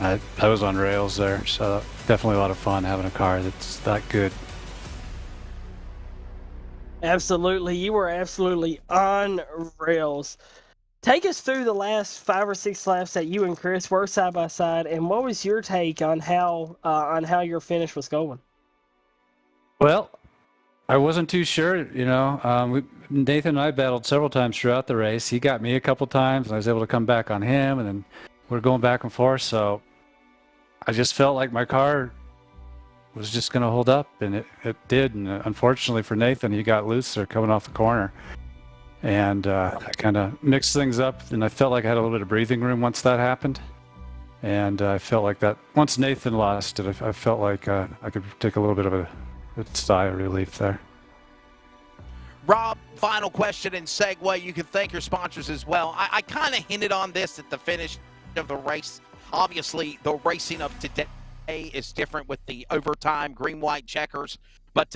I was on rails there, so definitely a lot of fun having a car that's that good. Absolutely. You were absolutely on rails. Take us through the last 5 or 6 laps that you and Chris were side by side, and what was your take on how your finish was going? Well, I wasn't too sure, you know. Nathan and I battled several times throughout the race. He got me a couple times, and I was able to come back on him, and then we're going back and forth. So I just felt like my car was just going to hold up, and it did. And unfortunately for Nathan, he got loose there coming off the corner. And I kind of mixed things up, and I felt like I had a little bit of breathing room once that happened. And I felt like that once Nathan lost it, I felt like I could take a little bit of a sigh of relief there. Rob, final question and segue. You can thank your sponsors as well. I kind of hinted on this at the finish of the race. Obviously, the racing of today is different with the overtime green-white checkers. But,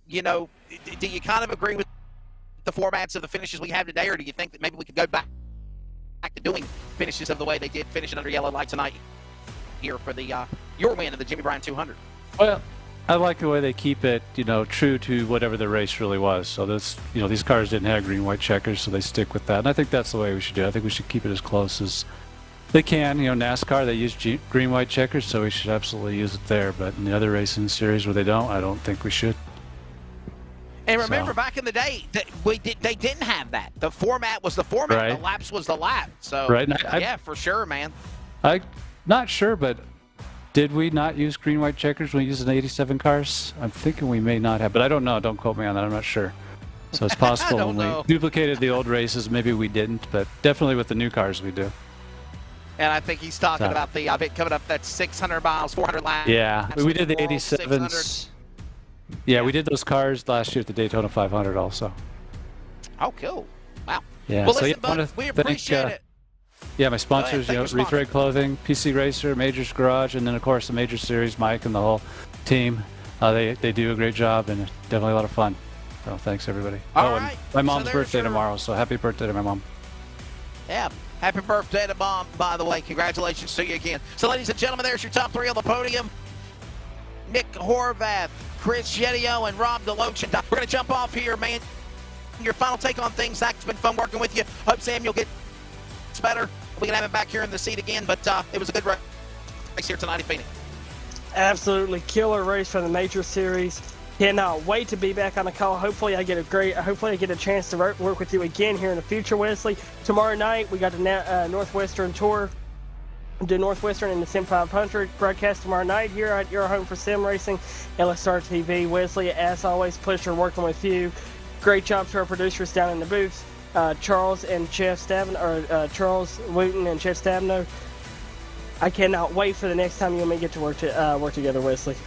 you know, do you kind of agree with the formats of the finishes we have today, or do you think that maybe we could go back to doing finishes of the way they did finishing under yellow light tonight here for the your win of the Jimmy Bryan 200? Well, I like the way they keep it, you know, true to whatever the race really was. So this, you know, these cars didn't have green-white checkers, so they stick with that. And I think that's the way we should do it. I think we should keep it as close as they can. You know, NASCAR, they use green-white checkers, so we should absolutely use it there. But in the other racing series where they don't, I don't think we should. And remember, back in the day, they didn't have that. The format was the format. Right. The laps was the lap. So, right. Yeah, for sure, man. I'm not sure, but did we not use green-white checkers when we used the 87 cars? I'm thinking we may not have, but I don't know. Don't quote me on that. I'm not sure. So it's possible when we duplicated the old races, maybe we didn't, but definitely with the new cars we do. And I think he's talking about the coming up that 600 miles, 400 laps. Yeah, we did the 87s. Yeah, we did those cars last year at the Daytona 500 also. Oh, cool. Wow. Yeah, well, so listen, bud, we appreciate it. Yeah, my sponsors, you know, Rethread Clothing, PC Racer, Majors Garage, and then, of course, the Major Series, Mike and the whole team. They do a great job, and definitely a lot of fun. So thanks, everybody. All right. And my mom's birthday tomorrow, so happy birthday to my mom. Yeah, happy birthday to Mom, by the way. Congratulations to you again. So, ladies and gentlemen, there's your top 3 on the podium. Nick Horvath, Chris Yedio, and Rob Deloach. We're going to jump off here, man. Your final take on things. Zach, it's been fun working with you. Hope Samuel gets better. We can have him back here in the seat again, but it was a good race here tonight in Phoenix. Absolutely killer race for the Major Series. Cannot wait to be back on the call. Hopefully I get a chance to work with you again here in the future, Wesley. Tomorrow night we got the Northwestern Tour. Do Northwestern in the Sim 500 broadcast tomorrow night here at your home for sim racing, LSRTV. Wesley, as always, pleasure working with you. Great job to our producers down in the booth, Charles and Jeff Stabno, or Charles Wooten and Jeff Stabno. I cannot wait for the next time you and me get to work together, Wesley.